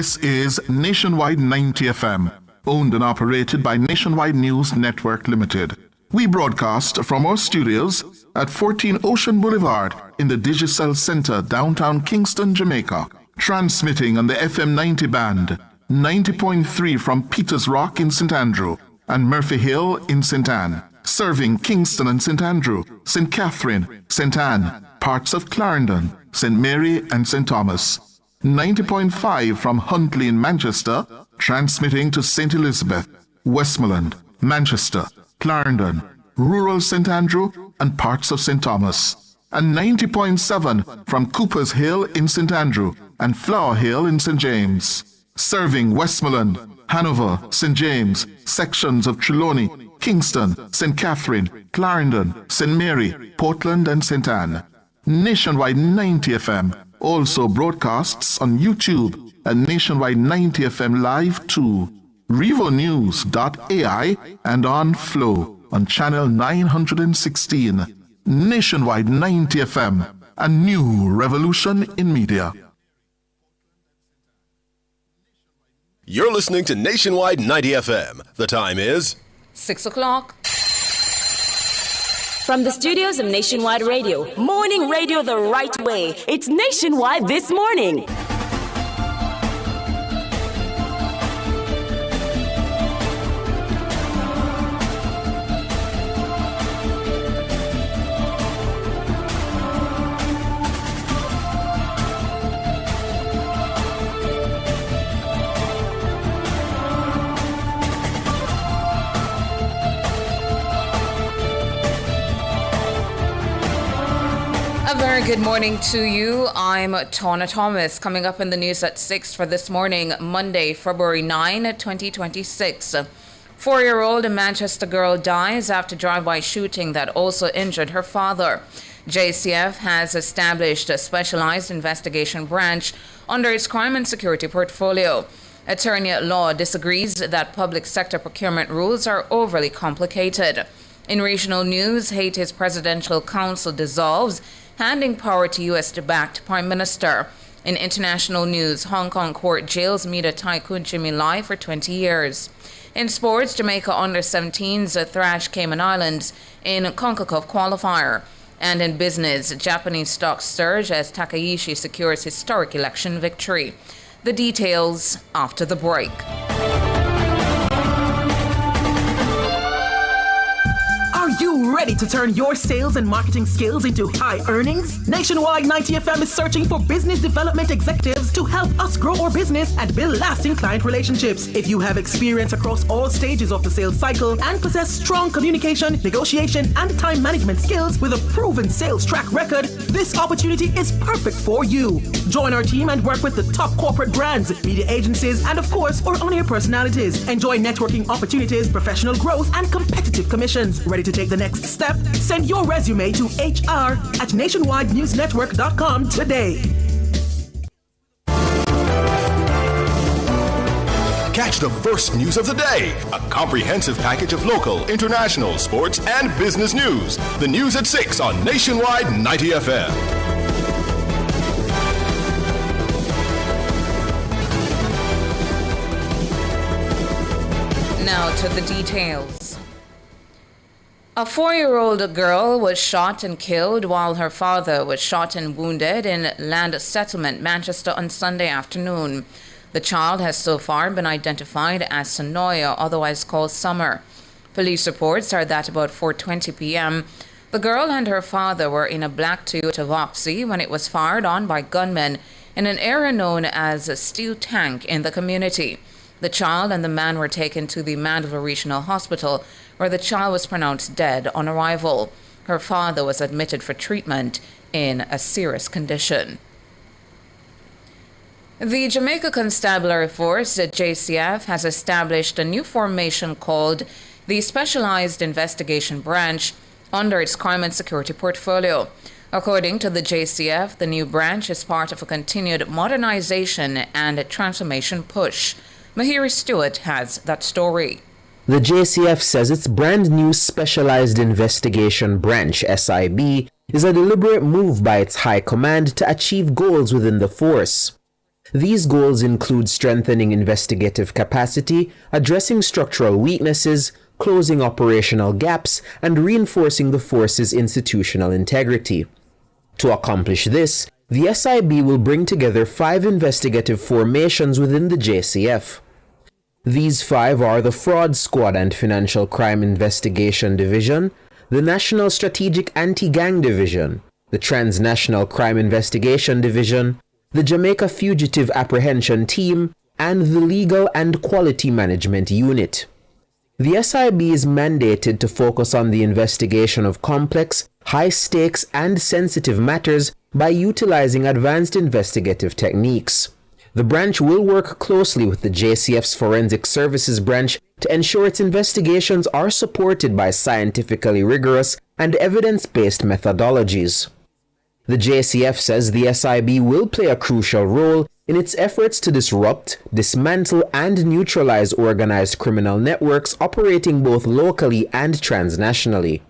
This is Nationwide 90 FM, owned and operated by Nationwide News Network Limited. We broadcast from our studios at 14 Ocean Boulevard in the Digicel Center, downtown Kingston, Jamaica. Transmitting on the FM 90 band, 90.3 from Peters Rock in St. Andrew and Murphy Hill in St. Anne. Serving Kingston and St. Andrew, St. Catherine, St. Anne, parts of Clarendon, St. Mary and St. Thomas. 90.5 from Huntley in Manchester, transmitting to St. Elizabeth, Westmoreland, Manchester, Clarendon, rural St. Andrew and parts of St. Thomas. And 90.7 from Cooper's Hill in St. Andrew and Flower Hill in St. James. Serving Westmoreland, Hanover, St. James, sections of Trelawney, Kingston, St. Catherine, Clarendon, St. Mary, Portland and St. Anne. Nationwide 90 FM also broadcasts on YouTube and Nationwide 90 FM Live too. RevoNews.ai and on Flow on channel 916. Nationwide 90 FM, a new revolution in media. You're listening to Nationwide 90 FM. The time is 6 o'clock. From the studios of Nationwide Radio, morning radio the right way. It's Nationwide This Morning. A very good morning to you. I'm Tawna Thomas. Coming up in the news at 6 for this morning, Monday, February 9, 2026. 4-year-old Manchester girl dies after drive-by shooting that also injured her father. JCF has established a specialized investigation branch under its crime and security portfolio. Attorney at law disagrees that public sector procurement rules are overly complicated. In regional news, Haiti's presidential council dissolves, handing power to U.S.-backed prime minister. In international news, Hong Kong court jails media tycoon Jimmy Lai for 20 years. In sports, Jamaica under-17s thrash Cayman Islands in CONCACAF qualifier. And in business, Japanese stocks surge as Takaishi secures historic election victory. The details after the break. Are you ready to turn your sales and marketing skills into high earnings? Nationwide 90 FM is searching for business development executives to help us grow our business and build lasting client relationships. If you have experience across all stages of the sales cycle and possess strong communication, negotiation, and time management skills with a proven sales track record, this opportunity is perfect for you. Join our team and work with the top corporate brands, media agencies, and of course, our on-air personalities. Enjoy networking opportunities, professional growth, and competitive commissions. Ready to take the next step? Send your resume to hr@nationwidenewsnetwork.com today. Catch the first news of the day. A comprehensive package of local, international, sports, and business news. The news at 6 on Nationwide 90 FM. Now to the details. A 4-year-old girl was shot and killed while her father was shot and wounded in Land Settlement, Manchester on Sunday afternoon. The child has so far been identified as Sonoya, otherwise called Summer. Police reports are that about 4:20 p.m., the girl and her father were in a black Toyota Vauxhall when it was fired on by gunmen in an area known as Steel Tank in the community. The child and the man were taken to the Mandeville Regional Hospital, where the child was pronounced dead on arrival. Her father was admitted for treatment in a serious condition. The Jamaica Constabulary Force, JCF, has established a new formation called the Specialized Investigation Branch under its crime and security portfolio. According to the JCF, the new branch is part of a continued modernization and transformation push. Mahiri Stewart has that story. The JCF says its brand new Specialized Investigation Branch, SIB, is a deliberate move by its high command to achieve goals within the force. These goals include strengthening investigative capacity, addressing structural weaknesses, closing operational gaps, and reinforcing the force's institutional integrity. To accomplish this, the SIB will bring together 5 investigative formations within the JCF. These 5 are the Fraud Squad and Financial Crime Investigation Division, the National Strategic Anti-Gang Division, the Transnational Crime Investigation Division, the Jamaica Fugitive Apprehension Team, and the Legal and Quality Management Unit. The SIB is mandated to focus on the investigation of complex, high-stakes, and sensitive matters by utilizing advanced investigative techniques. The branch will work closely with the JCF's Forensic Services branch to ensure its investigations are supported by scientifically rigorous and evidence-based methodologies. The JCF says the SIB will play a crucial role in its efforts to disrupt, dismantle, and neutralize organized criminal networks operating both locally and transnationally.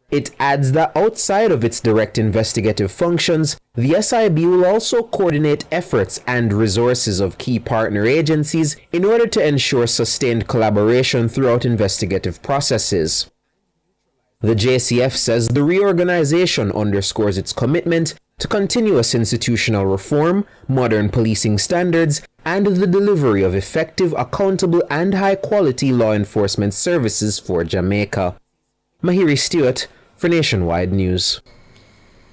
It adds that outside of its direct investigative functions, the SIB will also coordinate efforts and resources of key partner agencies in order to ensure sustained collaboration throughout investigative processes. The JCF says the reorganization underscores its commitment to continuous institutional reform, modern policing standards, and the delivery of effective, accountable, and high-quality law enforcement services for Jamaica. Mahiri Stewart for Nationwide News.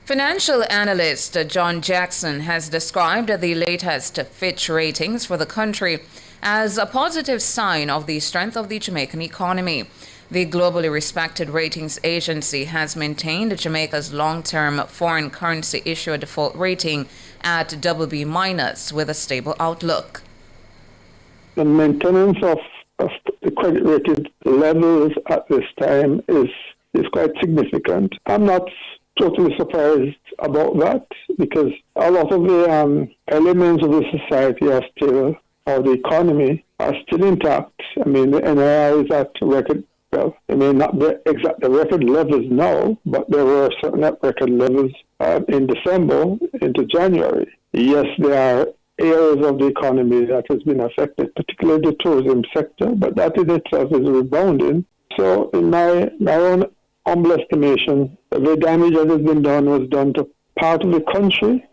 Financial analyst John Jackson has described the latest Fitch ratings for the country as a positive sign of the strength of the Jamaican economy. The globally respected ratings agency has maintained Jamaica's long-term foreign currency issuer default rating at BB- with a stable outlook. The maintenance of the credit rated levels at this time is quite significant. I'm not totally surprised about that because a lot of the elements of the society are still, or the economy, are still intact. I mean, the NII is at record. Well, it may not be exact the record levels now, but there were certain record levels in December into January. Yes, there are areas of the economy that has been affected, particularly the tourism sector, but that in itself is rebounding. So in my own humble estimation, the damage that has been done was done to part of the country.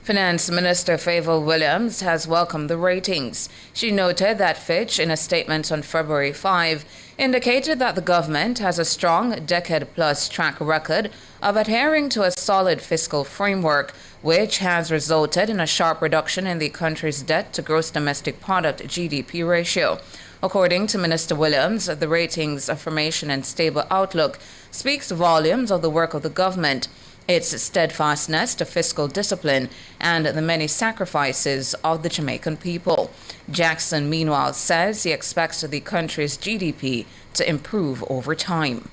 Finance Minister Favour Williams has welcomed the ratings. She noted that Fitch, in a statement on February 5, indicated that the government has a strong decade-plus track record of adhering to a solid fiscal framework, which has resulted in a sharp reduction in the country's debt to gross domestic product GDP ratio. According to Minister Williams, the ratings affirmation and stable outlook speaks volumes of the work of the government, its steadfastness to fiscal discipline, and the many sacrifices of the Jamaican people. Jackson, meanwhile, says he expects the country's GDP to improve over time.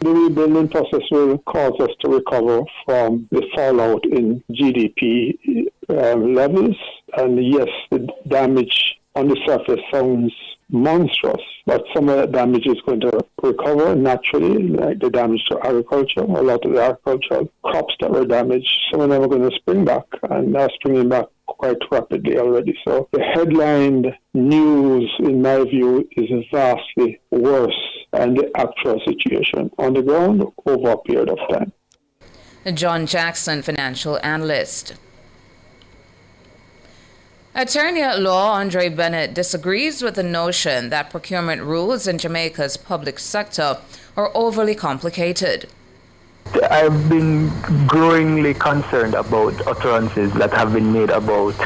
The rebuilding process will cause us to recover from the fallout in GDP levels. And yes, the damage on the surface sounds monstrous, but some of that damage is going to recover naturally, like the damage to agriculture. A lot of the agricultural crops that were damaged, some of them are going to spring back, and they're springing back quite rapidly already. So the headline news, in my view, is vastly worse than the actual situation on the ground over a period of time. John Jackson, financial analyst. Attorney at law Andre Bennett disagrees with the notion that procurement rules in Jamaica's public sector are overly complicated. I've been growingly concerned about utterances that have been made about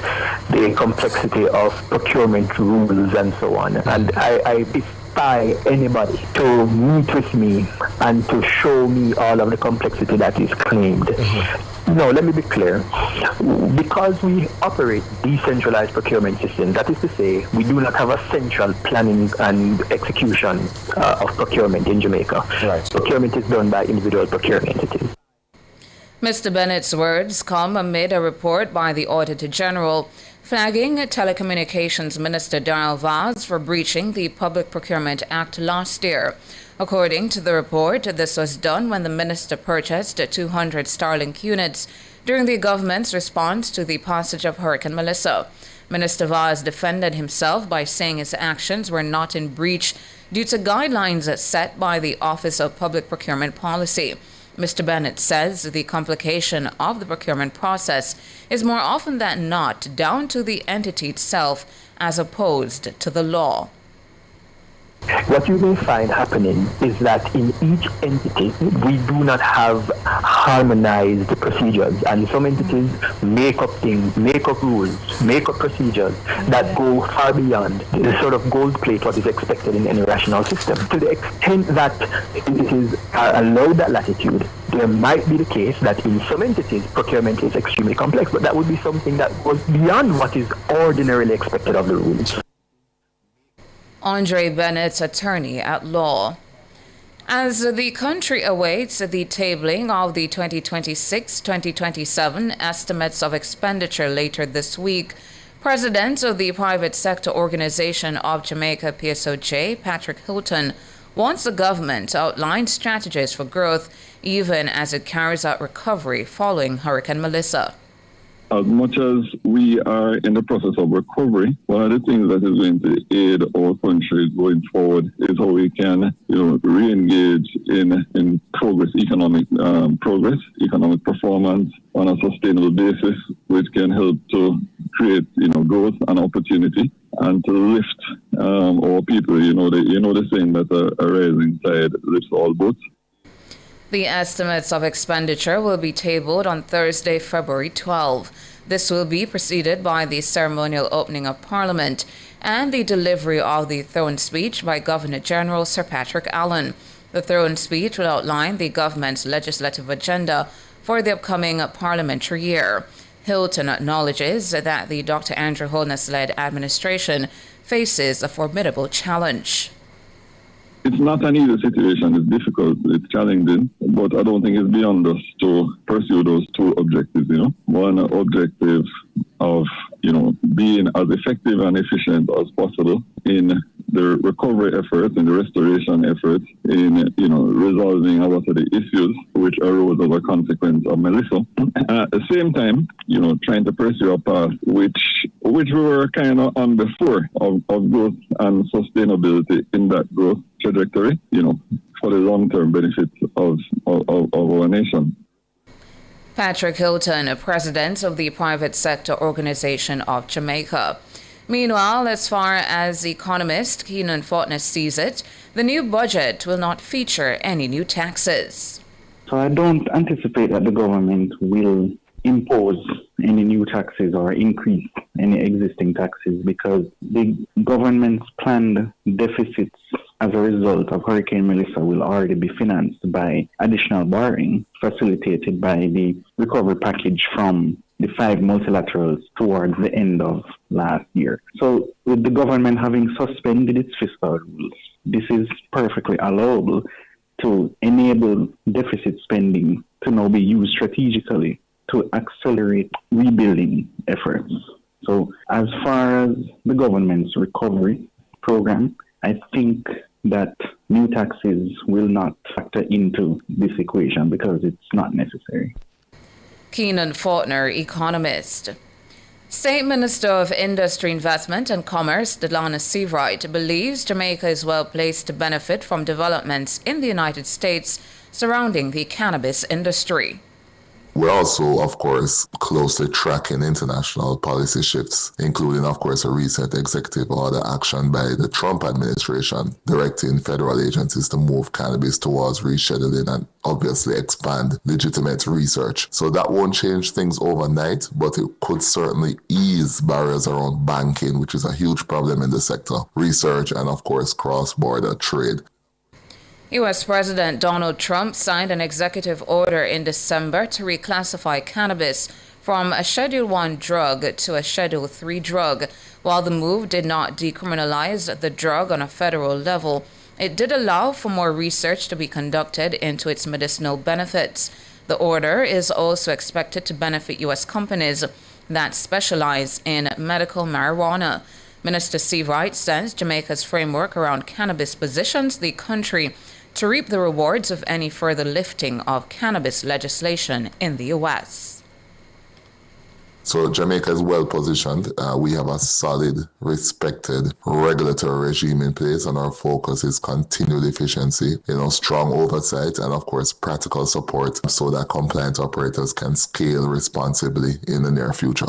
the complexity of procurement rules and so on. And I defy anybody to meet with me and to show me all of the complexity that is claimed. No, let me be clear. Because we operate decentralized procurement systems, that is to say, we do not have a central planning and execution of procurement in Jamaica. Right. Procurement is done by individual procurement entities. Mr. Bennett's words come amid a report by the Auditor General flagging Telecommunications Minister Darrell Vaz for breaching the Public Procurement Act last year. According to the report, this was done when the minister purchased 200 Starlink units during the government's response to the passage of Hurricane Melissa. Minister Vaz defended himself by saying his actions were not in breach due to guidelines set by the Office of Public Procurement Policy. Mr. Bennett says the complication of the procurement process is more often than not down to the entity itself as opposed to the law. What you may find happening is that in each entity, we do not have harmonized procedures, and some entities make up things, make up rules, make up procedures that go far beyond the sort of gold plate what is expected in any rational system. To the extent that entities are allowed that latitude, there might be the case that in some entities, procurement is extremely complex, but that would be something that goes beyond what is ordinarily expected of the rules. Andre Bennett's attorney at law. As the country awaits the tabling of the 2026-2027 estimates of expenditure later this week, President of the Private Sector Organization of Jamaica, PSOJ, Patrick Hilton, wants the government to outline strategies for growth even as it carries out recovery following Hurricane Melissa. As much as we are in the process of recovery, one of the things that is going to aid our country going forward is how we can, re-engage in progress, economic progress, economic performance on a sustainable basis, which can help to create, growth and opportunity and to lift our people. The saying that a rising tide lifts all boats. The estimates of expenditure will be tabled on Thursday, February 12. This will be preceded by the ceremonial opening of Parliament and the delivery of the throne speech by Governor General Sir Patrick Allen. The throne speech will outline the government's legislative agenda for the upcoming parliamentary year. Hilton acknowledges that the Dr. Andrew Holness-led administration faces a formidable challenge. It's not an easy situation. It's difficult. It's challenging, but I don't think it's beyond us to pursue those two objectives. One objective of being as effective and efficient as possible in the recovery efforts, in the restoration efforts, in resolving a lot of the issues which arose as a consequence of Melissa. At the same time, trying to pursue a path which we were kind of on before of growth and sustainability in that growth trajectory, for the long-term benefit of our nation. Patrick Hilton, president of the Private Sector Organization of Jamaica. Meanwhile, as far as economist Keenan Fortner sees it, the new budget will not feature any new taxes. So I don't anticipate that the government will impose any new taxes or increase any existing taxes because the government's planned deficits as a result of Hurricane Melissa will already be financed by additional borrowing facilitated by the recovery package from the 5 multilaterals towards the end of last year. So with the government having suspended its fiscal rules, this is perfectly allowable to enable deficit spending to now be used strategically to accelerate rebuilding efforts. So as far as the government's recovery program, I think that new taxes will not factor into this equation because it's not necessary. Keenan Fortner, economist. State Minister of Industry, Investment and Commerce, Delana Seawright, believes Jamaica is well placed to benefit from developments in the United States surrounding the cannabis industry. We're also, of course, closely tracking international policy shifts, including, of course, a recent executive order action by the Trump administration directing federal agencies to move cannabis towards rescheduling and obviously expand legitimate research. So that won't change things overnight, but it could certainly ease barriers around banking, which is a huge problem in the sector, research, and, of course, cross-border trade. U.S. President Donald Trump signed an executive order in December to reclassify cannabis from a Schedule I drug to a Schedule III drug. While the move did not decriminalize the drug on a federal level, it did allow for more research to be conducted into its medicinal benefits. The order is also expected to benefit U.S. companies that specialize in medical marijuana. Minister Steve Wright says Jamaica's framework around cannabis positions the country to reap the rewards of any further lifting of cannabis legislation in the U.S. So Jamaica is well positioned. We have a solid, respected regulatory regime in place, and our focus is continued efficiency, strong oversight, and of course practical support so that compliant operators can scale responsibly in the near future.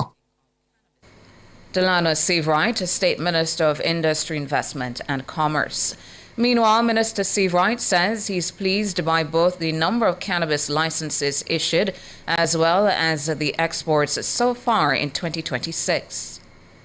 Delano Steve Wright, State Minister of Industry, Investment and Commerce. Meanwhile, Minister Steve Wright says he's pleased by both the number of cannabis licenses issued as well as the exports so far in 2026.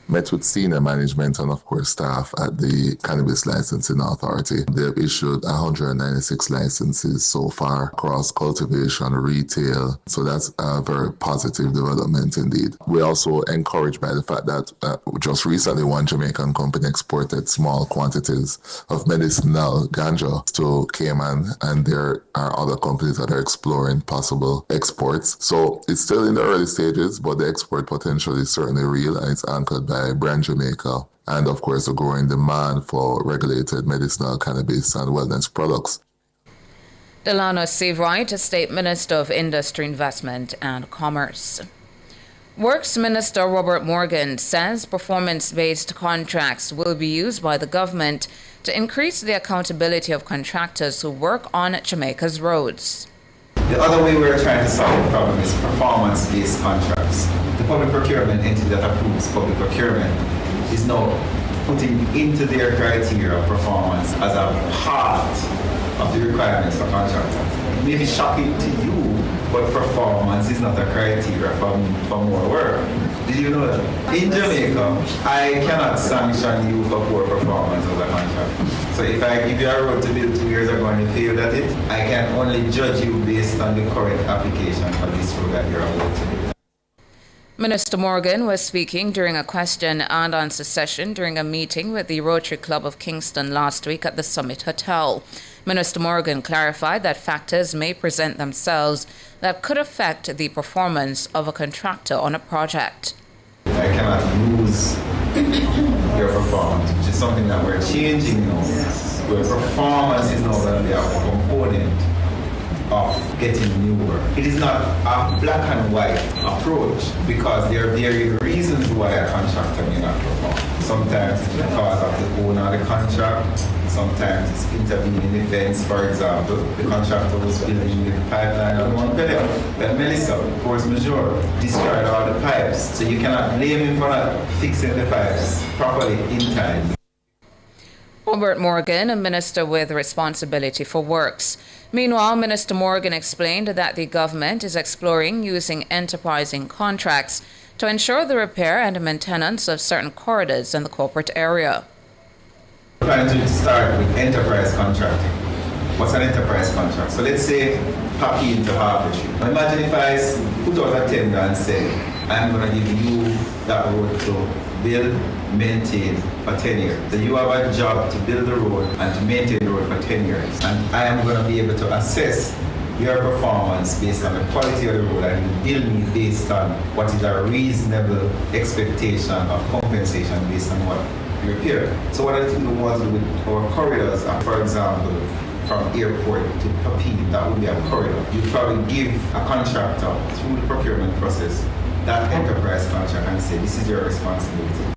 Met with senior management and of course staff at the Cannabis Licensing Authority. They've issued 196 licenses so far across cultivation, retail. So that's a very positive development indeed. We're also encouraged by the fact that just recently one Jamaican company exported small quantities of medicinal ganja to Cayman, and there are other companies that are exploring possible exports. So it's still in the early stages, but the export potential is certainly real, and it's anchored by Brand Jamaica, and of course the growing demand for regulated medicinal cannabis and wellness products. Delano Steve Wright, State Minister of Industry, Investment and Commerce. Works Minister Robert Morgan says performance-based contracts will be used by the government to increase the accountability of contractors who work on Jamaica's roads. The other way we're trying to solve the problem is performance-based contracts. The public procurement entity that approves public procurement is now putting into their criteria performance as a part of the requirements for contractors. It may be shocking to you, but performance is not a criteria for more work. Did you know that? In Jamaica, I cannot sanction you for poor performance as a contractor. So if I give you a road to build 2 years ago and you failed at it, I can only judge you based on the current application for this road that you're about to do. Minister Morgan was speaking during a question and answer session during a meeting with the Rotary Club of Kingston last week at the Summit Hotel. Minister Morgan clarified that factors may present themselves that could affect the performance of a contractor on a project. I cannot lose your performance, which is something that we're changing now, where performance is now going to be a component of getting new work. It is not a black and white approach, because there are various reasons why a contractor may not perform. Sometimes it's because of the owner of the contract, sometimes it's intervening events. For example, the contractor was building the pipeline on Montpellier, but Melissa, force majeure, destroyed all the pipes. So you cannot blame him for not fixing the pipes properly in time. Robert Morgan, a minister with responsibility for works. Meanwhile, Minister Morgan explained that the government is exploring using enterprising contracts to ensure the repair and maintenance of certain corridors in the corporate area. We're planning to start with enterprise contracting. What's an enterprise contract? So let's say Papi into Harvard. Imagine if I put out a tender and say, I'm going to give you that road to build, maintain for 10 years. So you have a job to build the road and to maintain the road for 10 years. And I am going to be able to assess your performance based on the quality of the road, and you bill me based on what is a reasonable expectation of compensation based on what you repair. So what I think we want to do with our corridors, for example, from airport to Papi, that would be a corridor. You probably give a contractor through the procurement process that enterprise contract and say, this is your responsibility.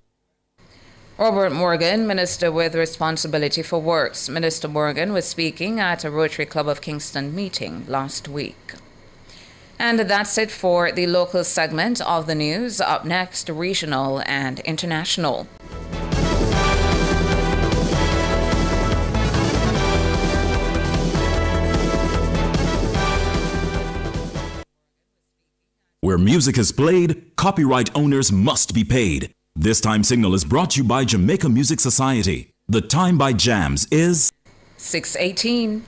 Robert Morgan, Minister with responsibility for works. Minister Morgan was speaking at a Rotary Club of Kingston meeting last week. And that's it for the local segment of the news. Up next, regional and international. Where music is played, copyright owners must be paid. This time signal is brought to you by Jamaica Music Society. The time by Jams is 6:18.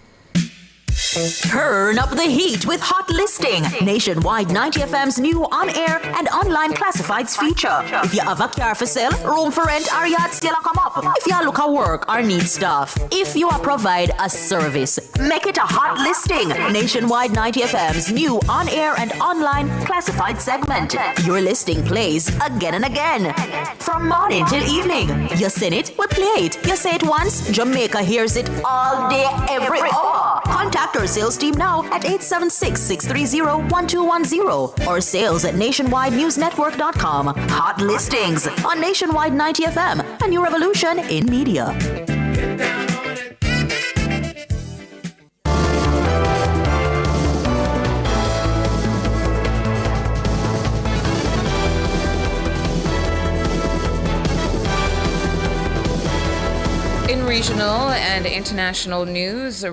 Turn up the heat with Hot Listing, Nationwide 90 FM's new on-air and online classifieds feature. If you have a car for sale, room for rent, or yard sale come up. If you look at work or need stuff. If you provide a service, make it a Hot Listing, Nationwide 90 FM's new on-air and online classified segment. Your listing plays again and again. From morning till evening. You sing it, we play it. You say it once, Jamaica hears it all day, every hour. Contact our sales team now at 876-630-1210 or sales at nationwidenewsnetwork.com. Hot Listings on Nationwide 90 FM, a new revolution in media. In regional and international news,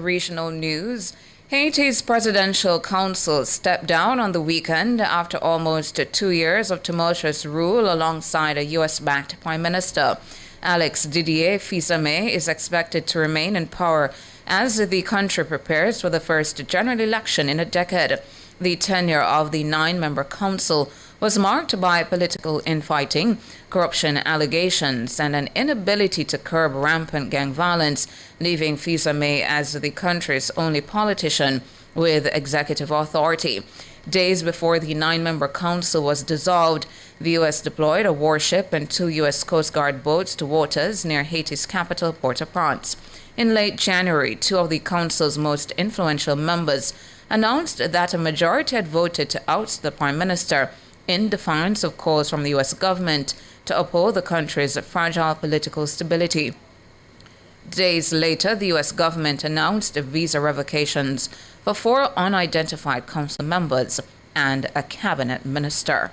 Haiti's presidential council stepped down on the weekend after almost 2 years of tumultuous rule alongside a U.S.-backed Prime Minister. Alex Didier Fils-Aimé is expected to remain in power as the country prepares for the first general election in a decade. The tenure of the 9-member council was marked by political infighting, corruption allegations, and an inability to curb rampant gang violence, leaving Fils-Aimé as the country's only politician with executive authority. Days before the 9-member council was dissolved, the U.S. deployed a warship and 2 U.S. Coast Guard boats to waters near Haiti's capital, Port-au-Prince. In late January, 2 of the council's most influential members announced that a majority had voted to oust the Prime Minister in defiance of calls from the U.S. government to uphold the country's fragile political stability. Days later, the U.S. government announced visa revocations for 4 unidentified council members and a cabinet minister.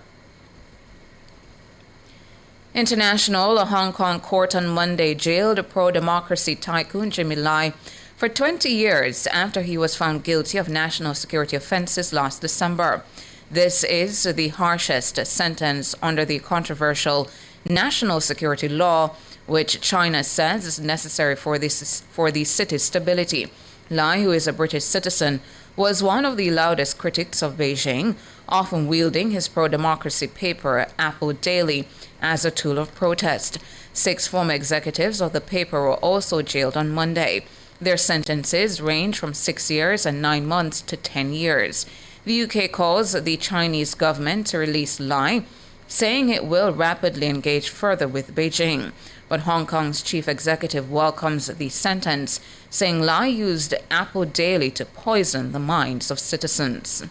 International, a Hong Kong court on Monday jailed pro-democracy tycoon Jimmy Lai for 20 years after he was found guilty of national security offenses last December. This is the harshest sentence under the controversial national security law, which China says is necessary for the city's stability. Lai, who is a British citizen, was one of the loudest critics of Beijing, often wielding his pro-democracy paper, Apple Daily, as a tool of protest. 6 former executives of the paper were also jailed on Monday. Their sentences range from 6 years and 9 months to 10 years. The UK calls the Chinese government to release Lai, saying it will rapidly engage further with Beijing. But Hong Kong's chief executive welcomes the sentence, saying Lai used Apple Daily to poison the minds of citizens.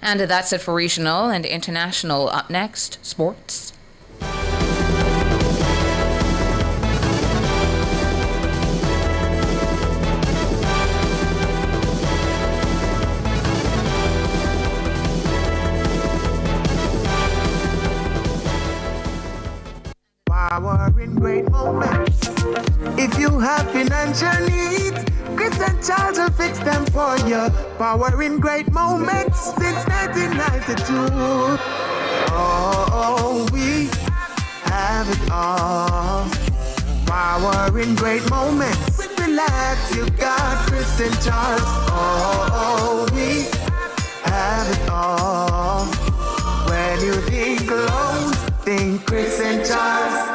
And that's it for regional and international. Up next, sports. Power in great moments. If you have financial needs, Chris and Charles will fix them for you. Power in great moments since 1992. Oh, we have it all. Power in great moments. Relax, you got Chris and Charles. Oh, we have it all. When you think alone, think Chris and Charles.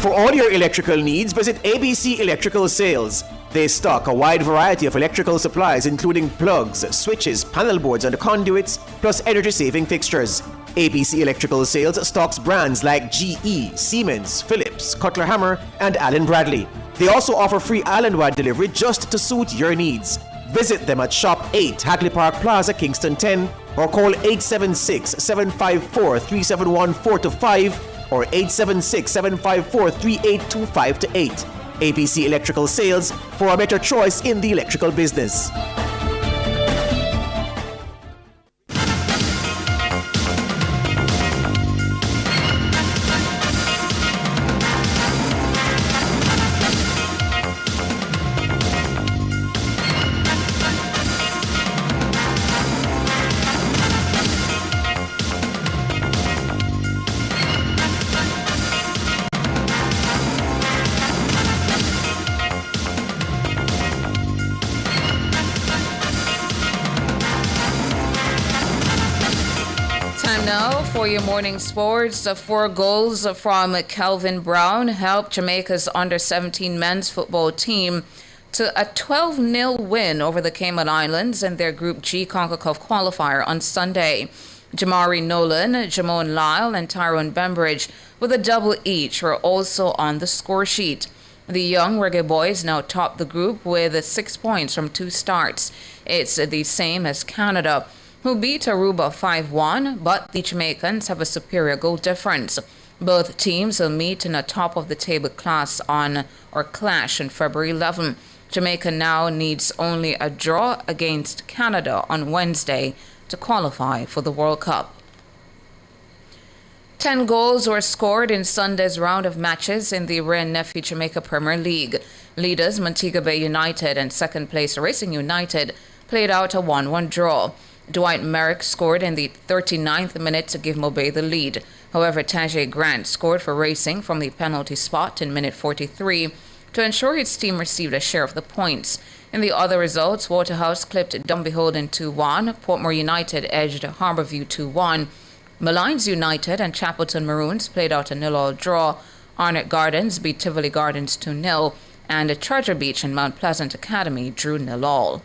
For all your electrical needs, visit ABC Electrical Sales. They stock a wide variety of electrical supplies including plugs, switches, panel boards and conduits, plus energy-saving fixtures. ABC Electrical Sales stocks brands like GE, Siemens, Philips, Cutler Hammer and Allen Bradley. They also offer free island-wide delivery just to suit your needs. Visit them at Shop 8, Hagley Park Plaza, Kingston 10, or call 876-754-3714-5 or 876-754-3825-8. ABC Electrical Sales, for a better choice in the electrical business. now for your morning sports. 4 goals from Kelvin Brown helped Jamaica's under-17 men's football team to a 12-0 win over the Cayman Islands in their Group G CONCACAF qualifier on Sunday. Jamari Nolan, Jamon Lyle, and Tyrone Bembridge with a double each were also on the score sheet. The young Reggae Boys now top the group with 6 points from 2 starts. It's the same as Canada, who beat Aruba 5-1, but the Jamaicans have a superior goal difference. Both teams will meet in a top-of-the-table clash on February 11. Jamaica now needs only a draw against Canada on Wednesday to qualify for the World Cup. 10 goals were scored in Sunday's round of matches in the Wray & Nephew Jamaica Premier League. Leaders Montego Bay United and second place Racing United played out a 1-1 draw. Dwight Merrick scored in the 39th minute to give Mobay the lead. However, Tajay Grant scored for Racing from the penalty spot in minute 43 to ensure his team received a share of the points. In the other results, Waterhouse clipped Dumbeholden 2-1, Portmore United edged Harbourview 2-1, Malines United and Chapelton Maroons played out a 0-0 draw. Arnott Gardens beat Tivoli Gardens 2-0, and Treasure Beach and Mount Pleasant Academy drew 0-0.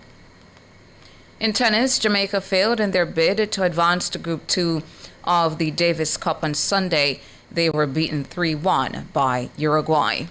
In tennis, Jamaica failed in their bid to advance to Group 2 of the Davis Cup on Sunday. They were beaten 3-1 by Uruguay.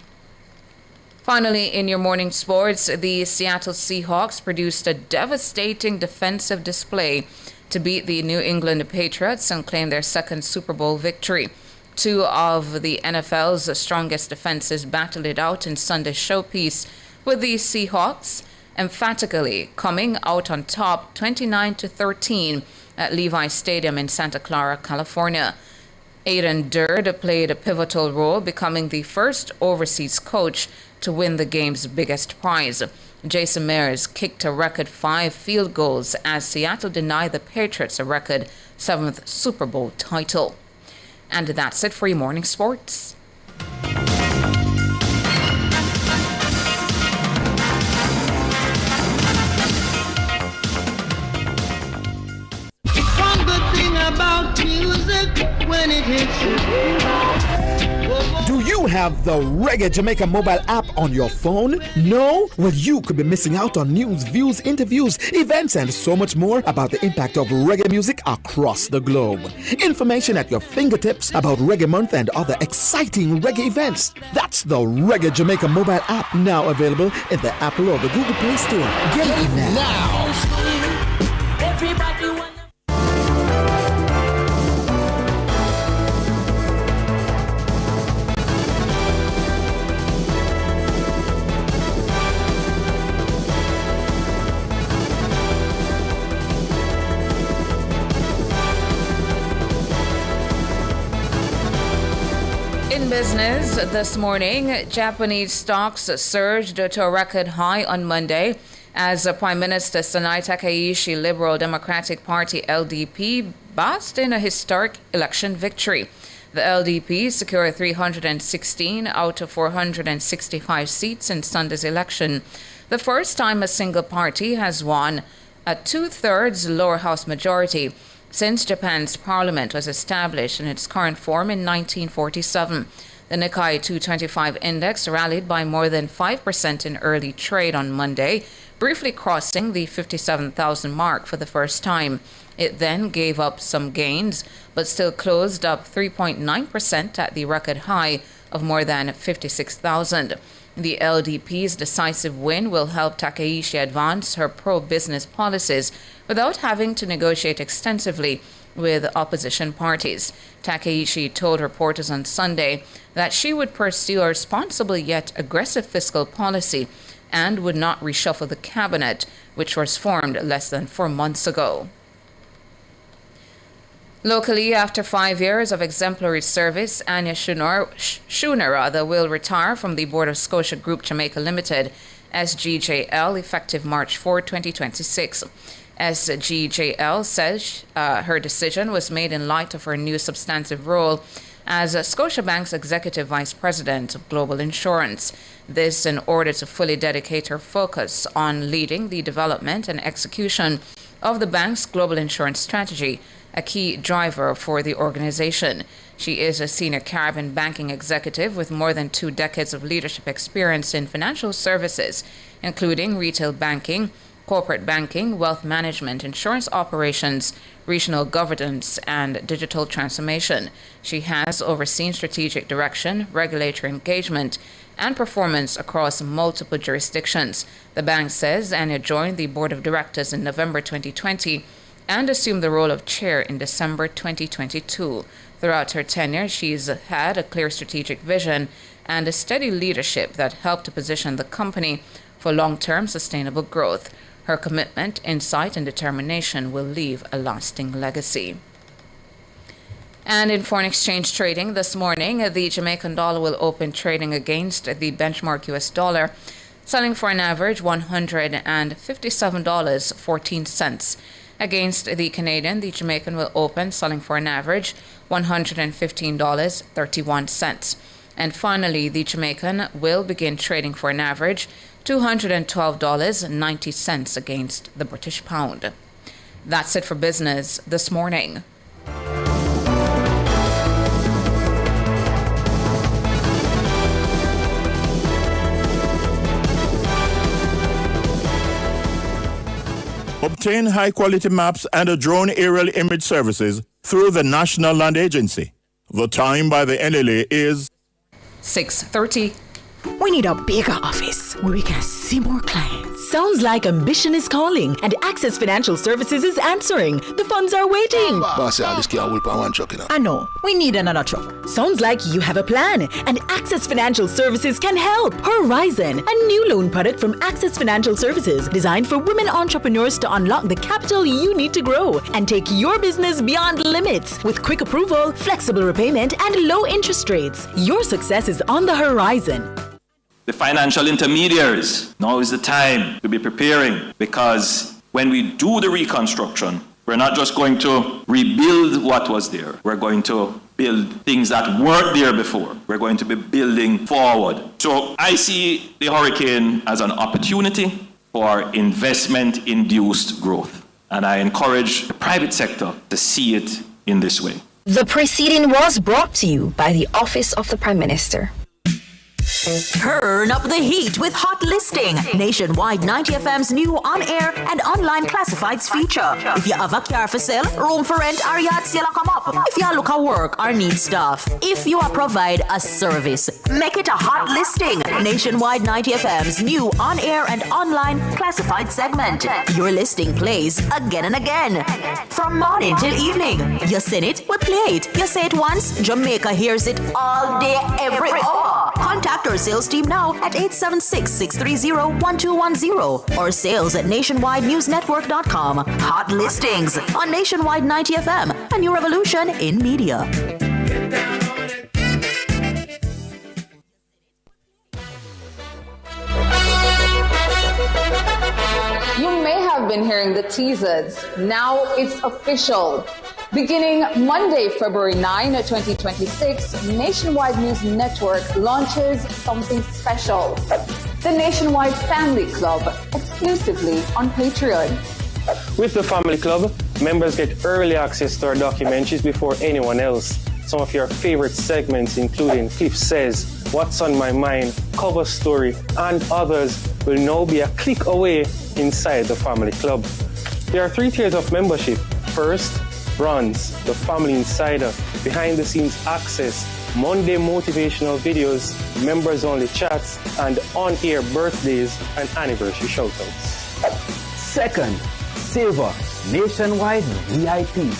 Finally, in your morning sports, the Seattle Seahawks produced a devastating defensive display to beat the New England Patriots and claim their second Super Bowl victory. 2 of the NFL's strongest defenses battled it out in Sunday's showpiece, with the Seahawks emphatically coming out on top 29-13 at Levi Stadium in Santa Clara, California. Aiden Durd played a pivotal role, becoming the first overseas coach to win the game's biggest prize. Jason Mears kicked a record 5 field goals as Seattle denied the Patriots a record 7th Super Bowl title. And that's it for your morning sports. One good thing about music when it hits you. Do you have the Reggae Jamaica mobile app on your phone? No? Well, you could be missing out on news, views, interviews, events, and so much more about the impact of reggae music across the globe. Information at your fingertips about Reggae Month and other exciting reggae events. That's the Reggae Jamaica mobile app, now available in the Apple or the Google Play Store. Get it now. Everybody In business this morning, Japanese stocks surged to a record high on Monday as Prime Minister Sanai Takaishi Liberal Democratic Party LDP basked in a historic election victory. The LDP secured 316 out of 465 seats in Sunday's election, the first time a single party has won a 2/3 lower house majority since Japan's parliament was established in its current form in 1947. The Nikkei 225 index rallied by more than 5% in early trade on Monday, briefly crossing the 57,000 mark for the first time. It then gave up some gains, but still closed up 3.9% at the record high of more than 56,000. The LDP's decisive win will help Takaishi advance her pro-business policies without having to negotiate extensively with opposition parties. Takaishi told reporters on Sunday that she would pursue a responsible yet aggressive fiscal policy and would not reshuffle the cabinet, which was formed less than 4 months ago. Locally, after 5 years of exemplary service, Anya Schooner will retire from the Board of Scotia Group Jamaica Limited, SGJL, effective March 4, 2026. SGJL says her decision was made in light of her new substantive role as Scotiabank's Executive Vice President of Global Insurance. This in order to fully dedicate her focus on leading the development and execution of the bank's global insurance strategy a key driver for the organization. She is a senior Caribbean banking executive with more than 2 decades of leadership experience in financial services, including retail banking, corporate banking, wealth management, insurance operations, regional governance, and digital transformation. She has overseen strategic direction, regulatory engagement, and performance across multiple jurisdictions. The bank says Anya joined the board of directors in November 2020 and assumed the role of chair in December 2022. Throughout her tenure, she's had a clear strategic vision and a steady leadership that helped to position the company for long-term sustainable growth. Her commitment, insight, and determination will leave a lasting legacy. And in foreign exchange trading this morning, the Jamaican dollar will open trading against the benchmark US dollar, selling for an average $157.14. Against the Canadian, the Jamaican will open selling for an average $115.31. And finally, the Jamaican will begin trading for an average $212.90 against the British pound. That's it for business this morning. Obtain high-quality maps and drone aerial image services through the National Land Agency. The time by the NLA is 6:30. We need a bigger office where we can see more clients. Sounds like ambition is calling and Access Financial Services is answering. The funds are waiting. Boss, this can't wait for one truck, you know. I know. We need another truck. Sounds like you have a plan and Access Financial Services can help. Horizon, a new loan product from Access Financial Services designed for women entrepreneurs to unlock the capital you need to grow and take your business beyond limits with quick approval, flexible repayment, and low interest rates. Your success is on the horizon. The financial intermediaries, now is the time to be preparing, because when we do the reconstruction, we're not just going to rebuild what was there. We're going to build things that weren't there before. We're going to be building forward. So I see the hurricane as an opportunity for investment-induced growth. And I encourage the private sector to see it in this way. The proceeding was brought to you by the Office of the Prime Minister. Turn up the heat with Hot Listing, Nationwide 90 FM's new on-air and online classifieds feature. If you have a car for sale, room for rent, or yard sale come up. If you look at work or need stuff. If you provide a service, make it a Hot Listing, Nationwide 90 FM's new on-air and online classified segment. Your listing plays again and again. From morning till evening. You sing it, we play it. You say it once, Jamaica hears it all day, every hour. Contact our sales team now at 876-630-1210 or sales@nationwidenewsnetwork.com. Hot Listings on Nationwide 90 FM, a new revolution in media. You may have been hearing the teasers. Now it's official. Beginning Monday, February 9, 2026, Nationwide News Network launches something special. The Nationwide Family Club, exclusively on Patreon. With the Family Club, members get early access to our documentaries before anyone else. Some of your favorite segments, including Cliff Says, What's on My Mind, Cover Story, and others will now be a click away inside the Family Club. There are 3 tiers of membership. First, Bronze, the Family Insider, behind-the-scenes access, Monday motivational videos, members-only chats, and on-air birthdays and anniversary shoutouts. Second, Silver, Nationwide VIP,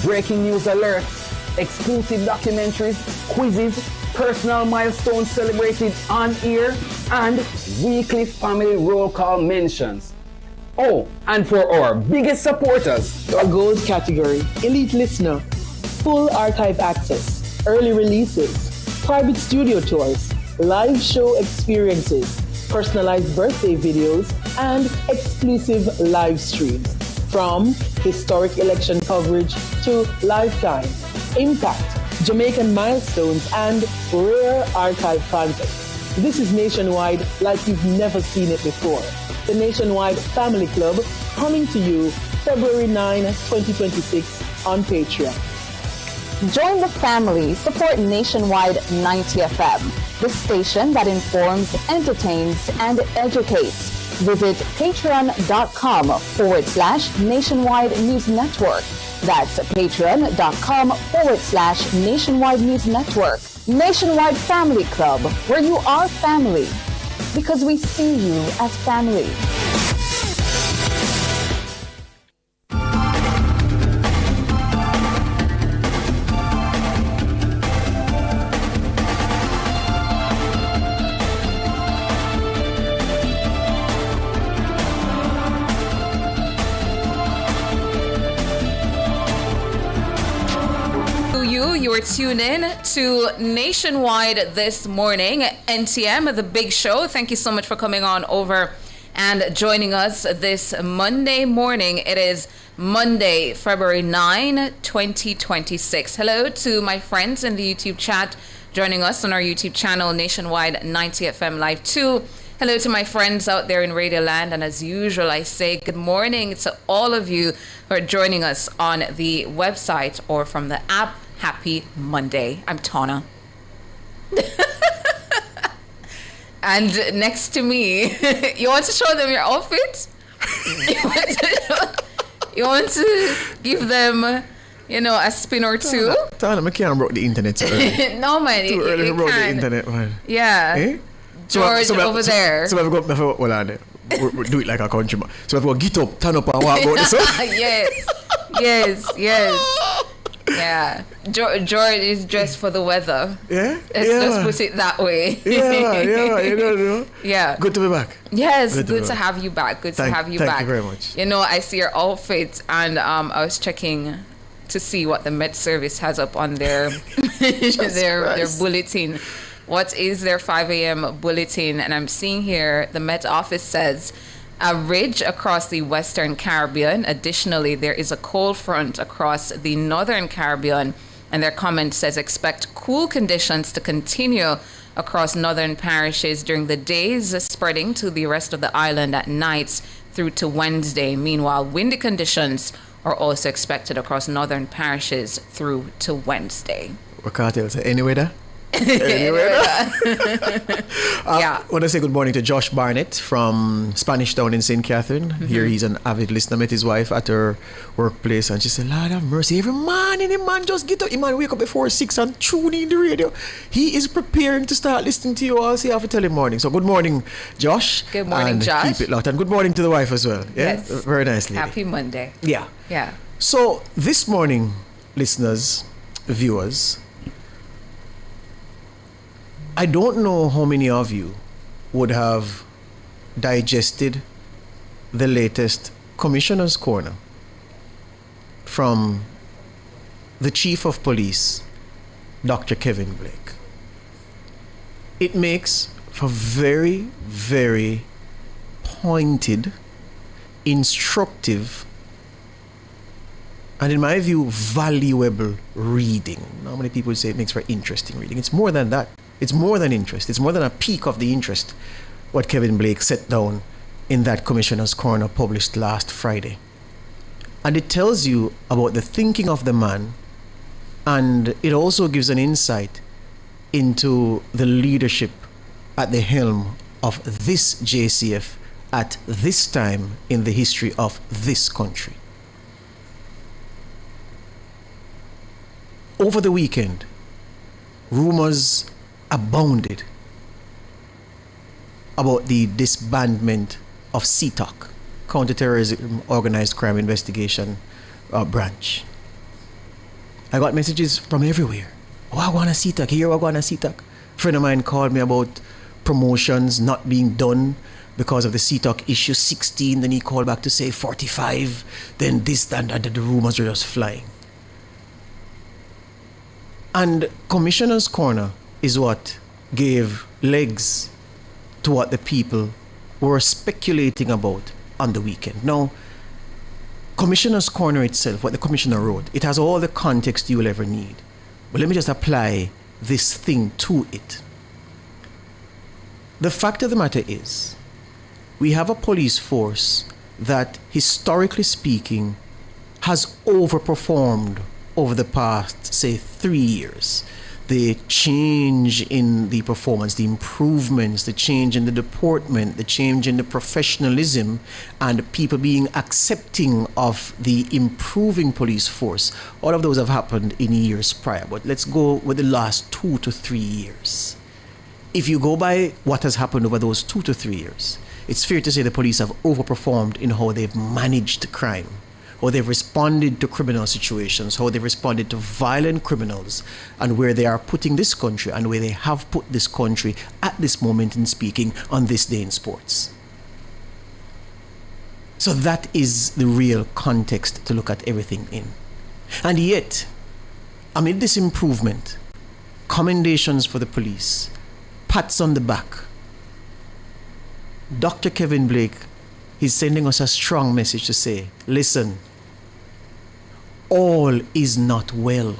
breaking news alerts, exclusive documentaries, quizzes, personal milestones celebrated on air, and weekly family roll call mentions. Oh, and for our biggest supporters, our gold category, elite listener, full archive access, early releases, private studio tours, live show experiences, personalized birthday videos, and exclusive live streams. From historic election coverage to lifetime, impact, Jamaican milestones, and rare archive content. This is Nationwide like you've never seen it before. The Nationwide Family Club, coming to you February 9, 2026, on Patreon. Join the family. Support Nationwide 90 FM, the station that informs, entertains, and educates. Visit patreon.com/Nationwide News Network. That's patreon.com/Nationwide News Network. Nationwide Family Club, where you are family, because we see you as family. You are tuned in to Nationwide this morning. NTM, the big show. Thank you so much for coming on over and joining us this Monday morning. It is Monday, February 9, 2026. Hello to my friends in the YouTube chat joining us on our YouTube channel, Nationwide 90 FM Live 2. Hello to my friends out there in Radio Land, and as usual, I say good morning to all of you who are joining us on the website or from the app. Happy Monday. I'm Tana. And next to me, you want to show them your outfit? You want to give them, a spin or two? Tana, I can't broke the internet so early. No, man. Too early to broke the can. internet, man. Yeah. Eh? George over there. So I've got hold on. We do it like a countryman. So I've got get up, turn up and walk out this way. Yes. Yeah. George is dressed for the weather. Yeah? Let's just put it that way. Yeah. Yeah. Good to be back. Yes, good to have you back. Thank you very much. I see your outfit, and I was checking to see what the Met Service has up on their their bulletin. What is their 5 a.m. bulletin? And I'm seeing here the Met Office says a ridge across the Western Caribbean. Additionally, there is a cold front across the Northern Caribbean. And their comment says expect cool conditions to continue across northern parishes during the days, spreading to the rest of the island at nights through to Wednesday. Meanwhile, windy conditions are also expected across northern parishes through to Wednesday. What can't tell? Anyway, there? I want to say good morning to Josh Barnett from Spanish Town in St. Catherine. Mm-hmm. Here he's an avid listener. Met his wife at her workplace, and she said, Lord have mercy, every morning the man just get up, the man wake up before 6 and tune in the radio. He is preparing to start listening to you all, so you have to tell him morning. So good morning, Josh. Good morning, and Josh. Keep it locked. And good morning to the wife as well. Yeah? Yes. Very nicely. Happy Monday. Yeah. Yeah. So this morning, listeners, viewers, I don't know how many of you would have digested the latest Commissioner's Corner from the Chief of Police, Dr. Kevin Blake. It makes for very, very pointed, instructive, and in my view, valuable reading. Not many people say it makes for interesting reading. It's more than that. It's more than interest. It's more than a peak of the interest what Kevin Blake set down in that Commissioner's Corner published last Friday. And it tells you about the thinking of the man, and it also gives an insight into the leadership at the helm of this JCF at this time in the history of this country. Over the weekend, rumors abounded about the disbandment of CTOC, Counterterrorism Organized Crime Investigation Branch. I got messages from everywhere. Oh, I want a CTOC. Here, I want a CTOC. A friend of mine called me about promotions not being done because of the CTOC issue 16. Then he called back to say 45. Then this, that, and the rumors were just flying. And Commissioner's Corner is what gave legs to what the people were speculating about on the weekend. Now, Commissioner's Corner itself, what the Commissioner wrote, it has all the context you will ever need. But let me just apply this thing to it. The fact of the matter is, we have a police force that, historically speaking, has overperformed over the past, say, 3 years. The change in the performance, the improvements, the change in the deportment, the change in the professionalism, and people being accepting of the improving police force, all of those have happened in years prior. But let's go with the last 2 to 3 years. If you go by what has happened over those 2 to 3 years, it's fair to say the police have overperformed in how they've managed crime, how they've responded to criminal situations, how they've responded to violent criminals, and where they are putting this country and where they have put this country at this moment in speaking on this day in sports. So that is the real context to look at everything in. And yet, amid this improvement, commendations for the police, pats on the back, Dr. Kevin Blake is sending us a strong message to say, listen, all is not well.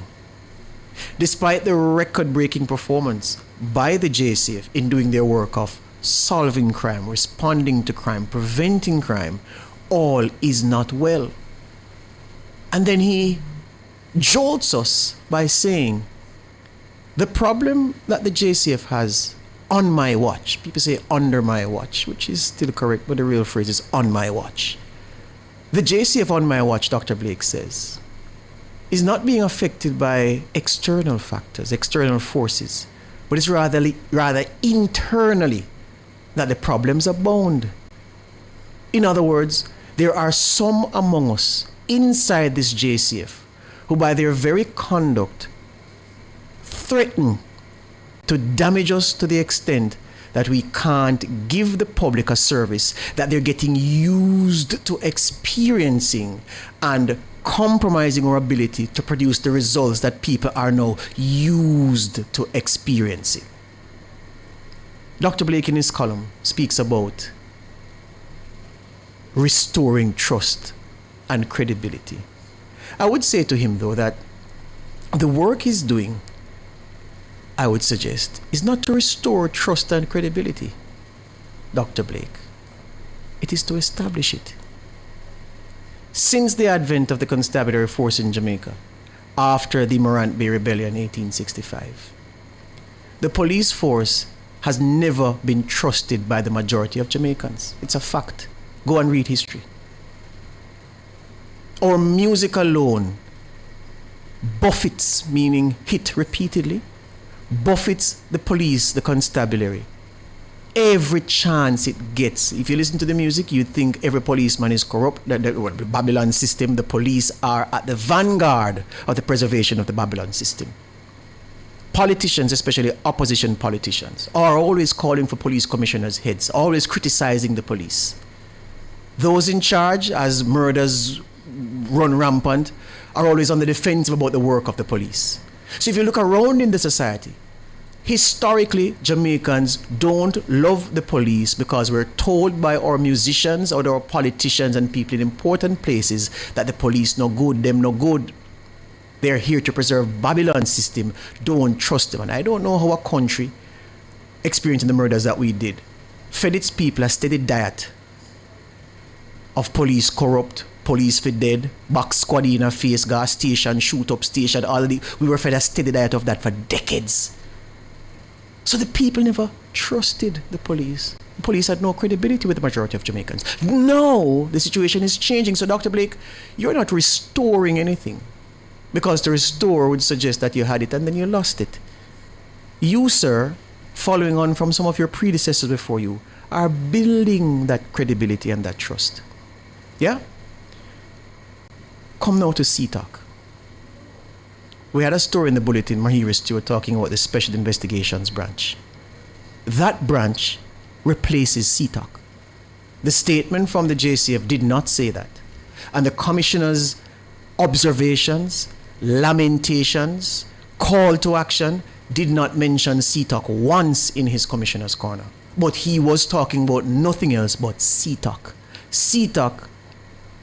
Despite the record-breaking performance by the JCF in doing their work of solving crime, responding to crime, preventing crime, all is not well. And then he jolts us by saying, the problem that the JCF has on my watch, people say under my watch, which is still correct, but the real phrase is on my watch. The JCF on my watch, Dr. Blake says, is not being affected by external factors, external forces, but it's rather internally that the problems abound. In other words, there are some among us inside this JCF who by their very conduct threaten to damage us to the extent that we can't give the public a service that they're getting used to experiencing and compromising our ability to produce the results that people are now used to experiencing. Dr. Blake in his column speaks about restoring trust and credibility. I would say to him, though, that the work he's doing, I would suggest, is not to restore trust and credibility, Dr. Blake. It is to establish it. Since the advent of the constabulary force in Jamaica, after the Morant Bay Rebellion in 1865, the police force has never been trusted by the majority of Jamaicans. It's a fact. Go and read history. Our music alone buffets, meaning hit repeatedly, buffets the police, the constabulary, every chance it gets. If you listen to the music, you'd think every policeman is corrupt. The Babylon system, the police are at the vanguard of the preservation of the Babylon system. Politicians, especially opposition politicians, are always calling for police commissioners' heads, always criticizing the police. Those in charge, as murders run rampant, are always on the defensive about the work of the police. So if you look around in the society, historically, Jamaicans don't love the police because we're told by our musicians or our politicians and people in important places that the police no good, them no good. They're here to preserve Babylon system. Don't trust them. And I don't know how a country experiencing the murders that we did fed its people a steady diet of police corrupt, police for dead, box squad in a face, gas station, shoot up station, all the, we were fed a steady diet of that for decades. So the people never trusted the police. The police had no credibility with the majority of Jamaicans. Now the situation is changing. So Dr. Blake, you're not restoring anything, because to restore would suggest that you had it and then you lost it. You, sir, following on from some of your predecessors before you, are building that credibility and that trust. Yeah? Come now to CTAC. We had a story in the bulletin, Mahira Stewart, talking about the Special Investigations Branch. That branch replaces CTAC. The statement from the JCF did not say that. And the commissioner's observations, lamentations, call to action did not mention CTAC once in his commissioner's corner. But he was talking about nothing else but CTAC. CTAC,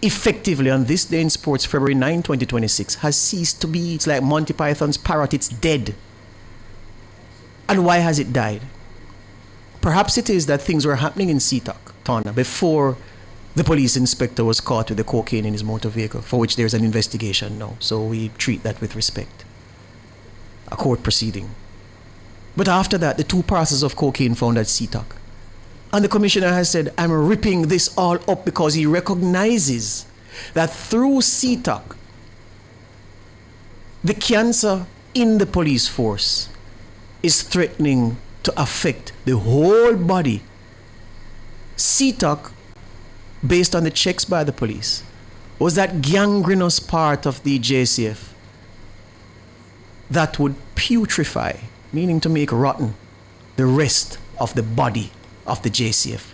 effectively on this day in sports, February 9, 2026, has ceased to be. It's like Monty Python's parrot, it's dead. And why has it died? Perhaps it is that things were happening in CTAC, Tana, before The police inspector was caught with the cocaine in his motor vehicle, for which there's an investigation now. So we treat that with respect. A court proceeding. But after that, the 2 parcels of cocaine found at CTOC. And the commissioner has said, I'm ripping this all up because he recognizes that through CTOC, the cancer in the police force is threatening to affect the whole body. CTOC, based on the checks by the police, was that gangrenous part of the JCF that would putrefy, meaning to make rotten, the rest of the body of the JCF.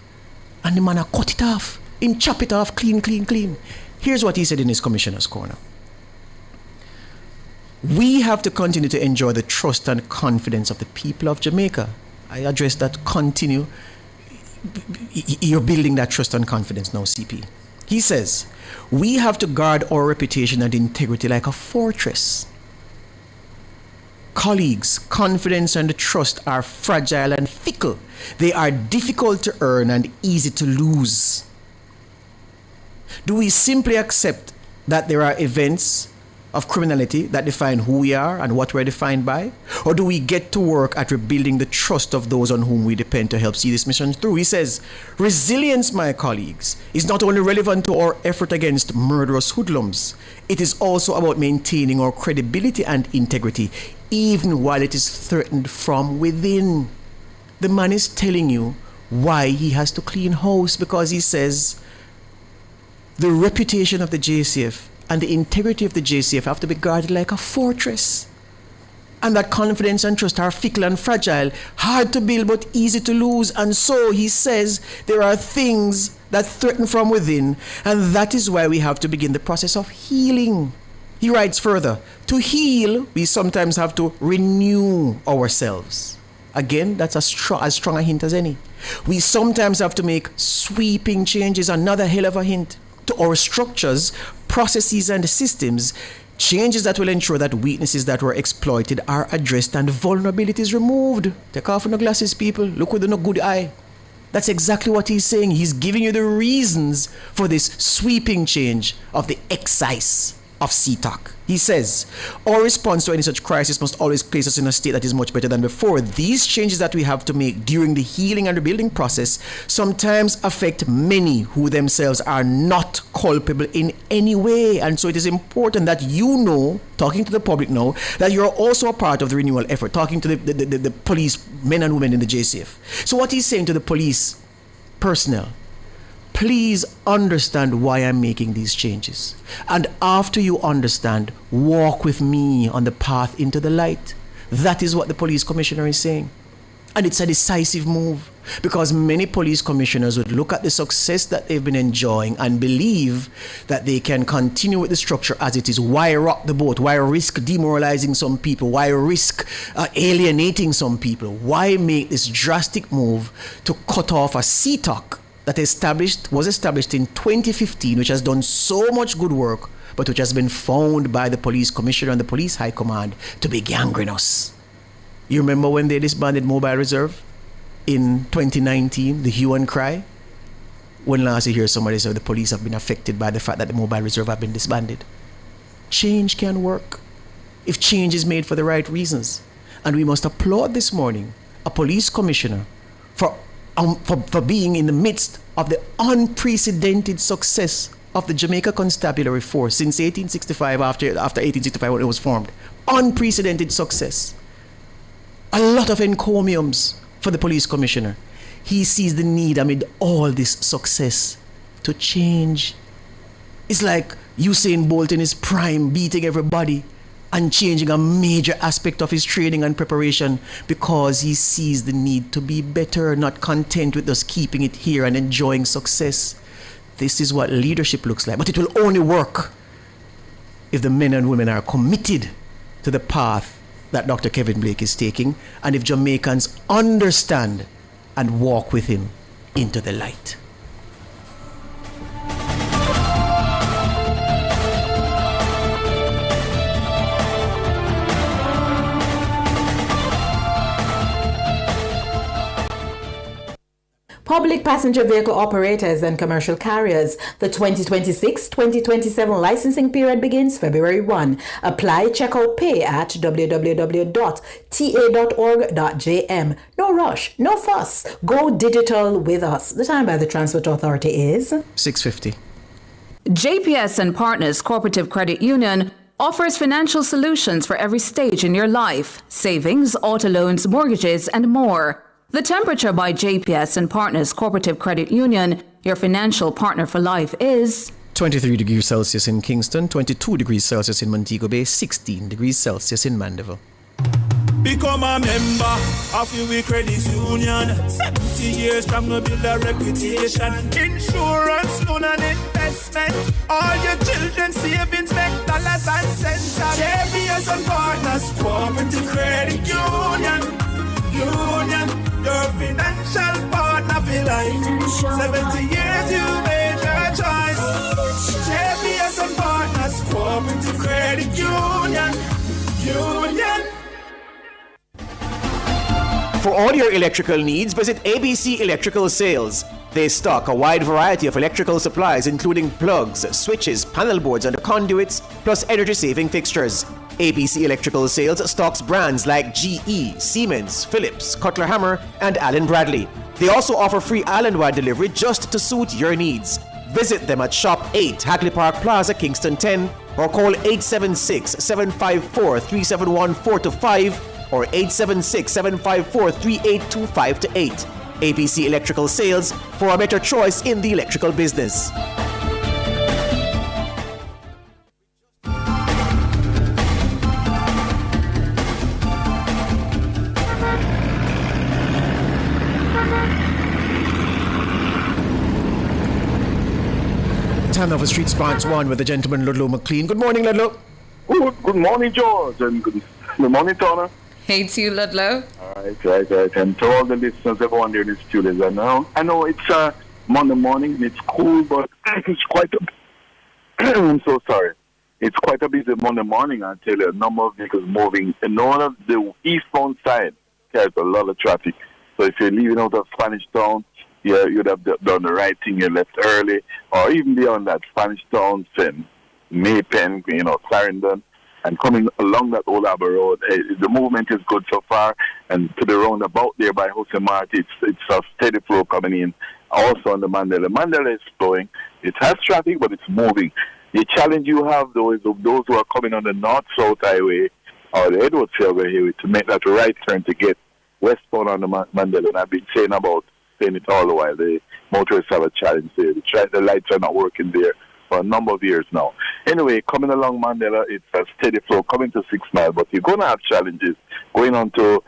And the man cut it off, chop it off, clean. Here's what he said in his commissioner's corner. We have to continue to enjoy the trust and confidence of the people of Jamaica. I address that continue. You're building that trust and confidence now, CP. He says, we have to guard our reputation and integrity like a fortress. Colleagues, confidence and trust are fragile and fickle. They are difficult to earn and easy to lose. Do we simply accept that there are events of criminality that define who we are and what we're defined by? Or do we get to work at rebuilding the trust of those on whom we depend to help see this mission through? He says, resilience, my colleagues, is not only relevant to our effort against murderous hoodlums, it is also about maintaining our credibility and integrity, even while it is threatened from within. The man is telling you why he has to clean house, because he says the reputation of the JCF and the integrity of the JCF have to be guarded like a fortress. And that confidence and trust are fickle and fragile, hard to build but easy to lose. And so he says there are things that threaten from within, and that is why we have to begin the process of healing. He writes further, to heal, we sometimes have to renew ourselves. Again, that's as strong a hint as any. We sometimes have to make sweeping changes, another hell of a hint, to our structures, processes, and systems, changes that will ensure that weaknesses that were exploited are addressed and vulnerabilities removed. Take off the glasses, people. Look with a good eye. That's exactly what he's saying. He's giving you the reasons for this sweeping change of the excise of CTOC. He says, our response to any such crisis must always place us in a state that is much better than before. These changes that we have to make during the healing and rebuilding process sometimes affect many who themselves are not culpable in any way. And so it is important that you know, talking to the public now, that you're also a part of the renewal effort, talking to the police men and women in the JCF. So what he's saying to the police personnel, please understand why I'm making these changes. And after you understand, walk with me on the path into the light. That is what the police commissioner is saying. And it's a decisive move, because many police commissioners would look at the success that they've been enjoying and believe that they can continue with the structure as it is. Why rock the boat? Why risk demoralizing some people? Why risk alienating some people? Why make this drastic move to cut off a CTOC that was established in 2015, which has done so much good work, but which has been found by the police commissioner and the police high command to be gangrenous? You remember when they disbanded Mobile Reserve in 2019, the hue and cry? When last you hear somebody say the police have been affected by the fact that the Mobile Reserve have been disbanded? Change can work if change is made for the right reasons. And we must applaud this morning a police commissioner for being in the midst of the unprecedented success of the Jamaica Constabulary Force since 1865, after 1865 when it was formed. Unprecedented success. A lot of encomiums for the police commissioner. He sees the need amid all this success to change. It's like Usain Bolt in his prime, beating everybody and changing a major aspect of his training and preparation because he sees the need to be better, not content with just keeping it here and enjoying success. This is what leadership looks like. But it will only work if the men and women are committed to the path that Dr. Kevin Blake is taking, and if Jamaicans understand and walk with him into the light. public passenger vehicle operators and commercial carriers. The 2026-2027 licensing period begins February 1. Apply, check out, pay at www.ta.org.jm. No rush, no fuss. Go digital with us. The time by the Transport Authority is 6:50. JPS and Partners Cooperative Credit Union offers financial solutions for every stage in your life: savings, auto loans, mortgages, and more. The Temperature by JPS and Partners Cooperative Credit Union, your financial partner for life, is 23 degrees Celsius in Kingston, 22 degrees Celsius in Montego Bay, 16 degrees Celsius in Mandeville. Become a member of your credit union. 70 years strong to build a reputation. Insurance, loan and investment. All your children's savings make dollars and cents. JPS and Partners Cooperative Credit Union. Your financial partner for life. 70 years you made your choice. JPS and Partners Cooperative Credit Union. For all your electrical needs, visit ABC Electrical Sales. They stock a wide variety of electrical supplies including plugs, switches, panel boards and conduits, plus energy-saving fixtures. ABC Electrical Sales stocks brands like GE, Siemens, Philips, Cutler Hammer, and Allen Bradley. They also offer free island-wide delivery just to suit your needs. Visit them at Shop 8, Hagley Park Plaza, Kingston 10, or call 876-754-3714-5 or 876-754-3825-8. ABC Electrical Sales, for a better choice in the electrical business. Time now for Street Smarts 1 with the gentleman Ludlow McLean. Good morning, Ludlow. Good morning, George, and good morning, Tona. Hey to you, Ludlow. Right. And to all the listeners, everyone there in the studios. I know it's Monday morning and it's cool, but it's quite I'm so sorry. It's quite a busy Monday morning, I tell you. A number of vehicles moving. And all of the eastbound side carries a lot of traffic. So if you're leaving out of Spanish Town, you'd have done the right thing. You left early, or even beyond that, Spanish Town, Maypen, Clarendon, and coming along that Old Harbour Road. The movement is good so far, and to the roundabout there by Jose Marti, it's a steady flow coming in. Also on the Mandela. Mandela is flowing. It has traffic, but it's moving. The challenge you have, though, is of those who are coming on the North-South Highway or the Edwards Highway to make that right turn to get westbound on the Mandela. And I've been saying it all the while. The motorists have a challenge there. The lights are not working there for a number of years now. Anyway, coming along Mandela, it's a steady flow coming to 6 Mile, but you're going to have challenges going on to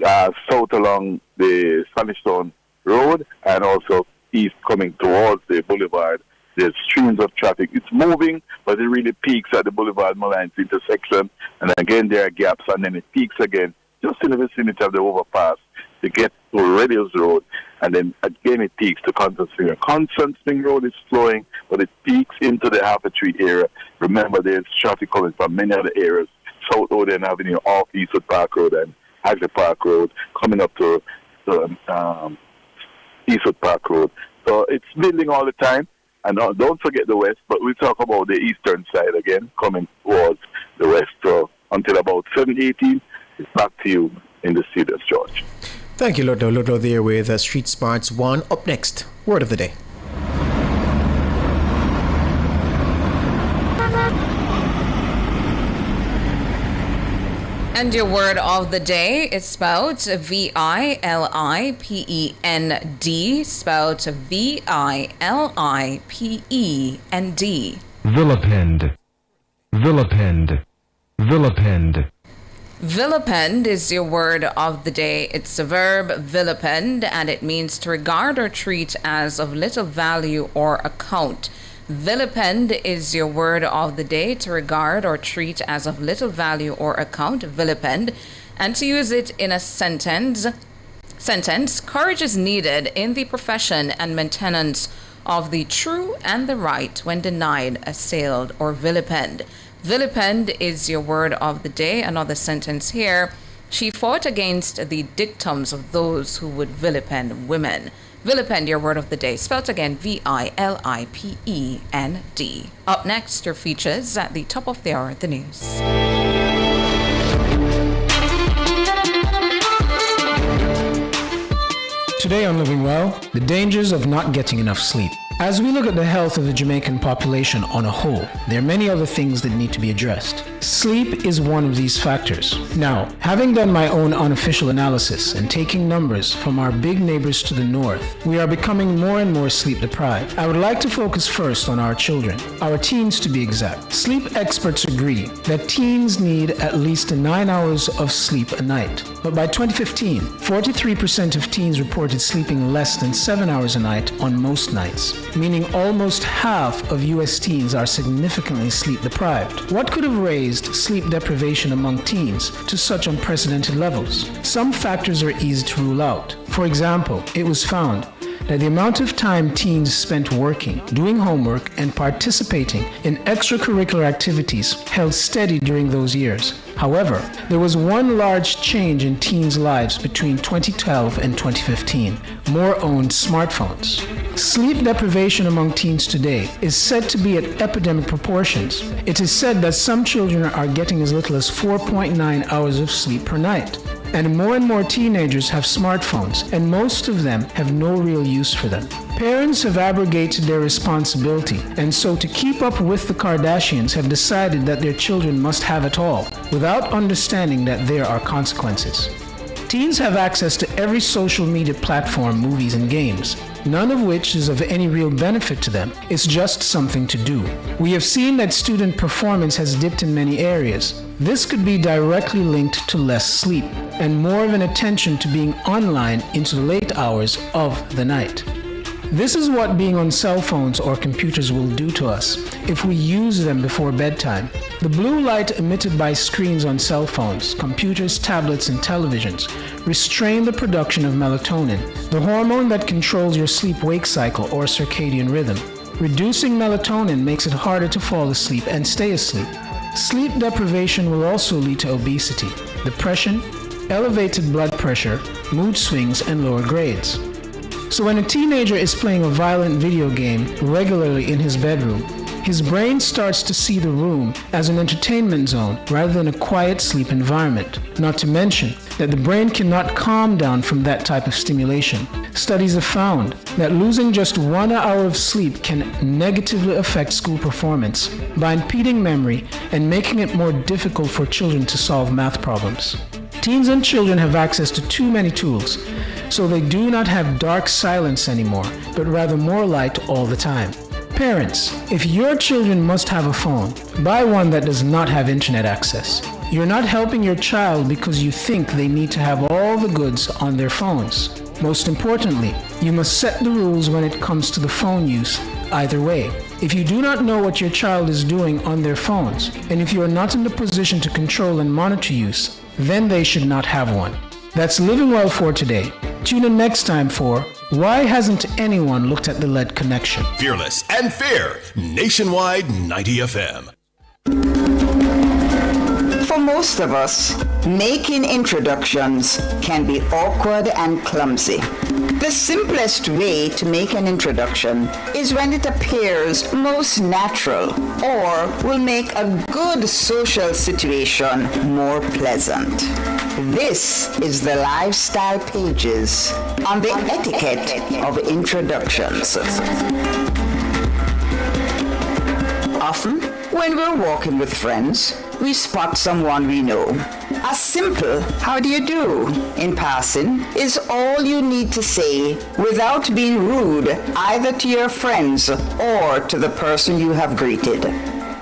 south along the Spanish Town Road and also east coming towards the boulevard. There's streams of traffic. It's moving, but it really peaks at the Boulevard Malines intersection. And again, there are gaps, and then it peaks again just in the vicinity of the overpass to get to Radios Road. And then again, it peaks to Constant Spring. Constant Spring Road is flowing, but it peaks into the Harper Tree area. Remember, there's traffic coming from many other areas. South Odeon Avenue, off Eastwood Park Road and Hagley Park Road, coming up to Eastwood Park Road. So it's building all the time. And don't forget the west, but we talk about the eastern side again, coming towards the west. So until about 7:18, it's back to you in the studios, George. Thank you, Ludlow. Ludlow there with Street Smarts 1. Up next, Word of the Day. And your word of the day is spelled V-I-L-I-P-E-N-D, spelled V-I-L-I-P-E-N-D. Vilipend. Vilipend. Vilipend. Vilipend is your word of the day. It's a verb, vilipend, and it means to regard or treat as of little value or account. Vilipend is your word of the day, to regard or treat as of little value or account, vilipend. And to use it in a sentence, courage is needed in the profession and maintenance of the true and the right when denied, assailed, or vilipend. Vilipend is your word of the day. Another sentence here. She fought against the dictums of those who would vilipend women. Vilipend, your word of the day, spelt again Vilipend. Up next, your features at the top of the hour, the news. Today on Living Well, the dangers of not getting enough sleep. As we look at the health of the Jamaican population on a whole, there are many other things that need to be addressed. Sleep is one of these factors. Now, having done my own unofficial analysis and taking numbers from our big neighbors to the north, we are becoming more and more sleep deprived. I would like to focus first on our children, our teens to be exact. Sleep experts agree that teens need at least 9 hours of sleep a night. But by 2015, 43% of teens reported sleeping less than 7 hours a night on most nights, meaning almost half of U.S. teens are significantly sleep deprived. What could have raised sleep deprivation among teens to such unprecedented levels? Some factors are easy to rule out. For example, it was found that the amount of time teens spent working, doing homework, and participating in extracurricular activities held steady during those years. However, there was one large change in teens' lives between 2012 and 2015: more owned smartphones. Sleep deprivation among teens today is said to be at epidemic proportions. It is said that some children are getting as little as 4.9 hours of sleep per night. And more teenagers have smartphones, and most of them have no real use for them. Parents have abrogated their responsibility, and so to keep up with the Kardashians have decided that their children must have it all, without understanding that there are consequences. Teens have access to every social media platform, movies, and games, none of which is of any real benefit to them. It's just something to do. We have seen that student performance has dipped in many areas. This could be directly linked to less sleep and more of an attention to being online into the late hours of the night. This is what being on cell phones or computers will do to us if we use them before bedtime. The blue light emitted by screens on cell phones, computers, tablets, and televisions restrain the production of melatonin, the hormone that controls your sleep-wake cycle or circadian rhythm. Reducing melatonin makes it harder to fall asleep and stay asleep. Sleep deprivation will also lead to obesity, depression, elevated blood pressure, mood swings, and lower grades. So when a teenager is playing a violent video game regularly in his bedroom, his brain starts to see the room as an entertainment zone rather than a quiet sleep environment. Not to mention that the brain cannot calm down from that type of stimulation. Studies have found that losing just 1 hour of sleep can negatively affect school performance by impeding memory and making it more difficult for children to solve math problems. Teens and children have access to too many tools, so they do not have dark silence anymore, but rather more light all the time. Parents, if your children must have a phone, buy one that does not have internet access. You're not helping your child because you think they need to have all the goods on their phones. Most importantly, you must set the rules when it comes to the phone use either way. If you do not know what your child is doing on their phones, and if you are not in the position to control and monitor use, then they should not have one. That's Living Well for today. Tune in next time for Why Hasn't Anyone Looked at the Lead Connection? Fearless and fair. Nationwide 90 FM. For most of us, making introductions can be awkward and clumsy. The simplest way to make an introduction is when it appears most natural or will make a good social situation more pleasant. This is the lifestyle pages on the etiquette of introductions. Often, when we're walking with friends, we spot someone we know. A simple "how do you do" in passing is all you need to say without being rude either to your friends or to the person you have greeted.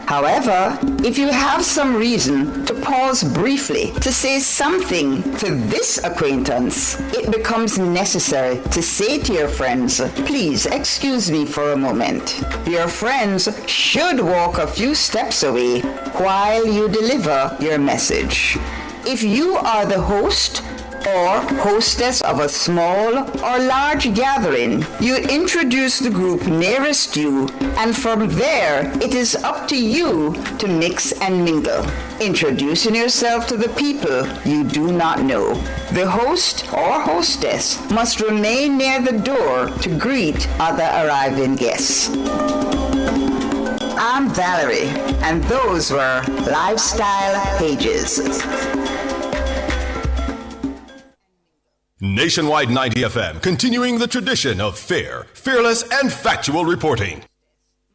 However, if you have some reason to pause briefly to say something to this acquaintance, it becomes necessary to say to your friends, "Please excuse me for a moment." Your friends should walk a few steps away while you deliver your message. If you are the host or hostess of a small or large gathering, you introduce the group nearest you, and from there, it is up to you to mix and mingle, introducing yourself to the people you do not know. The host or hostess must remain near the door to greet other arriving guests. I'm Valerie, and those were Lifestyle Pages. Nationwide 90 FM, continuing the tradition of fair, fearless, and factual reporting.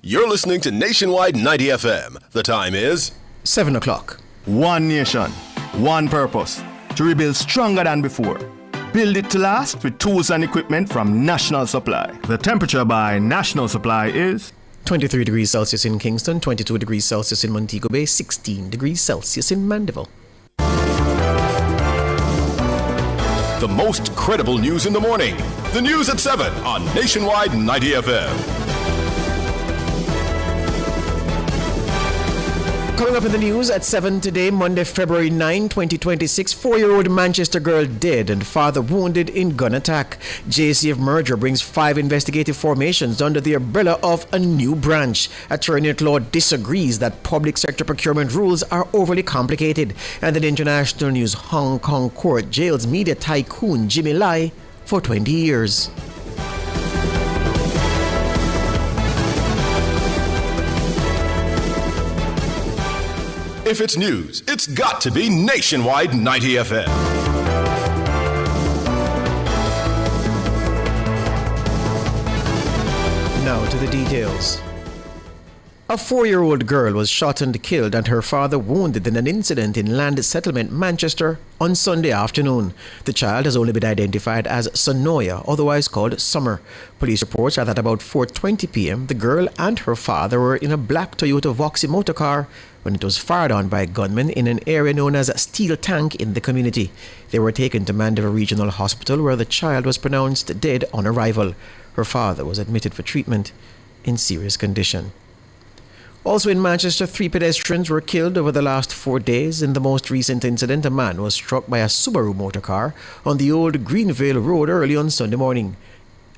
You're listening to Nationwide 90 FM. The time is 7 o'clock. One nation, one purpose, to rebuild stronger than before. Build it to last with tools and equipment from National Supply. The temperature by National Supply is 23 degrees Celsius in Kingston, 22 degrees Celsius in Montego Bay, 16 degrees Celsius in Mandeville. the most credible news in the morning. The news at 7 on Nationwide 90 FM. Coming up in the news at 7 today, Monday, February 9, 2026, 4-year-old Manchester girl dead and father wounded in gun attack. JCF merger brings 5 investigative formations under the umbrella of a new branch. Attorney at law disagrees that public sector procurement rules are overly complicated. And in international news, Hong Kong court jails media tycoon Jimmy Lai for 20 years. If it's news, it's got to be Nationwide 90 FM. Now to the details. A 4-year-old girl was shot and killed and her father wounded in an incident in Land Settlement, Manchester on Sunday afternoon. The child has only been identified as Sonoya, otherwise called Summer. Police reports are that about 4:20 p.m. the girl and her father were in a black Toyota Voxy motorcar when it was fired on by gunmen in an area known as Steel Tank in the community. They were taken to Mandeville Regional Hospital where the child was pronounced dead on arrival. Her father was admitted for treatment in serious condition. Also in Manchester, 3 pedestrians were killed over the last 4 days. In the most recent incident, a man was struck by a Subaru motorcar on the old Greenvale Road early on Sunday morning.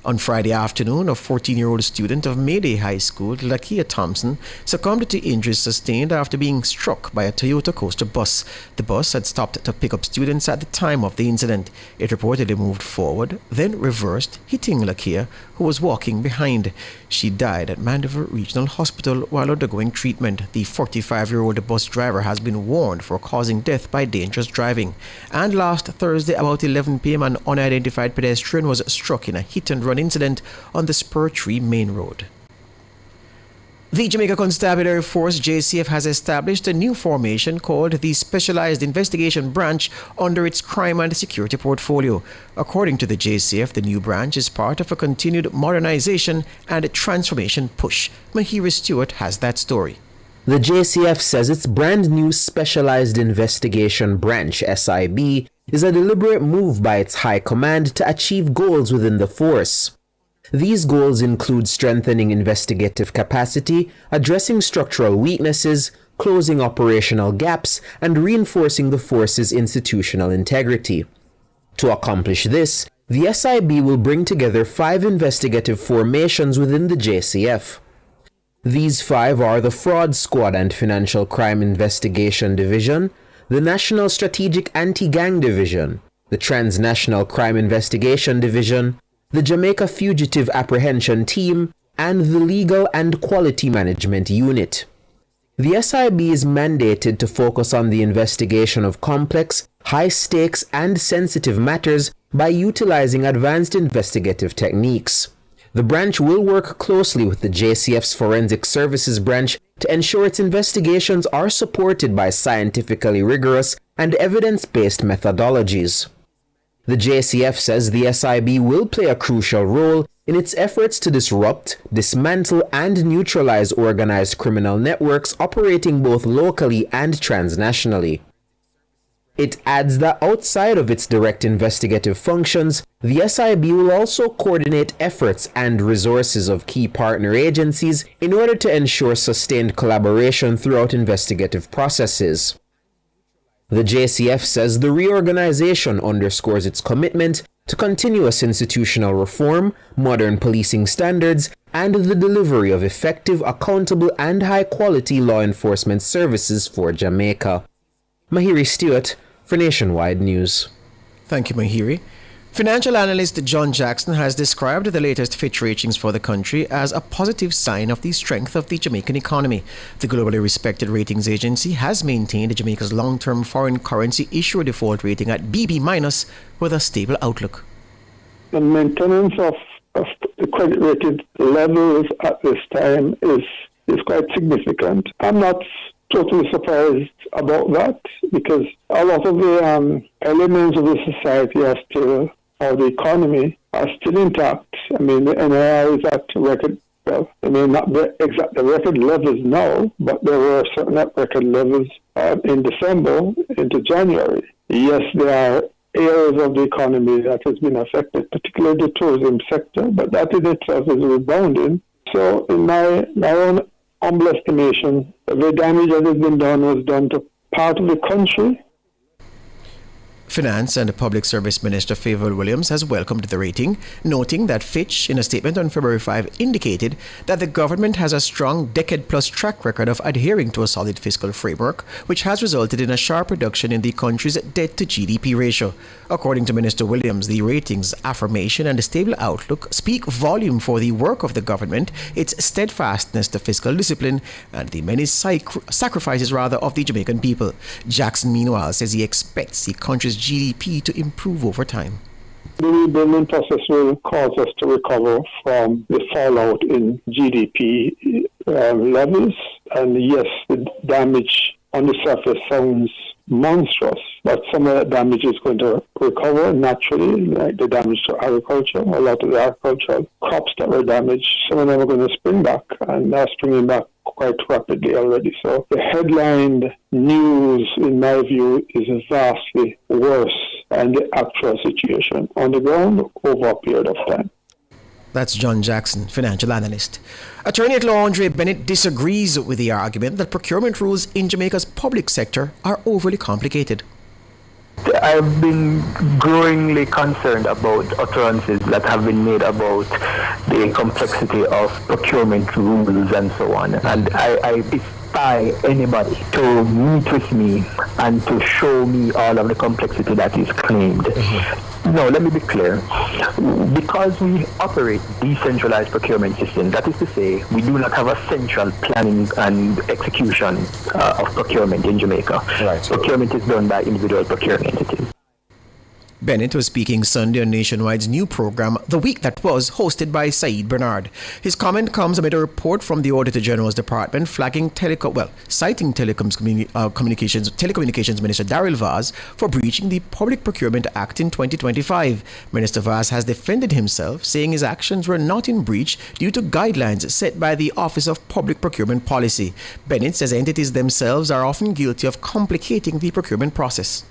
On Friday afternoon, a 14-year-old student of Mayday High School, Lakia Thompson, succumbed to injuries sustained after being struck by a Toyota Coaster bus. The bus had stopped to pick up students at the time of the incident. It reportedly moved forward, then reversed, hitting Lakia, who was walking behind. She died at Mandeville Regional Hospital while undergoing treatment. The 45-year-old bus driver has been warned for causing death by dangerous driving. And last Thursday, about 11 p.m., an unidentified pedestrian was struck in a hit-and-run incident on the Spur Tree Main Road. The Jamaica Constabulary Force JCF has established a new formation called the Specialized Investigation Branch under its crime and security portfolio. According to the JCF, the new branch is part of a continued modernization and transformation push. Mahira Stewart has that story. The JCF says its brand new Specialized Investigation Branch, SIB, is a deliberate move by its high command to achieve goals within the force. These goals include strengthening investigative capacity, addressing structural weaknesses, closing operational gaps, and reinforcing the force's institutional integrity. To accomplish this, the SIB will bring together 5 investigative formations within the JCF. These 5 are the Fraud Squad and Financial Crime Investigation Division, the National Strategic Anti-Gang Division, the Transnational Crime Investigation Division, the Jamaica Fugitive Apprehension Team, and the Legal and Quality Management Unit. The SIB is mandated to focus on the investigation of complex, high-stakes, and sensitive matters by utilizing advanced investigative techniques. The branch will work closely with the JCF's Forensic Services branch to ensure its investigations are supported by scientifically rigorous and evidence-based methodologies. The JCF says the SIB will play a crucial role in its efforts to disrupt, dismantle, and neutralize organized criminal networks operating both locally and transnationally. It adds that outside of its direct investigative functions, the SIB will also coordinate efforts and resources of key partner agencies in order to ensure sustained collaboration throughout investigative processes. The JCF says the reorganization underscores its commitment to continuous institutional reform, modern policing standards, and the delivery of effective, accountable, and high-quality law enforcement services for Jamaica. Mahiri Stewart for Nationwide News. Thank you, Mahiri. Financial analyst John Jackson has described the latest Fitch ratings for the country as a positive sign of the strength of the Jamaican economy. The globally respected ratings agency has maintained Jamaica's long-term foreign currency issuer default rating at BB- with a stable outlook. The maintenance of the credit rated levels at this time is quite significant. I'm not totally surprised about that because a lot of the elements of the society are still, or the economy are still intact. I mean, the NII is at record, well, I mean, not the exact the record levels now, but there were certain record levels in December into January. Yes, there are areas of the economy that has been affected, particularly the tourism sector, but that in itself is rebounding. So in my own humble estimation, the damage that has been done was done to part of the country. Finance and Public Service Minister Favour Williams has welcomed the rating, noting that Fitch, in a statement on February 5, indicated that the government has a strong decade-plus track record of adhering to a solid fiscal framework, which has resulted in a sharp reduction in the country's debt-to-GDP ratio. According to Minister Williams, the rating's affirmation and stable outlook speak volume for the work of the government, its steadfastness to fiscal discipline, and the many sacrifices of the Jamaican people. Jackson, meanwhile, says he expects the country's GDP to improve over time. The rebuilding process will cause us to recover from the fallout in GDP levels. And yes, the damage on the surface sounds monstrous, but some of the damage is going to recover naturally, like the damage to agriculture. A lot of the agricultural crops that were damaged, some of them are going to spring back, and they're springing back quite rapidly already. So the headline news, in my view, is vastly worse than the actual situation on the ground over a period of time. That's John Jackson, financial analyst. Attorney at law Andre Bennett disagrees with the argument that procurement rules in Jamaica's public sector are overly complicated. I've been growingly concerned about utterances that have been made about the complexity of procurement rules and so on. And I defy anybody to meet with me and to show me all of the complexity that is claimed. No, let me be clear. Because we operate decentralized procurement systems, that is to say, we do not have a central planning and execution of procurement in Jamaica. Right. Procurement is done by individual procurement entities. Bennett was speaking Sunday on Nationwide's new program, The Week That Was, hosted by Saeed Bernard. His comment comes amid a report from the Auditor General's Department citing Telecommunications Minister Daryl Vaz for breaching the Public Procurement Act in 2025. Minister Vaz has defended himself, saying his actions were not in breach due to guidelines set by the Office of Public Procurement Policy. Bennett says entities themselves are often guilty of complicating the procurement process.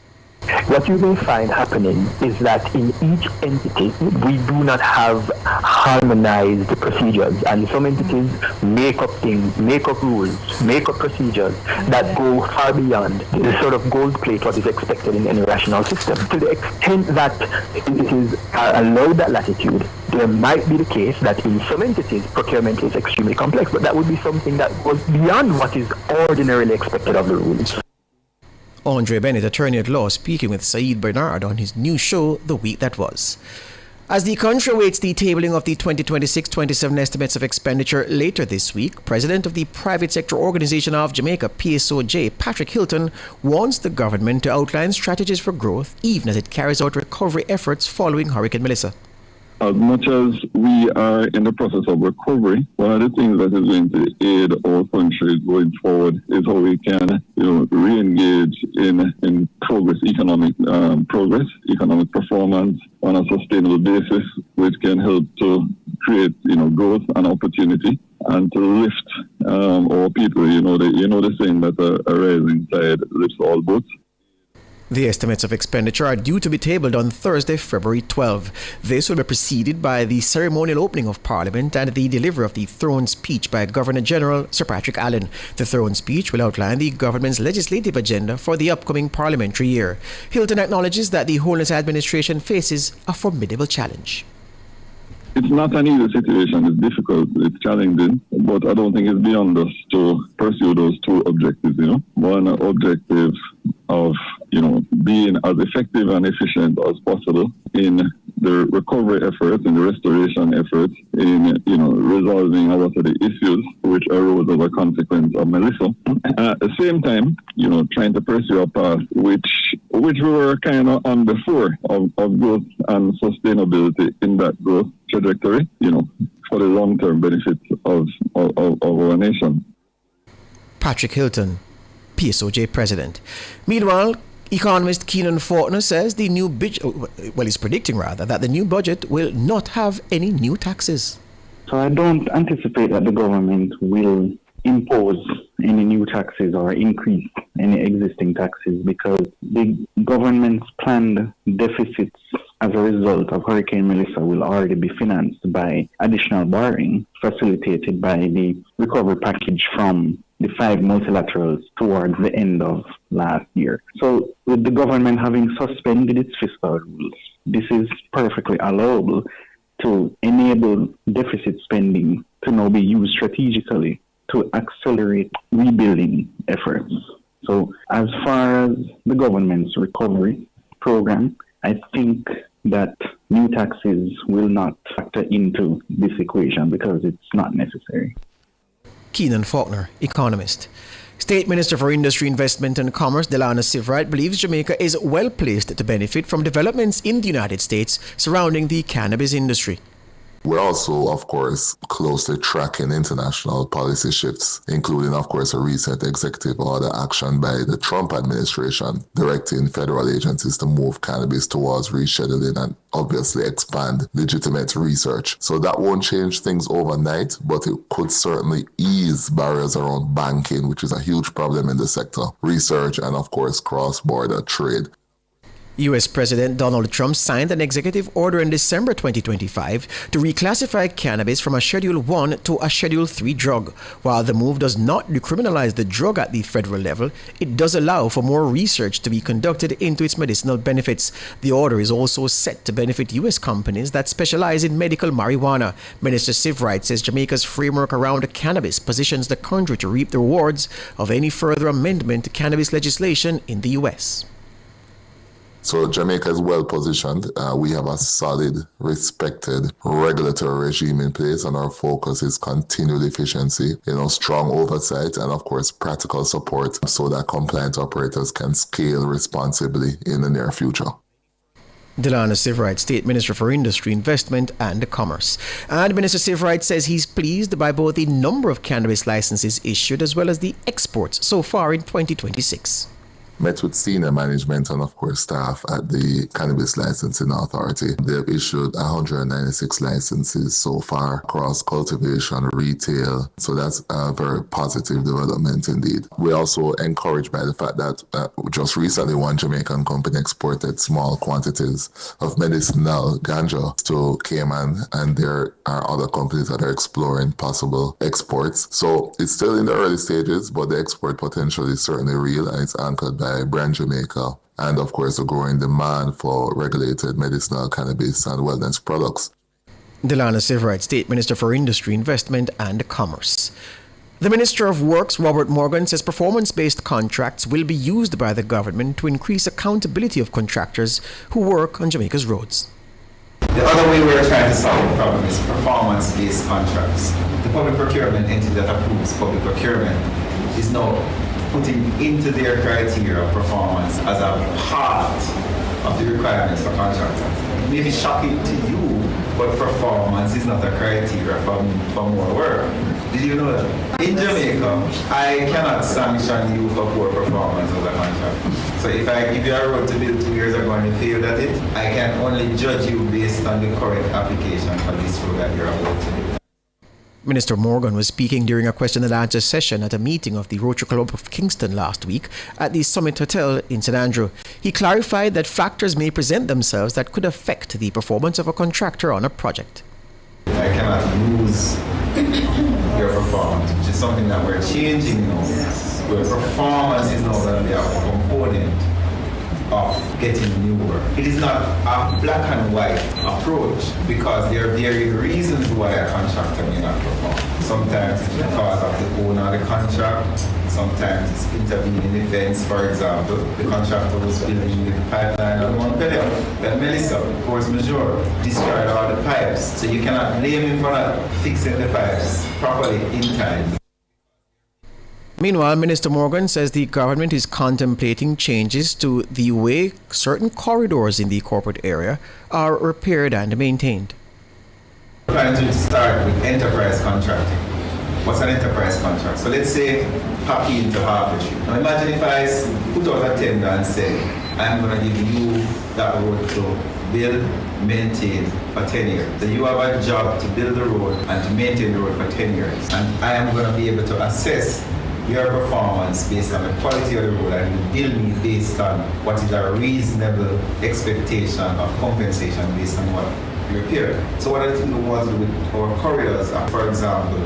What you will find happening is that in each entity, we do not have harmonized procedures, and some entities make up things, make up rules, make up procedures that go far beyond the sort of gold plate what is expected in any rational system. To the extent that entities are allowed that latitude, there might be the case that in some entities, procurement is extremely complex, but that would be something that goes beyond what is ordinarily expected of the rules. Andre Bennett, attorney at law, speaking with Saeed Bernard on his new show, The Week That Was. As the country awaits the tabling of the 2026-27 estimates of expenditure later this week, President of the Private Sector Organization of Jamaica, PSOJ, Patrick Hilton, wants the government to outline strategies for growth, even as it carries out recovery efforts following Hurricane Melissa. As much as we are in the process of recovery, one of the things that is going to aid our country going forward is how we can, re-engage in progress, economic performance on a sustainable basis, which can help to create, growth and opportunity and to lift our people. The saying that a rising tide lifts all boats. The estimates of expenditure are due to be tabled on Thursday, February 12. This will be preceded by the ceremonial opening of Parliament and the delivery of the throne speech by Governor General Sir Patrick Allen. The throne speech will outline the government's legislative agenda for the upcoming parliamentary year. Hilton acknowledges that the Holness administration faces a formidable challenge. It's not an easy situation. It's difficult. It's challenging. But I don't think it's beyond us to pursue those two objectives, One objective of, being as effective and efficient as possible in the recovery efforts, in the restoration efforts, in, resolving a lot of the issues which arose as a consequence of Melissa. At the same time, trying to pursue a path which we were kind of on before of growth and sustainability in that growth trajectory, for the long-term benefit of our nation. Patrick Hilton, PSOJ President. Meanwhile, economist Keenan Faulkner says he's predicting that the new budget will not have any new taxes. So I don't anticipate that the government will impose any new taxes or increase any existing taxes because the government's planned deficits as a result of Hurricane Melissa will already be financed by additional borrowing facilitated by the recovery package from the 5 multilaterals towards the end of last year. So with the government having suspended its fiscal rules, this is perfectly allowable to enable deficit spending to now be used strategically to accelerate rebuilding efforts. So as far as the government's recovery program, I think that new taxes will not factor into this equation because it's not necessary. Keenan Faulkner, economist. State Minister for Industry, Investment and Commerce, Delana Sivrite, believes Jamaica is well placed to benefit from developments in the United States surrounding the cannabis industry. We're also, of course, closely tracking international policy shifts, including, of course, a recent executive order action by the Trump administration directing federal agencies to move cannabis towards rescheduling and obviously expand legitimate research. So that won't change things overnight, but it could certainly ease barriers around banking, which is a huge problem in the sector, research, and, of course, cross-border trade. U.S. President Donald Trump signed an executive order in December 2025 to reclassify cannabis from a Schedule 1 to a Schedule 3 drug. While the move does not decriminalize the drug at the federal level, it does allow for more research to be conducted into its medicinal benefits. The order is also set to benefit U.S. companies that specialize in medical marijuana. Minister Sivrite says Jamaica's framework around cannabis positions the country to reap the rewards of any further amendment to cannabis legislation in the U.S. So Jamaica is well positioned. We have a solid, respected regulatory regime in place, and our focus is continued efficiency, strong oversight, and of course practical support so that compliant operators can scale responsibly in the near future. Delana Sivrite, State Minister for Industry, Investment and Commerce. And Minister Sivrite says he's pleased by both the number of cannabis licenses issued as well as the exports so far in 2026. Met with senior management and, of course, staff at the Cannabis Licensing Authority. They've issued 196 licenses so far across cultivation, retail. So that's a very positive development indeed. We're also encouraged by the fact that just recently one Jamaican company exported small quantities of medicinal ganja to Cayman, and there are other companies that are exploring possible exports. So it's still in the early stages, but the export potential is certainly real, and it's anchored by Brand Jamaica and, of course, the growing demand for regulated medicinal cannabis and wellness products. Delana Sivrite, State Minister for Industry, Investment and Commerce. The Minister of Works, Robert Morgan, says performance-based contracts will be used by the government to increase accountability of contractors who work on Jamaica's roads. The other way we're trying to solve the problem is performance-based contracts. The public procurement entity that approves public procurement is now putting into their criteria of performance as a part of the requirements for contractors. It may be shocking to you, but performance is not a criteria for more work. Did you know that? In Jamaica, I cannot sanction you for poor performance as a contractor. So if I give you a road to build 2 years ago and you failed at it, I can only judge you based on the current application for this road that you're about to do. Minister Morgan was speaking during a question and answer session at a meeting of the Rotary Club of Kingston last week at the Summit Hotel in St. Andrew. He clarified that factors may present themselves that could affect the performance of a contractor on a project. I cannot lose your performance, which is something that we're changing now. Where performance is now going to be a component of getting new work. It is not a black and white approach because there are various reasons why a contractor may not perform. Sometimes it's because of the owner of the contract, sometimes it's intervening events. For example, the contractor was building the pipeline on Montpellier. Then Melissa, force majeure, destroyed all the pipes. So you cannot blame him for not fixing the pipes properly in time. Meanwhile, Minister Morgan says the government is contemplating changes to the way certain corridors in the corporate area are repaired and maintained. We're trying to start with enterprise contracting. What's an enterprise contract? So let's say Happy into Harvard. Now imagine if I put out a tender and say, I'm going to give you that road to build, maintain for 10 years. So you have a job to build the road and to maintain the road for 10 years. And I am going to be able to assess your performance based on the quality of the road and you bill me based on what is a reasonable expectation of compensation based on what you repair. So what I think we want to do with our corridors are, for example,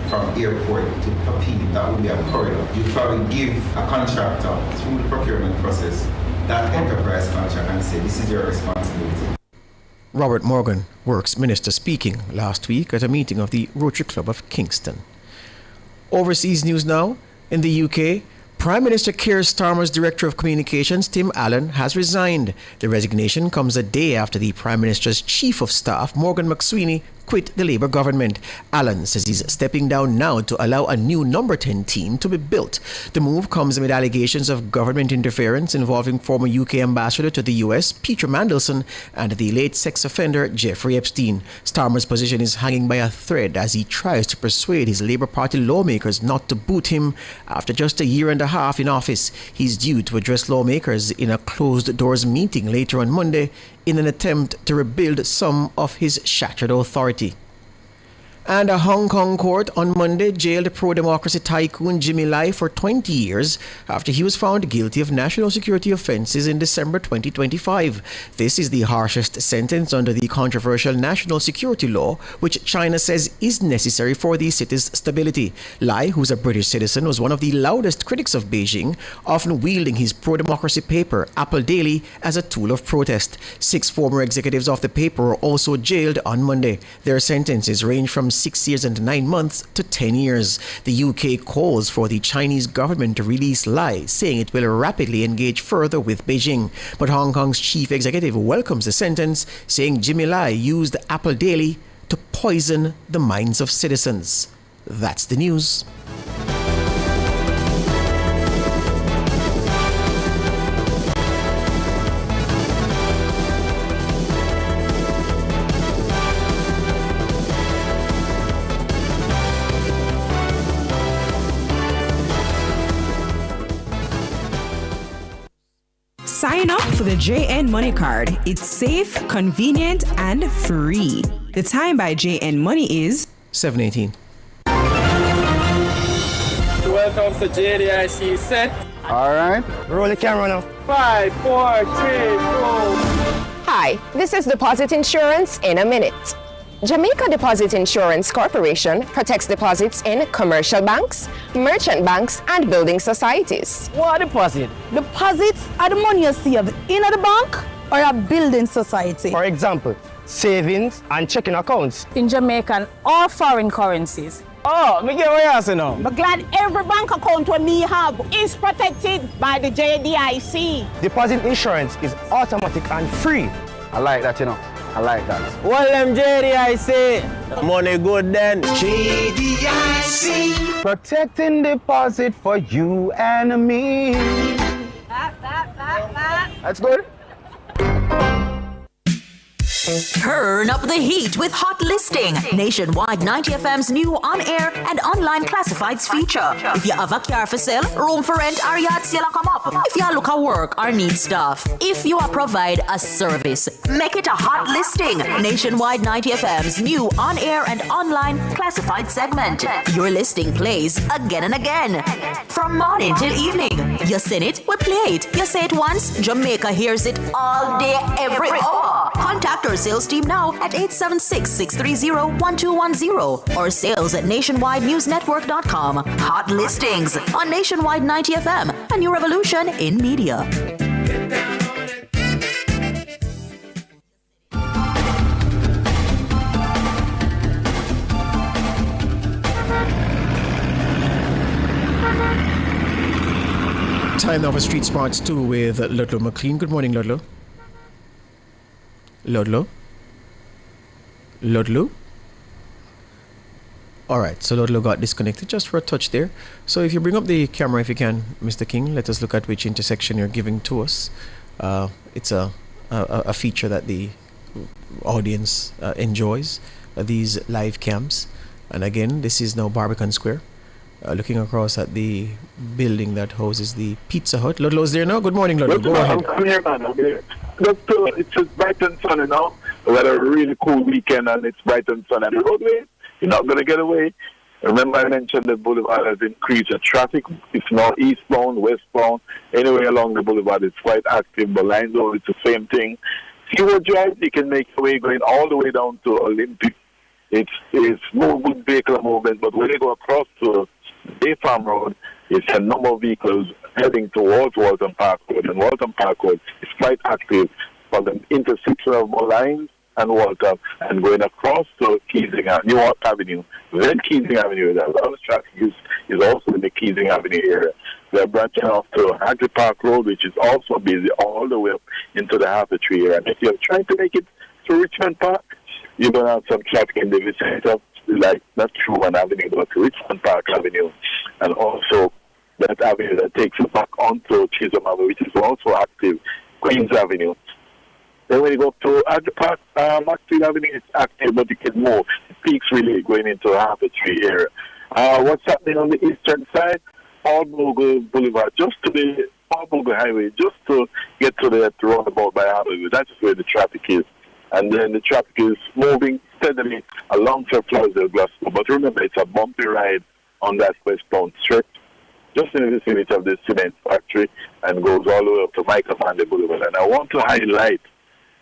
from airport to Papine, that would be a corridor. You probably give a contractor through the procurement process that enterprise contract and say, this is your responsibility. Robert Morgan, Works Minister, speaking last week at a meeting of the Rotary Club of Kingston. Overseas news now. In the UK, Prime Minister Keir Starmer's Director of Communications, Tim Allen, has resigned. The resignation comes a day after the Prime Minister's Chief of Staff, Morgan McSweeney, quit the Labour government. Allen says he's stepping down now to allow a new number 10 team to be built. The move comes amid allegations of government interference involving former UK ambassador to the US, Peter Mandelson, and the late sex offender, Jeffrey Epstein. Starmer's position is hanging by a thread as he tries to persuade his Labour Party lawmakers not to boot him after just a year and a half in office. He's due to address lawmakers in a closed-doors meeting later on Monday in an attempt to rebuild some of his shattered authority. And a Hong Kong court on Monday jailed pro-democracy tycoon Jimmy Lai for 20 years after he was found guilty of national security offences in December 2025. This is the harshest sentence under the controversial national security law, which China says is necessary for the city's stability. Lai, who's a British citizen, was one of the loudest critics of Beijing, often wielding his pro-democracy paper, Apple Daily, as a tool of protest. 6 former executives of the paper were also jailed on Monday. Their sentences range from 6 years and 9 months to 10 years. The UK calls for the Chinese government to release Lai, saying it will rapidly engage further with Beijing. But Hong Kong's chief executive welcomes the sentence, saying Jimmy Lai used Apple Daily to poison the minds of citizens. That's the news. Sign up for the JN Money Card. It's safe, convenient, and free. The time by JN Money is 7:18. Welcome to JDIC set. All right. Roll the camera now. 5, 4, 3, 2. Hi, this is Deposit Insurance in a minute. Jamaica Deposit Insurance Corporation protects deposits in commercial banks, merchant banks, and building societies. What deposit? Deposits are the money you save in the bank or a building society. For example, savings and checking accounts. In Jamaican or foreign currencies. Oh, me get what you say now. But glad every bank account when me have is protected by the JDIC. Deposit insurance is automatic and free. I like that, you know. I like that. Well, them JDIC. Money good then. JDIC. Protecting deposit for you and me. That's good. Turn up the heat with Hot Listing, Nationwide 90 FM's new on-air and online classifieds feature. If you have a car for sale, room for rent, or yard sale come up. If you look at work or need stuff. If you provide a service, make it a Hot Listing, Nationwide 90 FM's new on-air and online classified segment. Your listing plays again and again. From morning till evening. You send it, we play it. You say it once, Jamaica hears it all day, every hour. Contact our sales team now at 876-630-1210 or sales at nationwidenewsnetwork.com. Hot Listings on Nationwide 90 FM, a new revolution in media. Time now for Street Smarts 2 with Ludlow McLean. Good morning, Ludlow. Ludlow? Alright, so Ludlow got disconnected just for a touch there. So if you bring up the camera if you can, Mr. King, let us look at which intersection you're giving to us. It's a feature that the audience enjoys, these live cams. And again, this is now Barbican Square. Looking across at the building that houses the Pizza Hut. Ludlow's there now. Good morning, Ludlow. Go ahead. I'm here, man. I'm here. It's just bright and sunny now. We had a really cool weekend and it's bright and sunny. And the roadway, you're not going to get away. Remember I mentioned the boulevard has increased the traffic. It's now eastbound, westbound. Anywhere along the boulevard, it's quite active. The lines over, it's the same thing. Seaward Drive, you can make your way going all the way down to Olympic. It's more good vehicle movement, but when you go across to Bay Farm Road, it's a number of vehicles heading towards Walton Park Road. And Walton Park Road is quite active for the intersection of Moline and Walton and going across to Keysing New York Avenue. Then Keysing Avenue, a lot of traffic is also in the Keysing Avenue area. They're branching off to Hagley Park Road, which is also busy all the way up into the Harbour Tree area. And if you're trying to make it to Richmond Park, you're going to have some traffic in the vicinity of, like, not Truman Avenue, but Richmond Park Avenue, and also that avenue that takes you back onto Chisholm Avenue, which is also active, Queens Avenue. Then when you go to Hagley Park, Maxfield Avenue, it's active, but you can move. It peaks really going into Harbour Tree area. What's happening on the eastern side? Aldbogle Boulevard, just to the Aldbogle Highway, just to get to the roundabout by Harbourview. That's where the traffic is. And then the traffic is moving steadily along Sir Florida Glasgow. But remember, it's a bumpy ride on that westbound stretch, just in the vicinity of the cement factory, and goes all the way up to Michael Manley Boulevard. And I want to highlight,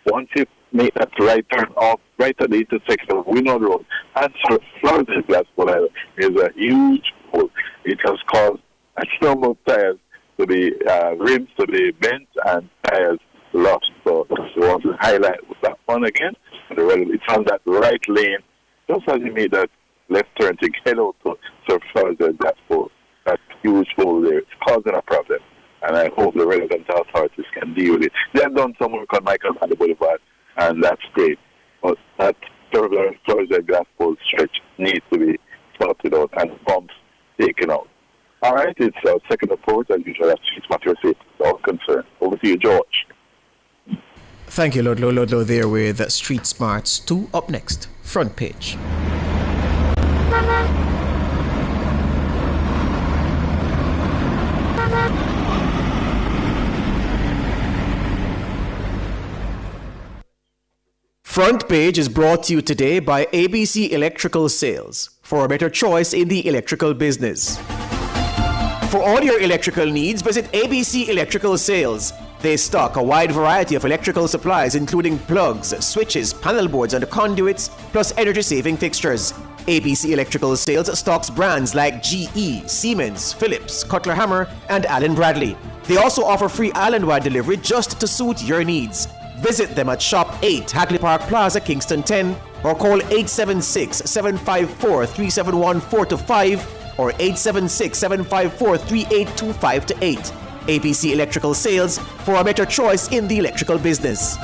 once you make that right turn off, right at the intersection of Winnow Road and Sir Florida Glasgow, is a huge hole. It has caused a number of tires to be, rims to be bent and tires lost. So I want to highlight that one again. It's on that right lane, just as you made that left turn to get out to Sir Florida Glasgow. That huge hole there. It's causing a problem. And I hope the relevant authorities can deal with it. They have done some work on Michael Manley Boulevard, and that's great. But that Florida Glasgow stretch needs to be sorted out and bumps taken out. All right, it's our second report, as usual. That's Matthias Safety, all concerned. Over to you, George. Thank you, Ludlow. Ludlow there with Street Smarts 2. Up next, Front Page. Front Page is brought to you today by ABC Electrical Sales, for a better choice in the electrical business. For all your electrical needs, visit ABC Electrical Sales. They stock a wide variety of electrical supplies, including plugs, switches, panel boards, and conduits, plus energy-saving fixtures. ABC Electrical Sales stocks brands like GE, Siemens, Philips, Cutler Hammer, and Allen Bradley. They also offer free island-wide delivery just to suit your needs. Visit them at Shop 8, Hagley Park Plaza, Kingston 10, or call 876-754-3714-5 or 876-754-3825-8. ABC Electrical Sales, for a better choice in the electrical business.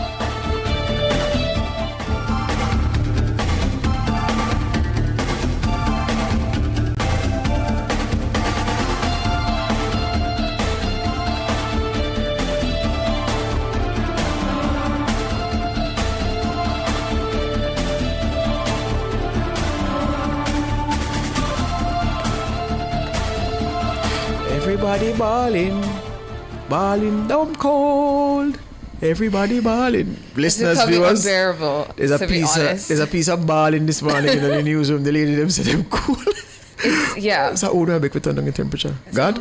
Everybody balling down cold. Everybody balling. Listeners, viewers, unbearable, there's a piece of balling this morning in the newsroom. The lady them said them cool. Yeah. So how do I make it on the temperature? God?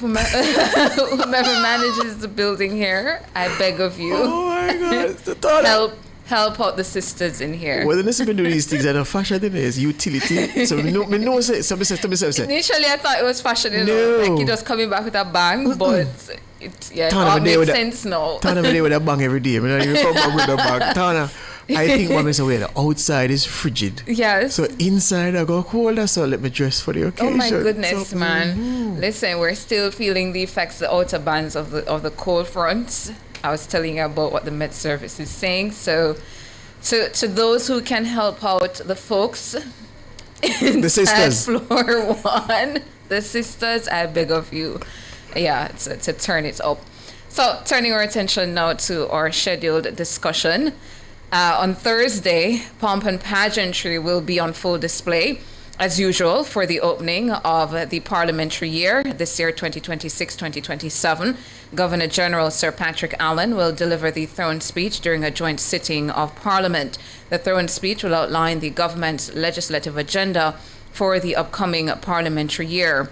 Whomever manages the building here, I beg of you. Oh my God. Help out the sisters in here. Well, the been doing these things that are fashion, is utility. So me know say. Initially, I thought it was fashion, like it was coming back with a bang, but it all makes sense now. Tana every day with a bang every day. I mean, you come back with a bang. Tana, I think what say the outside is frigid. Yes. So inside I go colder, so let me dress for the occasion. Oh my goodness, man! Listen, we're still feeling the effects, the outer bands of the cold fronts. I was telling you about what the Met Service is saying. So, to those who can help out the folks, the sisters, floor 1, the sisters, I beg of you, to turn it up. So, turning our attention now to our scheduled discussion. On Thursday, pomp and pageantry will be on full display, as usual, for the opening of the parliamentary year, this year 2026-2027. Governor General Sir Patrick Allen will deliver the throne speech during a joint sitting of Parliament. The throne speech will outline the government's legislative agenda for the upcoming parliamentary year.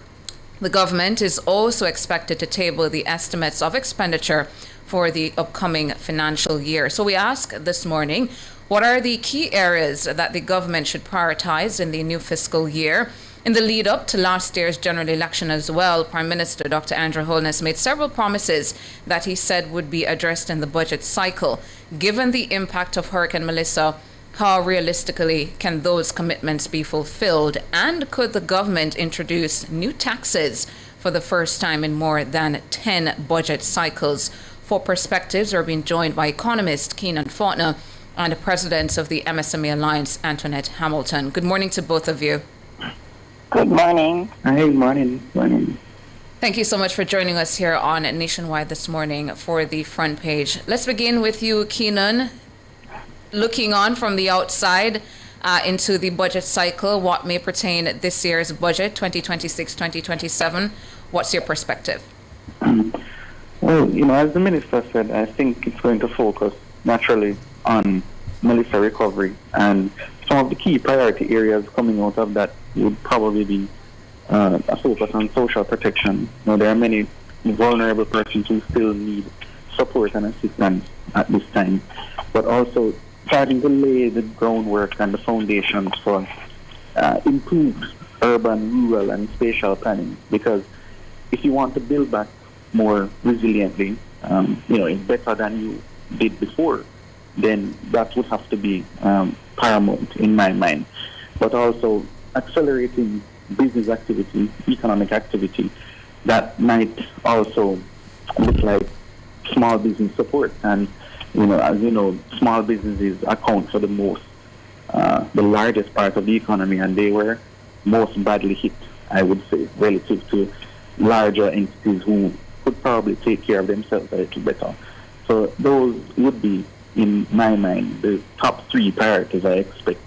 The government is also expected to table the estimates of expenditure for the upcoming financial year. So we ask this morning, what are the key areas that the government should prioritize in the new fiscal year? In the lead up to last year's general election as well, Prime Minister Dr. Andrew Holness made several promises that he said would be addressed in the budget cycle. Given the impact of Hurricane Melissa, how realistically can those commitments be fulfilled? And could the government introduce new taxes for the first time in more than 10 budget cycles? For perspectives, we're being joined by economist Keenan Faulkner and the president of the MSME Alliance, Antoinette Hamilton. Good morning to both of you. Good morning. Hi, morning. Thank you so much for joining us here on Nationwide this morning for the front page. Let's begin with you, Keenan. Looking on from the outside into the budget cycle, what may pertain this year's budget, 2026-2027, what's your perspective? Well, as the minister said, I think it's going to focus naturally on Melissa recovery, and some of the key priority areas coming out of that would probably be a focus on social protection. There are many vulnerable persons who still need support and assistance at this time, but also starting to lay the groundwork and the foundations for improved urban, rural, and spatial planning. Because if you want to build back more resiliently, it's better than you did before, then that would have to be paramount in my mind. But also accelerating business activity, economic activity, that might also look like small business support. And, as you know, small businesses account for the largest part of the economy, and they were most badly hit, I would say, relative to larger entities who could probably take care of themselves a little better. So those would be, in my mind, the top 3 priorities I expect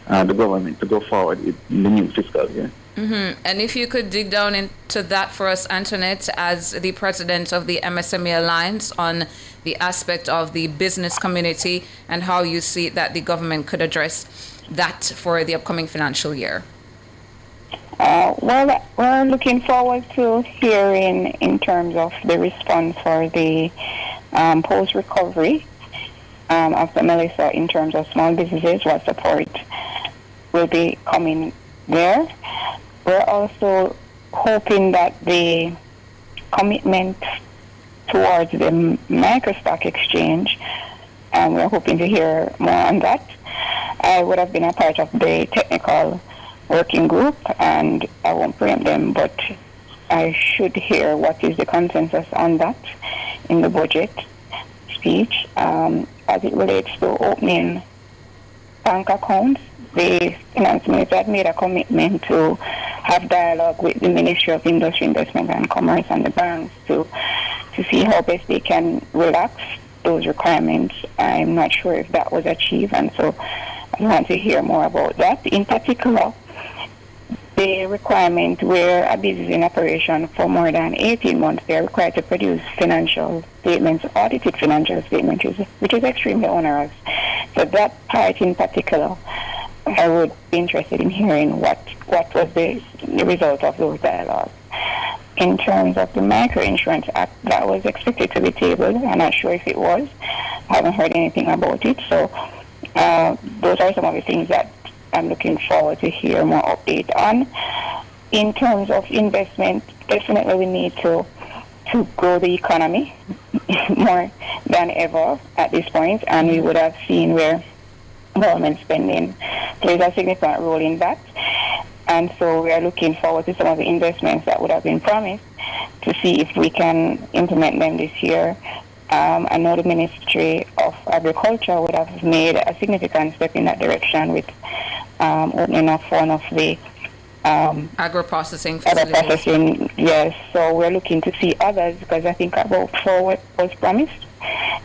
the government to go forward in the new fiscal year. Mm-hmm. And if you could dig down into that for us, Antoinette, as the president of the MSME Alliance, on the aspect of the business community and how you see that the government could address that for the upcoming financial year. Well, we're looking forward to hearing in terms of the response for the post-recovery of the Melissa in terms of small businesses, what support will be coming there. We're also hoping that the commitment towards the microstock exchange, and we're hoping to hear more on that. I would have been a part of the technical working group, and I won't preempt them, but I should hear what is the consensus on that in the budget speech. As it relates to opening bank accounts, the finance minister had made a commitment to have dialogue with the Ministry of Industry, Investment and Commerce and the banks to see how best they can relax those requirements. I'm not sure if that was achieved, and so I want to hear more about that. In particular, the the requirement where a business in operation for more than 18 months, they are required to produce financial statements, audited financial statements, which is extremely onerous. So that part in particular, I would be interested in hearing what was the result of those dialogues. In terms of the Microinsurance Act, that was expected to be tabled. I'm not sure if it was. I haven't heard anything about it. So those are some of the things that I'm looking forward to hear more update on. In terms of investment, definitely we need to grow the economy more than ever at this point, and we would have seen where government spending plays a significant role in that. And so we are looking forward to some of the investments that would have been promised to see if we can implement them this year. I know the Ministry of Agriculture would have made a significant step in that direction with opening up one of the agro-processing facilities. Agro-processing, yes. So we're looking to see others, because I think about 4 was promised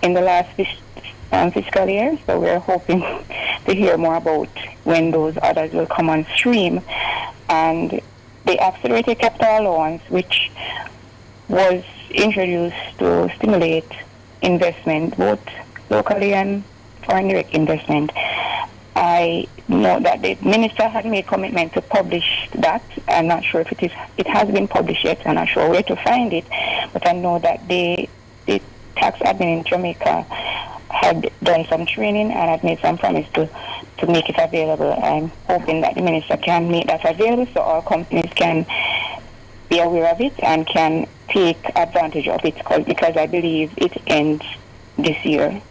in the last fiscal year. So we're hoping to hear more about when those others will come on stream. And the accelerated capital allowance, which was introduced to stimulate investment, both locally and foreign direct investment. I know that the minister had made commitment to publish that. I'm not sure if it has been published yet. I'm not sure where to find it, but I know that the tax admin in Jamaica had done some training and had made some promise to make it available. I'm hoping that the minister can make that available so all companies can be aware of it and can take advantage of it, because I believe it ends this year.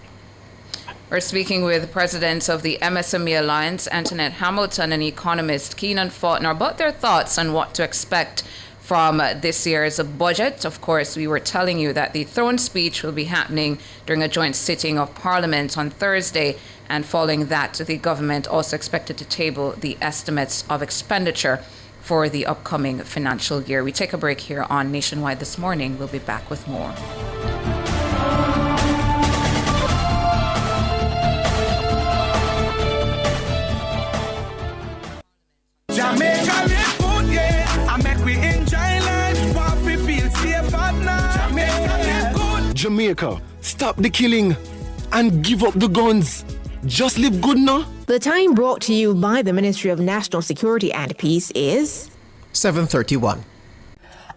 We're speaking with presidents of the MSME Alliance, Antoinette Hamilton, and economist Keenan Faulkner, about their thoughts on what to expect from this year's budget. Of course, we were telling you that the throne speech will be happening during a joint sitting of Parliament on Thursday, and following that, the government also expected to table the estimates of expenditure for the upcoming financial year. We take a break here on Nationwide This Morning. We'll be back with more. Jamaica live good, yeah. I make we enjoy life, while we feel safe at night. Jamaica live good. Jamaica, stop the killing and give up the guns. Just live good now. The time brought to you by the Ministry of National Security and Peace is 7:31.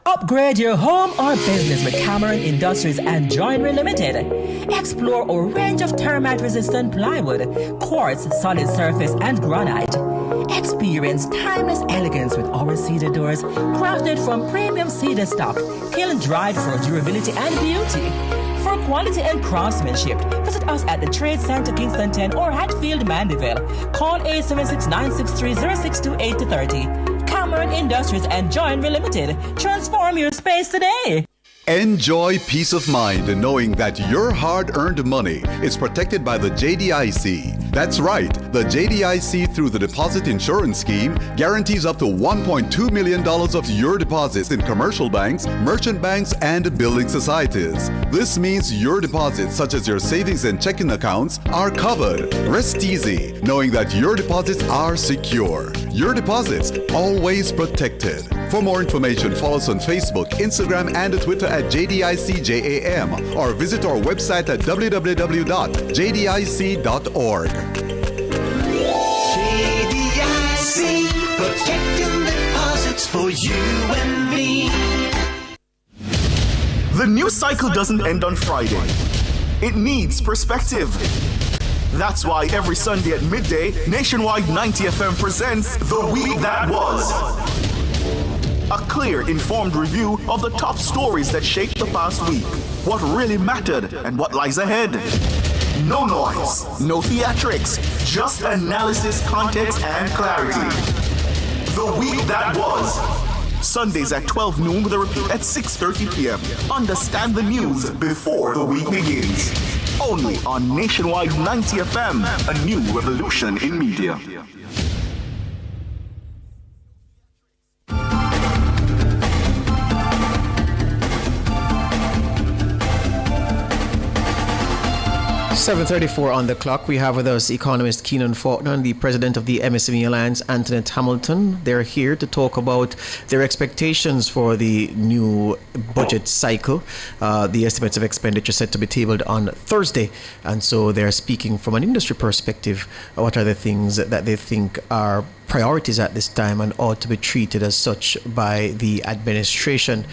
Upgrade your home or business with Cameron Industries and Joinery Limited. Explore a range of termite-resistant plywood, quartz, solid surface, and granite. Experience timeless elegance with our cedar doors, crafted from premium cedar stock, kiln-dried for durability and beauty. For quality and craftsmanship, visit us at the Trade Center Kingston 10 or Hatfield Mandeville. Call 876-963-062-8-30. Cameron Industries and Joinery Limited. Transform your space today. Enjoy peace of mind knowing that your hard-earned money is protected by the JDIC. That's right, the JDIC through the Deposit Insurance Scheme guarantees up to $1.2 million of your deposits in commercial banks, merchant banks, and building societies. This means your deposits, such as your savings and checking accounts, are covered. Rest easy knowing that your deposits are secure. Your deposits always protected. For more information, follow us on Facebook, Instagram, and Twitter at JDICJAM, or visit our website at www.jdic.org. JDIC, protecting deposits for you and me. The news cycle doesn't end on Friday. It needs perspective. That's why every Sunday at midday, Nationwide 90 FM presents The Week That Was. A clear, informed review of the top stories that shaped the past week, what really mattered and what lies ahead. No noise, no theatrics, just analysis, context, and clarity. The Week That Was. Sundays at 12 noon with a repeat at 6:30 p.m. Understand the news before the week begins. Only on Nationwide 90 FM, a new revolution in media. 7:34 on the clock. We have with us economist Keenan Faulkner and the president of the MSME Alliance, Antoinette Hamilton. They're here to talk about their expectations for the new budget cycle. The estimates of expenditure set to be tabled on Thursday. And so they're speaking from an industry perspective. What are the things that they think are priorities at this time and ought to be treated as such by the administration?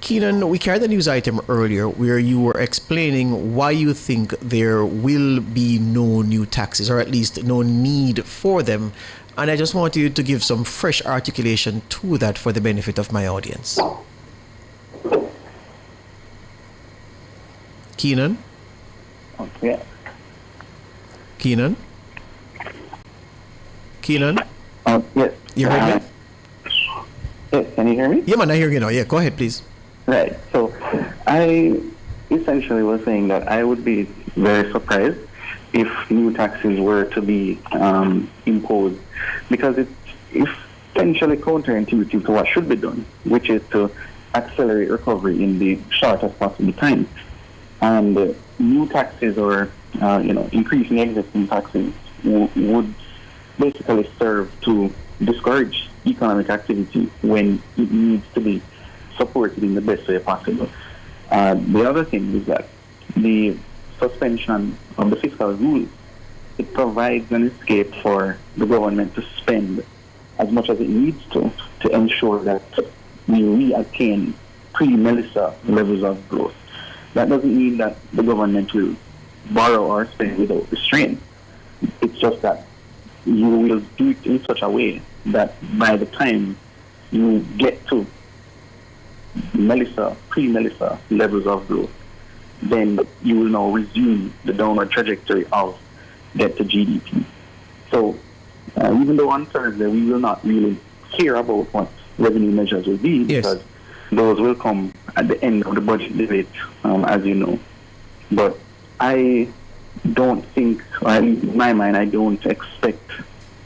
Keenan, we carried the news item earlier where you were explaining why you think there will be no new taxes, or at least no need for them. And I just want you to give some fresh articulation to that for the benefit of my audience. Keenan? Okay. Keenan? Keenan? Yes. You heard me? Yes, can you hear me? Yeah, man, I hear you now. Yeah, go ahead, please. Right. So I essentially was saying that I would be very surprised if new taxes were to be imposed, because it's essentially counterintuitive to what should be done, which is to accelerate recovery in the shortest possible time. And new taxes or increasing existing taxes would basically serve to discourage economic activity when it needs to be supported in the best way possible. The other thing is that the suspension of the fiscal rules, it provides an escape for the government to spend as much as it needs to ensure that we re-attain pre-Melissa levels of growth. That doesn't mean that the government will borrow or spend without restraint. It's just that you will do it in such a way that by the time you get to Melissa, pre-Melissa levels of growth, then you will now resume the downward trajectory of debt to GDP. So even though on Thursday we will not really care about what revenue measures will be, because those will come at the end of the budget debate, as you know. But I don't think, or at least in my mind, I don't expect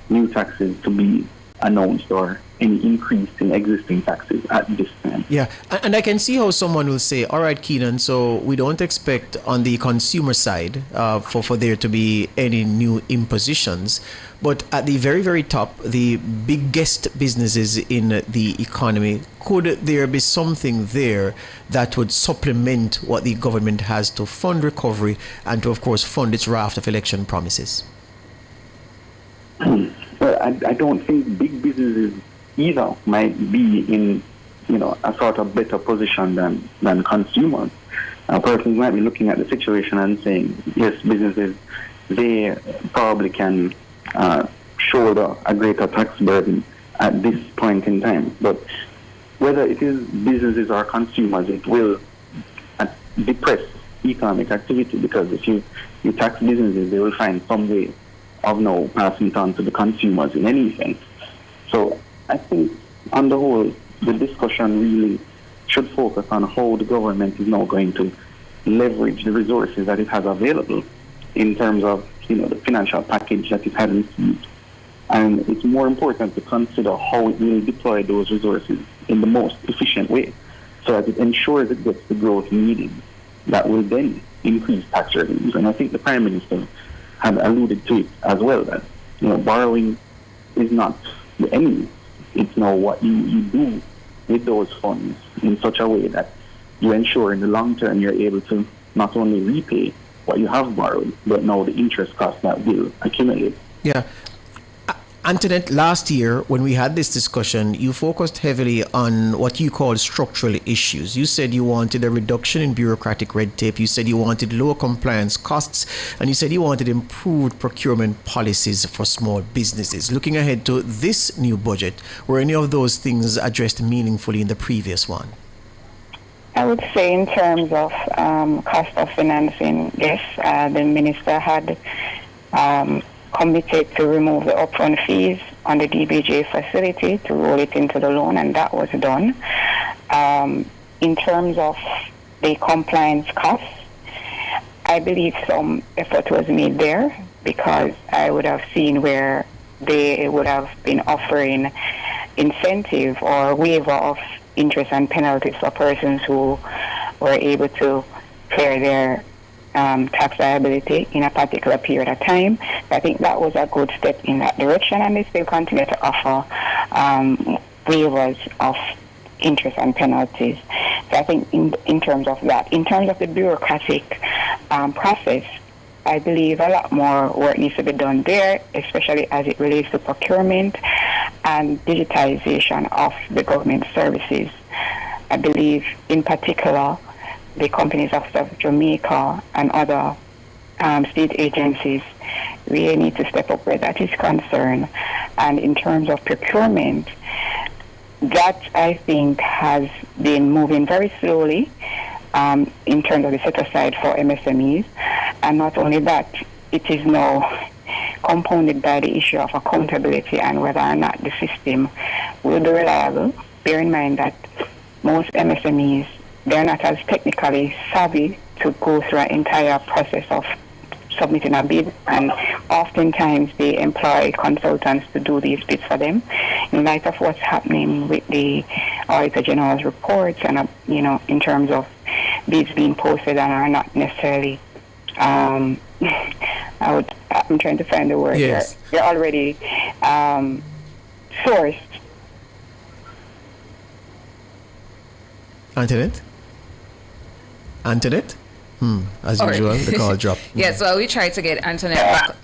new taxes to be announced or any increase in existing taxes at this time. Yeah, and I can see how someone will say, all right, Keenan, so we don't expect on the consumer side for there to be any new impositions. But at the very, very top, the biggest businesses in the economy, could there be something there that would supplement what the government has to fund recovery and to, of course, fund its raft of election promises? Well, I don't think big businesses either might be in, a sort of better position than consumers. Persons might be looking at the situation and saying, yes, businesses, they probably can shoulder a greater tax burden at this point in time. But whether it is businesses or consumers, it will depress economic activity, because if you tax businesses, they will find some way of now passing it on to the consumers in any event. So I think on the whole, the discussion really should focus on how the government is now going to leverage the resources that it has available in terms of the financial package that it has received. And it's more important to consider how it will deploy those resources in the most efficient way, so that it ensures it gets the growth needed that will then increase tax revenues. And I think the Prime Minister had alluded to it as well, that borrowing is not the enemy. It's now what you do with those funds in such a way that you ensure in the long term you're able to not only repay what you have borrowed, but now the interest cost that will accumulate. Yeah. Antoinette, last year when we had this discussion, you focused heavily on what you call structural issues. You said you wanted a reduction in bureaucratic red tape. You said you wanted lower compliance costs, and you said you wanted improved procurement policies for small businesses. Looking ahead to this new budget, were any of those things addressed meaningfully in the previous one? I would say in terms of cost of financing, yes, the minister had committed to remove the upfront fees on the DBJ facility to roll it into the loan, and that was done. In terms of the compliance costs, I believe some effort was made there, because I would have seen where they would have been offering incentive or waiver of interest and penalties for persons who were able to clear their tax liability in a particular period of time. So I think that was a good step in that direction, and they still continue to offer waivers of interest and penalties. So I think in terms of that, in terms of the bureaucratic process, I believe a lot more work needs to be done there, especially as it relates to procurement and digitization of the government services. I believe in particular the Companies Office of Jamaica and other state agencies really need to step up where that is concerned. And in terms of procurement, that I think has been moving very slowly in terms of the set aside for MSMEs. And not only that, it is now compounded by the issue of accountability and whether or not the system will be reliable. Bear in mind that most MSMEs, they're not as technically savvy to go through an entire process of submitting a bid, and oftentimes they employ consultants to do these bids for them. In light of what's happening with the Auditor General's reports and, in terms of bids being posted and are not necessarily, I'm trying to find the word. Yes. They're already sourced. Antoinette? As usual, the call dropped. Yes, well, we tried to get Antoinette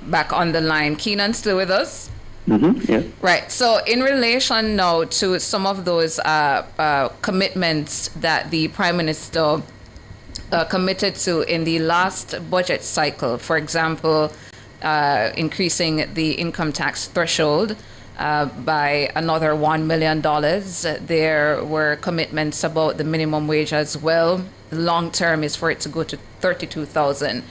back on the line. Keenan, still with us? Mm-hmm, yeah. Right. So in relation now to some of those commitments that the Prime Minister committed to in the last budget cycle, for example, increasing the income tax threshold by another $1 million. There were commitments about the minimum wage as well. The long term is for it to go to $32,000.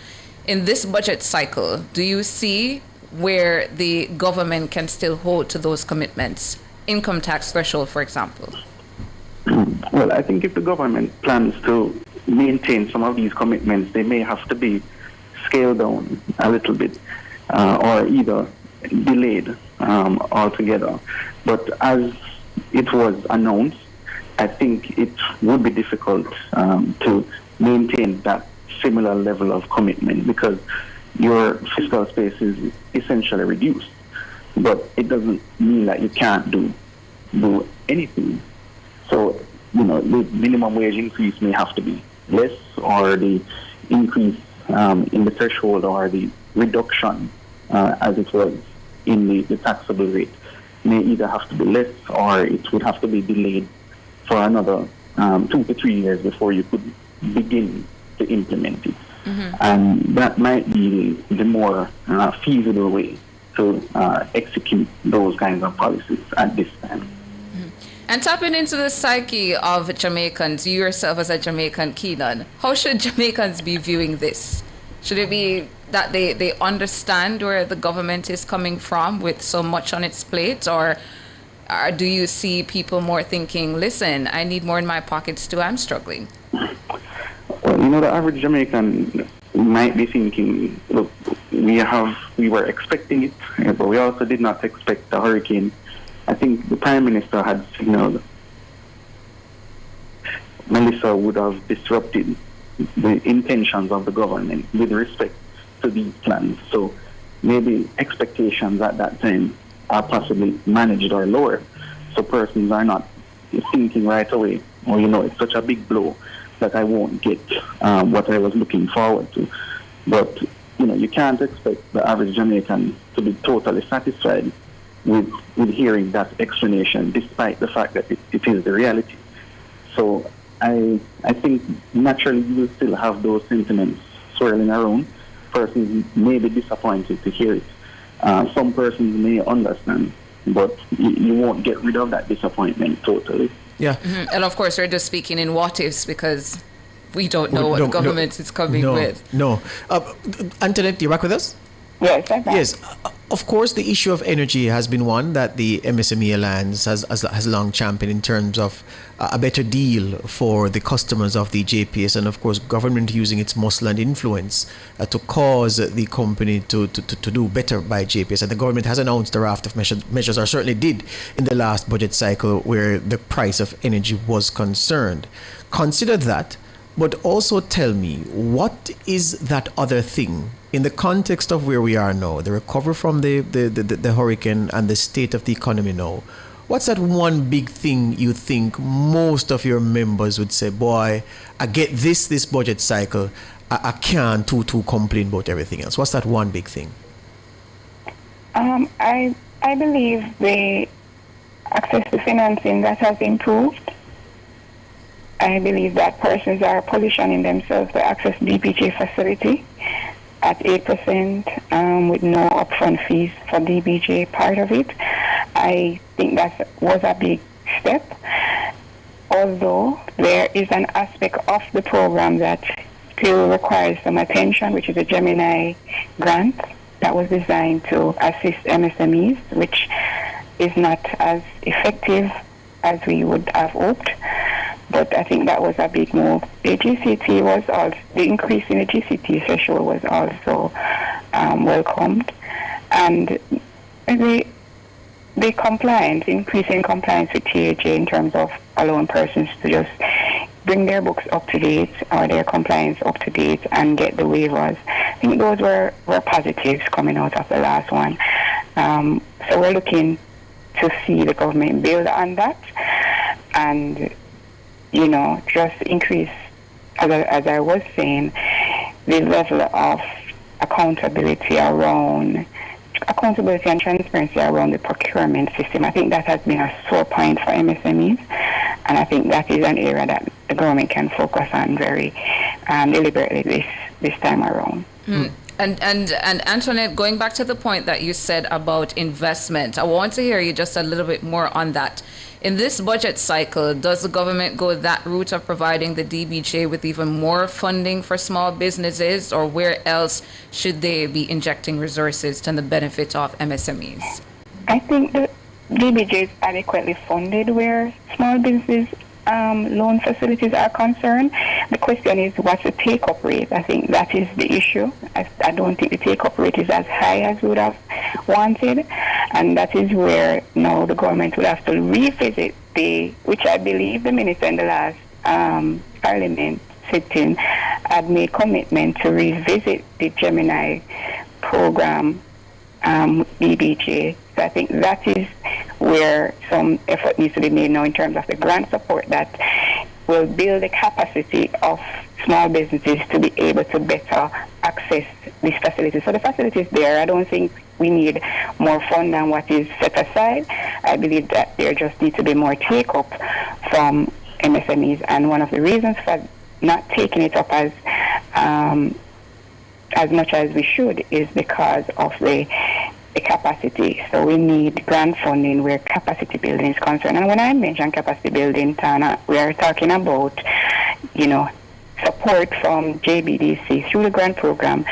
In this budget cycle, do you see where the government can still hold to those commitments? Income tax threshold, for example. Well, I think if the government plans to maintain some of these commitments, they may have to be scaled down a little bit or either delayed altogether. But as it was announced, I think it would be difficult to maintain that similar level of commitment because your fiscal space is essentially reduced. But it doesn't mean that you can't do anything. So, the minimum wage increase may have to be less, or the increase in the threshold or the reduction as it was in the taxable rate may either have to be less or it would have to be delayed for another 2 to 3 years before you could begin to implement it. Mm-hmm. And that might be the more feasible way to execute those kinds of policies at this time. Mm-hmm. And tapping into the psyche of Jamaicans, you yourself as a Jamaican, Keenan, how should Jamaicans be viewing this? Should it be that they understand where the government is coming from with so much on its plate, or do you see people more thinking, listen, I need more in my pockets too, I'm struggling? Well, the average Jamaican might be thinking, look, we were expecting it, but we also did not expect a hurricane. I think the Prime Minister had signaled Melissa would have disrupted the intentions of the government with respect to these plans. So maybe expectations at that time are possibly managed or lower. So persons are not thinking right away, it's such a big blow that I won't get what I was looking forward to. But, you can't expect the average Jamaican to be totally satisfied with hearing that explanation, despite the fact that it is the reality. So I think naturally you will still have those sentiments swirling around. Persons may be disappointed to hear it. Some persons may understand, but you won't get rid of that disappointment totally. Yeah. Mm-hmm. And of course, we're just speaking in what ifs because we don't know what the government is coming with. No. Antoinette, you back with us? Yes, I'm back. Yes. Of course, the issue of energy has been one that the MSME Alliance has long championed in terms of a better deal for the customers of the JPS, and of course, government using its muscle and influence to cause the company to do better by JPS. And the government has announced a raft of measures, or certainly did in the last budget cycle, where the price of energy was concerned. Consider that. But also tell me, what is that other thing in the context of where we are now, the recovery from the hurricane and the state of the economy now? What's that one big thing you think most of your members would say, boy, I get this budget cycle, I can't too complain about everything else? What's that one big thing? I believe the access to financing that has improved. I believe that persons are positioning themselves to access DBJ facility at 8% with no upfront fees for DBJ part of it. I think that was a big step, although there is an aspect of the program that still requires some attention, which is a Gemini grant that was designed to assist MSMEs, which is not as effective as we would have hoped. But I think that was a big move. The GCT was also, the increase in the GCT threshold was also welcomed. And the compliance, increasing compliance with TAJ in terms of allowing persons to just bring their books up to date or their compliance up to date and get the waivers. I think those were positives coming out of the last one. So we're looking to see the government build on that and, you know, just increase, as I was saying, the level of accountability and transparency around the procurement system. I think that has been a sore point for MSMEs, and I think that is an area that the government can focus on very deliberately this time around. And Antoinette, going back to the point that you said about investment, I want to hear you just a little bit more on that. In this budget cycle, does the government go that route of providing the DBJ with even more funding for small businesses, or where else should they be injecting resources to the benefit of MSMEs? I think the DBJ is adequately funded where small businesses loan facilities are concerned. The question is, what's the take-up rate? I think that is the issue. I don't think the take-up rate is as high as we would have wanted, and that is where now the government will have to revisit which I believe the minister in the last parliament sitting had made commitment to revisit the Gemini program DBJ. So I think that is where some effort needs to be made now in terms of the grant support that will build the capacity of small businesses to be able to better access these facilities. So the facilities there, I don't think we need more fund than what is set aside. I believe that there just needs to be more take-up from MSMEs, and one of the reasons for not taking it up as much as we should is because of the capacity. So we need grant funding where capacity building is concerned. And when I mention capacity building, Tana, we are talking about, you know, support from JBDC through the grant program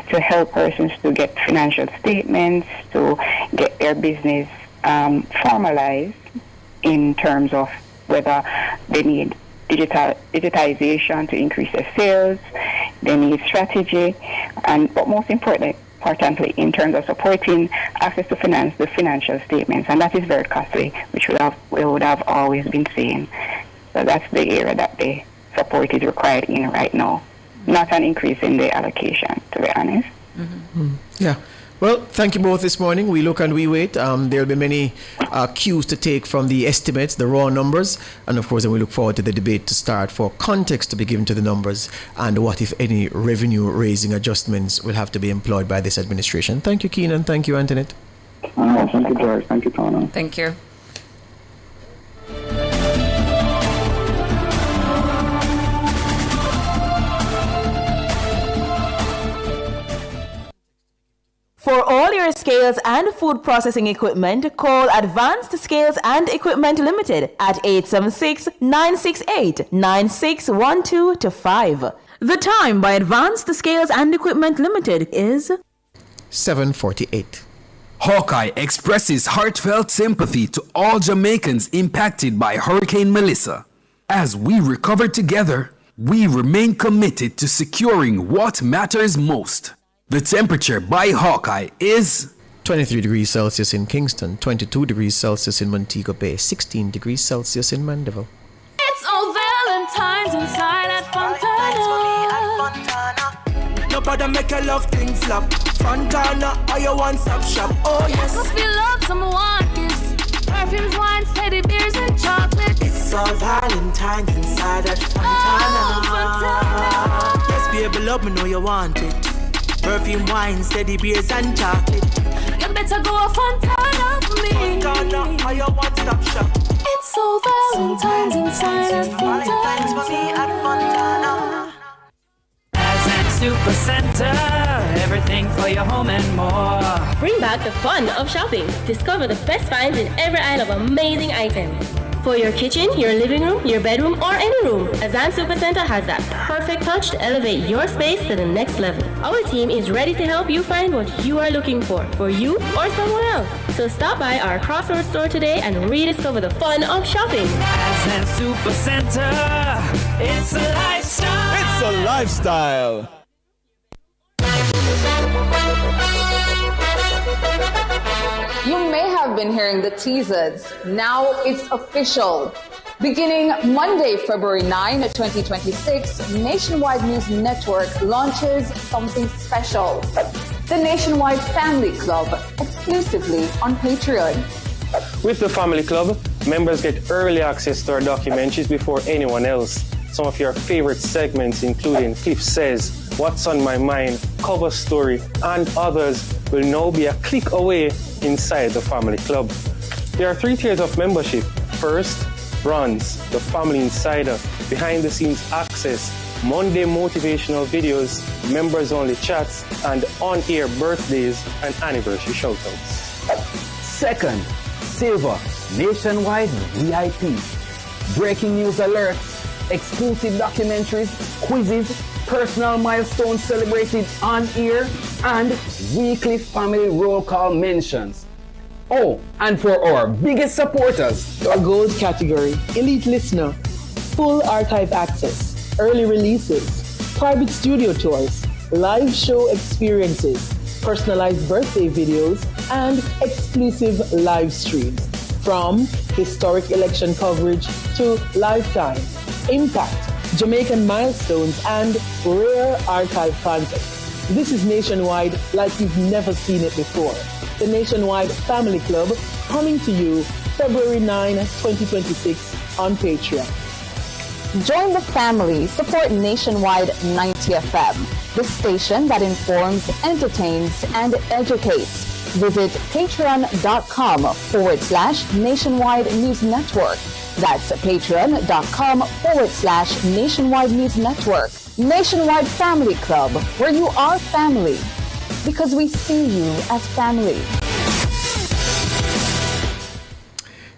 to help persons to get financial statements, to get their business formalized in terms of whether they need digitization to increase their sales, they need strategy, but most importantly, in terms of supporting access to finance, the financial statements, and that is very costly, which we would have always been saying. So that's the area that the support is required in right now, not an increase in the allocation, to be honest. Yeah. Well, thank you both this morning. We look and we wait. There'll be many cues to take from the estimates, the raw numbers, and of course, then we look forward to the debate to start for context to be given to the numbers and what, if any, revenue-raising adjustments will have to be employed by this administration. Thank you, Keenan. Thank you, Antoinette. Thank you, George. Thank you, Tana. Thank you. For all your scales and food processing equipment, call Advanced Scales and Equipment Limited at 876-968-9612-5. The time by Advanced Scales and Equipment Limited is 7:48. Hawkeye expresses heartfelt sympathy to all Jamaicans impacted by Hurricane Melissa. As we recover together, we remain committed to securing what matters most. The temperature by Hawkeye is 23 degrees Celsius in Kingston, 22 degrees Celsius in Montego Bay, 16 degrees Celsius in Mandeville. It's all Valentine's inside at Fontaine. Father make your love thing flop. Fontana, are your one-stop shop? Oh yes. I feel love, someone gifts. Perfumes, wine, steady beers and chocolate. It's all Valentine's inside that Fontana. Oh, Fontana. Yes, baby, love me know you want it. Perfume, wine, steady beers and chocolate. You better go Fontana for me. Fontana, are your one-stop shop? It's all Valentine's inside at Valentine's for me at Fontana. Super Center, everything for your home and more. Bring back the fun of shopping. Discover the best finds in every aisle of amazing items. For your kitchen, your living room, your bedroom, or any room, Azan Super Center has that perfect touch to elevate your space to the next level. Our team is ready to help you find what you are looking for you or someone else. So stop by our Crossroads store today and rediscover the fun of shopping. Azan Super Center, it's a lifestyle. It's a lifestyle. You may have been hearing the teasers. Now it's official. Beginning Monday, February 9, 2026, Nationwide News Network launches something special. The Nationwide Family Club, exclusively on Patreon. With the Family Club, members get early access to our documentaries before anyone else. Some of your favorite segments, including Cliff Says, What's on My Mind, Cover Story, and others will now be a click away inside the Family Club. There are 3 tiers of membership. First, Bronze, the Family Insider, behind-the-scenes access, Monday motivational videos, members-only chats, and on-air birthdays and anniversary shoutouts. Second, Silver, Nationwide VIP, breaking news alerts, exclusive documentaries, quizzes, personal milestones celebrated on air, and weekly family roll call mentions. Oh, and for our biggest supporters, our gold category, elite listener, full archive access, early releases, private studio tours, live show experiences, personalized birthday videos, and exclusive live streams. From historic election coverage to lifetime, impact, Jamaican milestones, and rare archive content. This is Nationwide like you've never seen it before. The Nationwide Family Club, coming to you February 9, 2026 on Patreon. Join the family. Support Nationwide 90 FM, the station that informs, entertains, and educates. Visit patreon.com/Nationwide News Network. That's patreon.com/Nationwide News Network. Nationwide Family Club, where you are family, because we see you as family.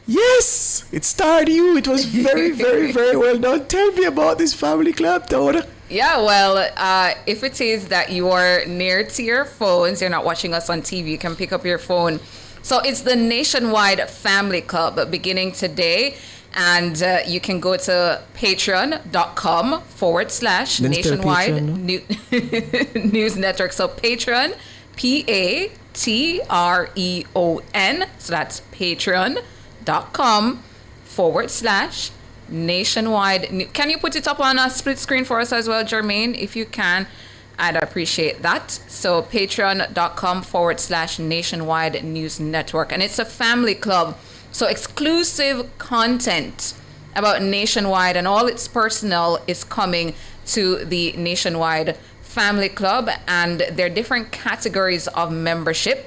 Yes, it starred you. It was very, very, very well done. Tell me about this Family Club, Tona. Yeah, well, if it is that you are near to your phones, you're not watching us on TV, you can pick up your phone. So it's the Nationwide Family Club beginning today. And you can go to patreon.com/Nationwide News Network. So Patreon, Patreon. So that's patreon.com/Nationwide. Can you put it up on a split screen for us as well, Jermaine? If you can, I'd appreciate that. So patreon.com/Nationwide News Network. And it's a family club. So exclusive content about Nationwide and all its personnel is coming to the Nationwide Family Club, and there are different categories of membership.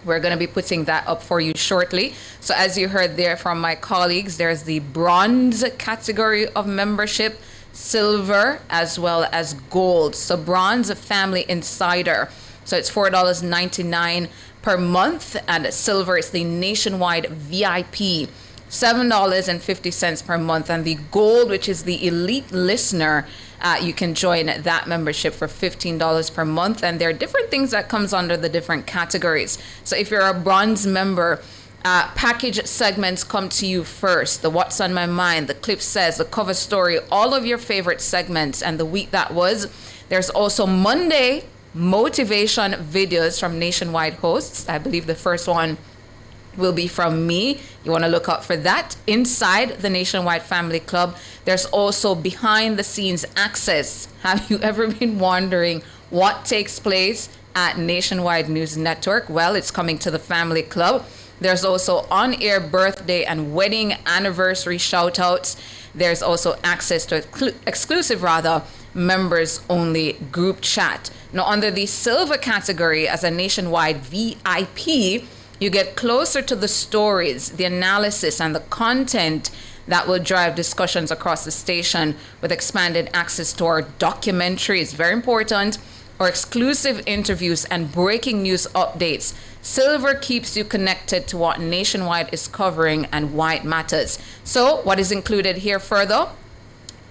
We're going to be putting that up for you shortly. So as you heard there from my colleagues, there's the bronze category of membership, silver, as well as gold. So bronze, Family Insider. So it's $4.99 per month, and silver is the Nationwide VIP, $7.50 per month, and the gold, which is the elite listener, you can join that membership for $15 per month, and there are different things that comes under the different categories. So if you're a bronze member, package segments come to you first. The What's on My Mind, the Cliff Says, the Cover Story, all of your favorite segments, and the week that was. There's also Monday motivation videos from Nationwide hosts. I believe the first one will be from me. You want to look out for that inside the Nationwide Family Club. There's also behind the scenes access. Have you ever been wondering What takes place at Nationwide News Network? Well, it's coming to the Family Club. There's also on-air birthday and wedding anniversary shout-outs. There's also access to exclusive members-only group chat. Now, under the silver category, as a Nationwide VIP, you get closer to the stories, the analysis, and the content that will drive discussions across the station with expanded access to our documentaries. Very important. Or exclusive interviews and breaking news updates. Silver keeps you connected to what Nationwide is covering and why it matters. So, what is included here further?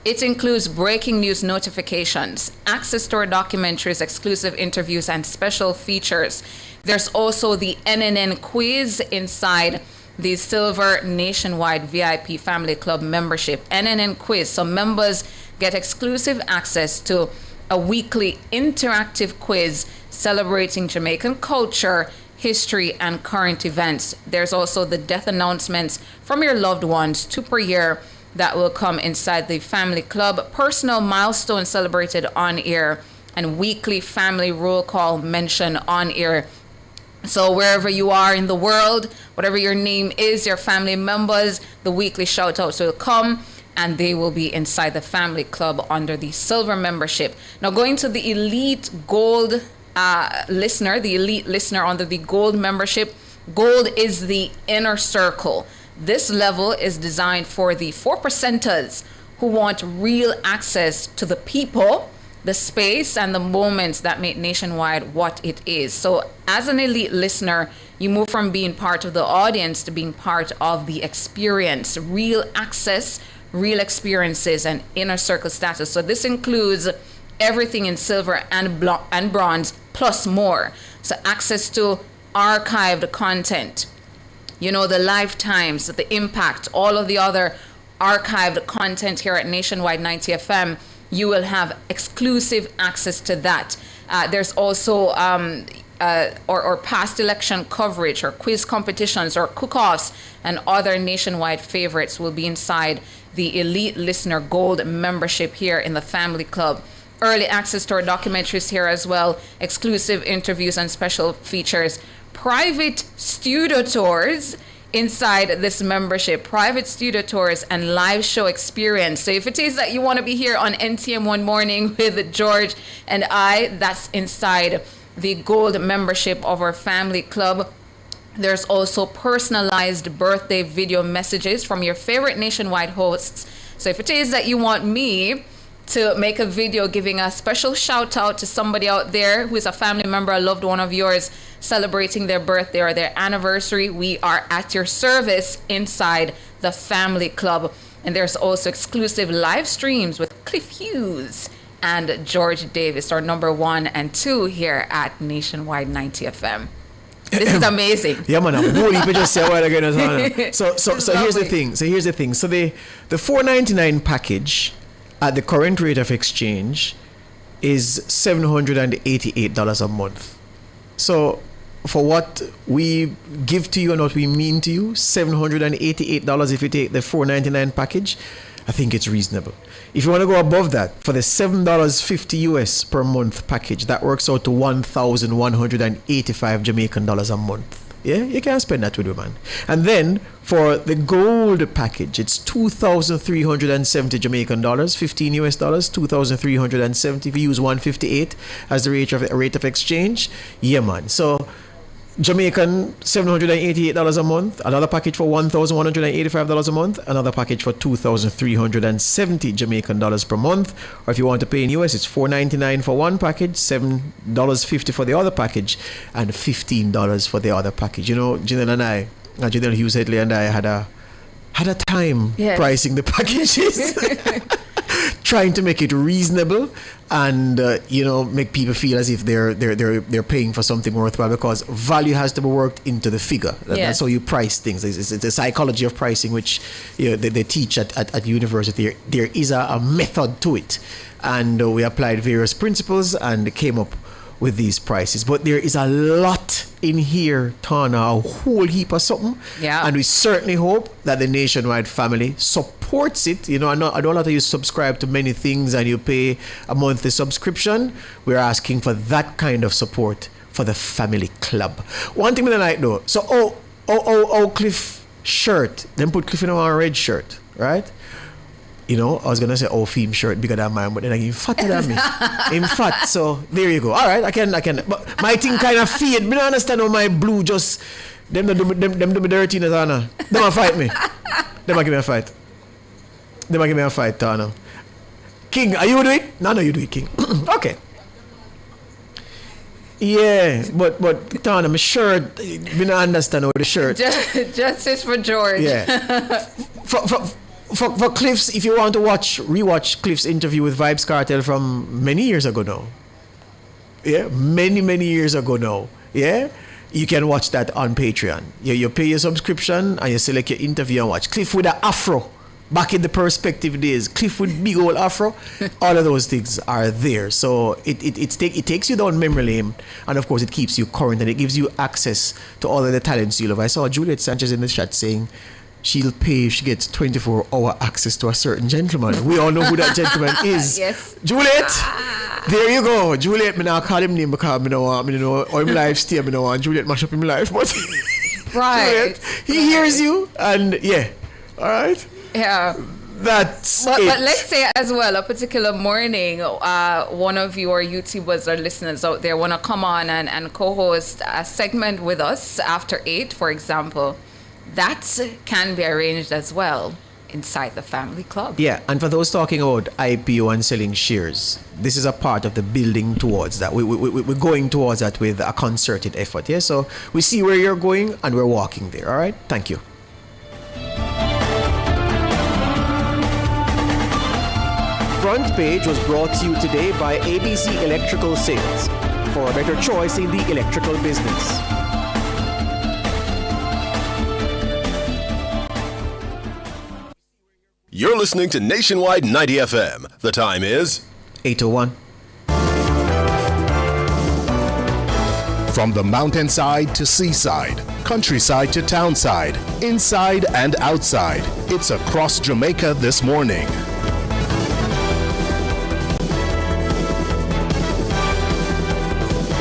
It includes breaking news notifications, access to our documentaries, exclusive interviews, and special features. There's also the NNN quiz inside the Silver Nationwide VIP Family Club membership. NNN quiz. So members get exclusive access to a weekly interactive quiz celebrating Jamaican culture, history, and current events. There's also the death announcements from your loved ones, 2 per year, that will come inside the Family Club, personal milestones celebrated on air, and weekly family roll call mentioned on air. So wherever you are in the world, whatever your name is, your family members, the weekly shout outs will come, and they will be inside the Family Club under the silver membership. Now, going to the elite gold listener, the elite listener under the gold membership. Gold is the inner circle. This level is designed for the 4%ers who want real access to the people, the space, and the moments that make Nationwide what it is. So as an elite listener, you move from being part of the audience to being part of the experience. Real access, real experiences, and inner circle status. So this includes everything in silver and bronze plus more. So access to archived content, you know, the lifetimes, the impact, all of the other archived content here at Nationwide 90 FM. You will have exclusive access to that. There's also or past election coverage or quiz competitions or cook-offs and other Nationwide favorites will be inside the Elite Listener Gold membership here in the Family Club. Early access to our documentaries here as well, exclusive interviews and special features, private studio tours inside this membership, private studio tours and live show experience. So if it is that you want to be here on NTM One Morning with George and I, that's inside the gold membership of our Family Club. There's also personalized birthday video messages from your favorite Nationwide hosts. So if it is that you want me to make a video giving a special shout out to somebody out there who is a family member, a loved one of yours celebrating their birthday or their anniversary, we are at your service inside the Family Club. And there's also exclusive live streams with Cliff Hughes and George Davis, our number 1 and 2 here at Nationwide 90 FM. This is amazing. Yeah, man. Just say a while ago. So here's the thing. So the $4.99 package at the current rate of exchange is $788 a month. So for what we give to you and what we mean to you, $788 if you take the $4.99 package, I think it's reasonable. If you want to go above that, for the $7.50 US per month package, that works out to 1,185 Jamaican dollars a month. Yeah, you can spend that with you, man. And then for the gold package, it's 2,370 Jamaican dollars, 15 US dollars, 2,370. If you use 158 as the rate of exchange, yeah, man. So Jamaican $788 a month, another package for $1,185 a month, another package for 2,370 Jamaican dollars per month. Or if you want to pay in US, it's $4.99 for one package, $7.50 for the other package, and $15 for the other package. You know, Janelle Hughes Headley and I had a time pricing the packages. Trying to make it reasonable and make people feel as if they're paying for something worthwhile, because value has to be worked into the figure. That's how you price things. It's the psychology of pricing, which they teach at university. There is a method to it, and we applied various principles and came up with these prices. But there is a lot in here, Tana, a whole heap of something. Yeah. And we certainly hope that the Nationwide family support supports it, I know a lot of you subscribe to many things and you pay a monthly subscription. We're asking for that kind of support for the family club. One thing I like though, so Cliff shirt, then put Cliff in a red shirt, right? I was gonna say theme shirt bigger than mine, but then I'm fatter than me. I'm fat, so there you go. All right, I can. But my thing kind of fade. Me don't understand how my blue just them do me dirty in the Tana. Them a fight me. Them a give me a fight, Tana. King, are you do it? No, you do it, King. Okay. Yeah, but Tana, my shirt. Me don't understand how the shirt. Justice for George. Yeah. For Cliff's, if you want to rewatch Cliff's interview with Vybz Kartel from many years ago now. Yeah, many years ago now. Yeah, you can watch that on Patreon. You pay your subscription and you select your interview and watch. Cliff with an afro, back in the Perspective days. Cliff with big old afro. All of those things are there. So it takes you down memory lane, and of course it keeps you current and it gives you access to all of the talents you love. I saw Juliet Sanchez in the chat saying she'll pay if she gets 24-hour access to a certain gentleman. We all know who that gentleman is. Yes. Juliet, there you go. Juliet, me not call him name because I don't want, or him life stay, I don't want Juliet mash up him life. But right. Juliet, he hears you, and yeah, all right. Yeah. That's but it. But let's say as well, a particular morning, one of your YouTubers or listeners out there want to come on and co-host a segment with us after 8, for example. That can be arranged as well inside the family club. Yeah, and for those talking about IPO and selling shares, this is a part of the building towards that. We're going towards that with a concerted effort. Yeah, so we see where you're going and we're walking there. All right, thank you. Front Page was brought to you today by ABC Electrical Sales, for a better choice in the electrical business. You're listening to Nationwide 90 FM. The time is 8:01. From the mountainside to seaside, countryside to townside, inside and outside, it's across Jamaica this morning.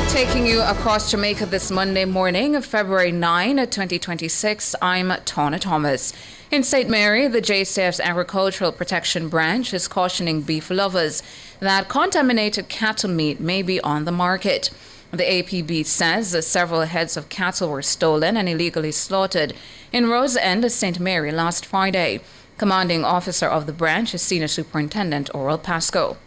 Taking you across Jamaica this Monday morning, February 9, 2026, I'm Tawna Thomas. In St. Mary, the JCF's Agricultural Protection Branch is cautioning beef lovers that contaminated cattle meat may be on the market. The APB says that several heads of cattle were stolen and illegally slaughtered in Rose End, St. Mary last Friday. Commanding officer of the branch is Senior Superintendent Oral Pasco.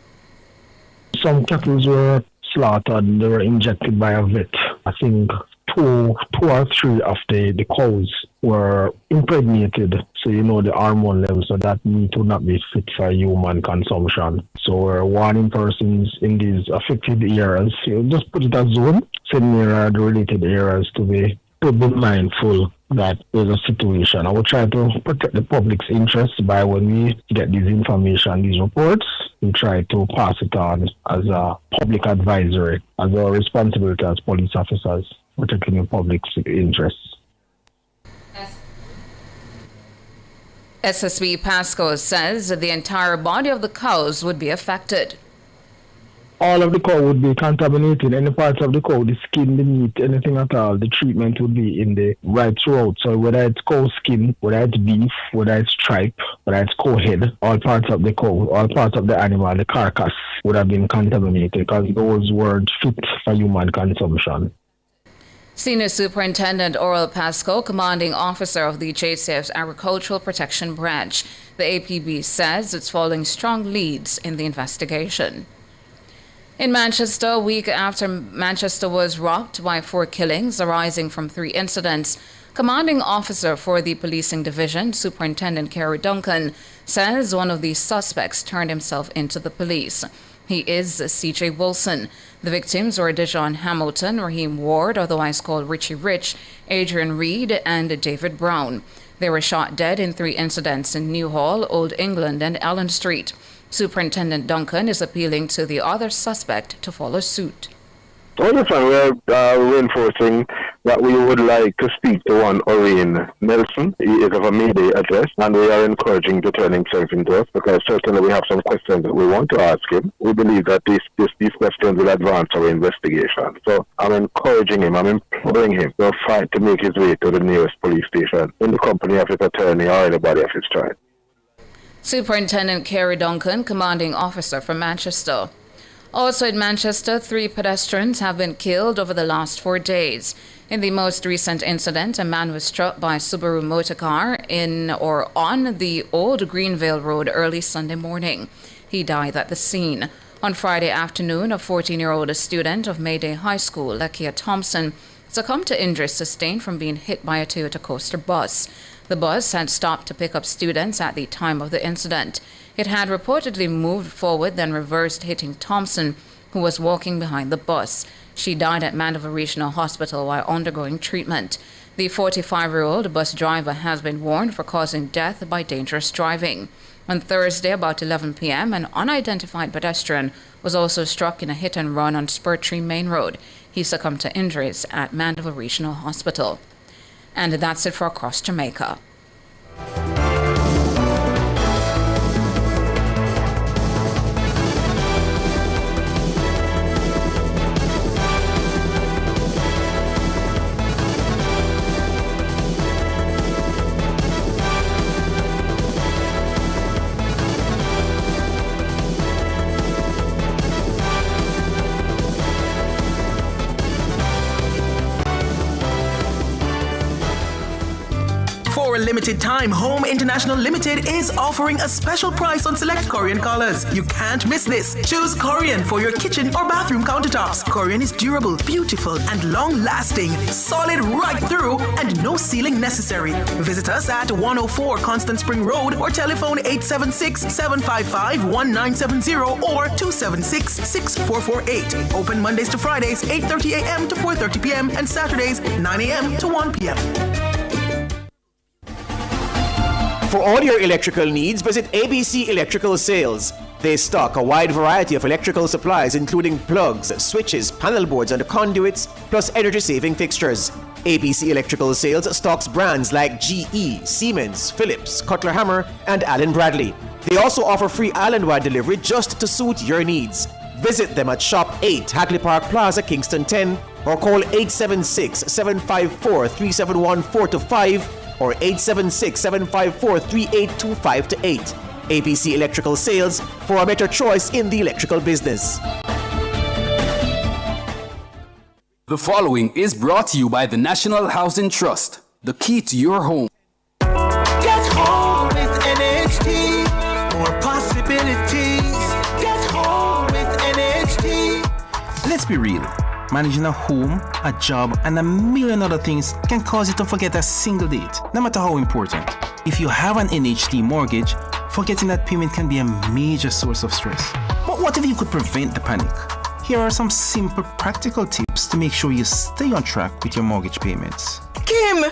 Some cattle were slaughtered, they were injected by a vet. I think two or three of the cows were impregnated, so the hormone level, so that meat would not be fit for human consumption. So we're warning persons in these affected areas, just put it as zone, send me the related areas to be mindful that there's a situation. I will try to protect the public's interest by when we get this information, these reports, we try to pass it on as a public advisory, as our responsibility as police officers, protecting the public's interests. SSB Pasco says the entire body of the cows would be affected. All of the cow would be contaminated. Any parts of the cow, the skin, the meat, anything at all, the treatment would be in the right throat. So whether it's cow skin, whether it's beef, whether it's tripe, whether it's cow head, all parts of the cow, all parts of the animal, the carcass would have been contaminated because those weren't fit for human consumption. Senior Superintendent Oral Pasco, commanding officer of the JCF's Agricultural Protection Branch. The APB says it's following strong leads in the investigation. In Manchester, a week after Manchester was rocked by 4 killings arising from 3 incidents, commanding officer for the policing division, Superintendent Kerry Duncan, says one of the suspects turned himself into the police. He is C.J. Wilson. The victims were Dijon Hamilton, Raheem Ward, otherwise called Richie Rich, Adrian Reed, and David Brown. They were shot dead in 3 incidents in Newhall, Old England, and Allen Street. Superintendent Duncan is appealing to the other suspect to follow suit. Well, we are reinforcing that we would like to speak to one Oreen Nelson. He is of a Mayday address, and we are encouraging to turn himself into us because certainly we have some questions that we want to ask him. We believe that these questions will advance our investigation. So I'm encouraging him, I'm imploring him to fight to make his way to the nearest police station in the company of his attorney or anybody of his choice. Superintendent Kerry Duncan, commanding officer from Manchester. Also in Manchester, 3 pedestrians have been killed over the last 4 days. In the most recent incident, a man was struck by a Subaru motorcar in or on the Old Greenvale Road early Sunday morning. He died at the scene. On Friday afternoon, a 14-year-old student of Mayday High School, Lakia Thompson, succumbed to injuries sustained from being hit by a Toyota Coaster bus. The bus had stopped to pick up students at the time of the incident. It had reportedly moved forward, then reversed, hitting Thompson, who was walking behind the bus. She died at Mandeville Regional Hospital while undergoing treatment. The 45-year-old bus driver has been warned for causing death by dangerous driving. On Thursday, about 11 p.m., an unidentified pedestrian was also struck in a hit-and-run on Spurtree Main Road. He succumbed to injuries at Mandeville Regional Hospital. And that's it for Across Jamaica. For a limited time, Home International Limited is offering a special price on select Corian colors. You can't miss this. Choose Corian for your kitchen or bathroom countertops. Corian is durable, beautiful, and long-lasting, solid right through, and no sealing necessary. Visit us at 104 Constant Spring Road or telephone 876-755-1970 or 276-6448. Open Mondays to Fridays, 8:30 a.m. to 4:30 p.m. and Saturdays, 9 a.m. to 1 p.m. For all your electrical needs, visit ABC Electrical Sales. They stock a wide variety of electrical supplies including plugs, switches, panel boards and conduits, plus energy-saving fixtures. ABC Electrical Sales stocks brands like GE, Siemens, Philips, Cutler Hammer and Allen Bradley. They also offer free island-wide delivery just to suit your needs. Visit them at Shop 8, Hagley Park Plaza, Kingston 10 or call 876-754-3714-5 or 876-754-3825-8. ABC Electrical Sales for a better choice in the electrical business. The following is brought to you by the National Housing Trust, the key to your home. Get home with NHT. More possibilities. Get home with NHT. Let's be real. Managing a home, a job, and a million other things can cause you to forget a single date, no matter how important. If you have an NHT mortgage, forgetting that payment can be a major source of stress. But what if you could prevent the panic? Here are some simple, practical tips to make sure you stay on track with your mortgage payments. Kim,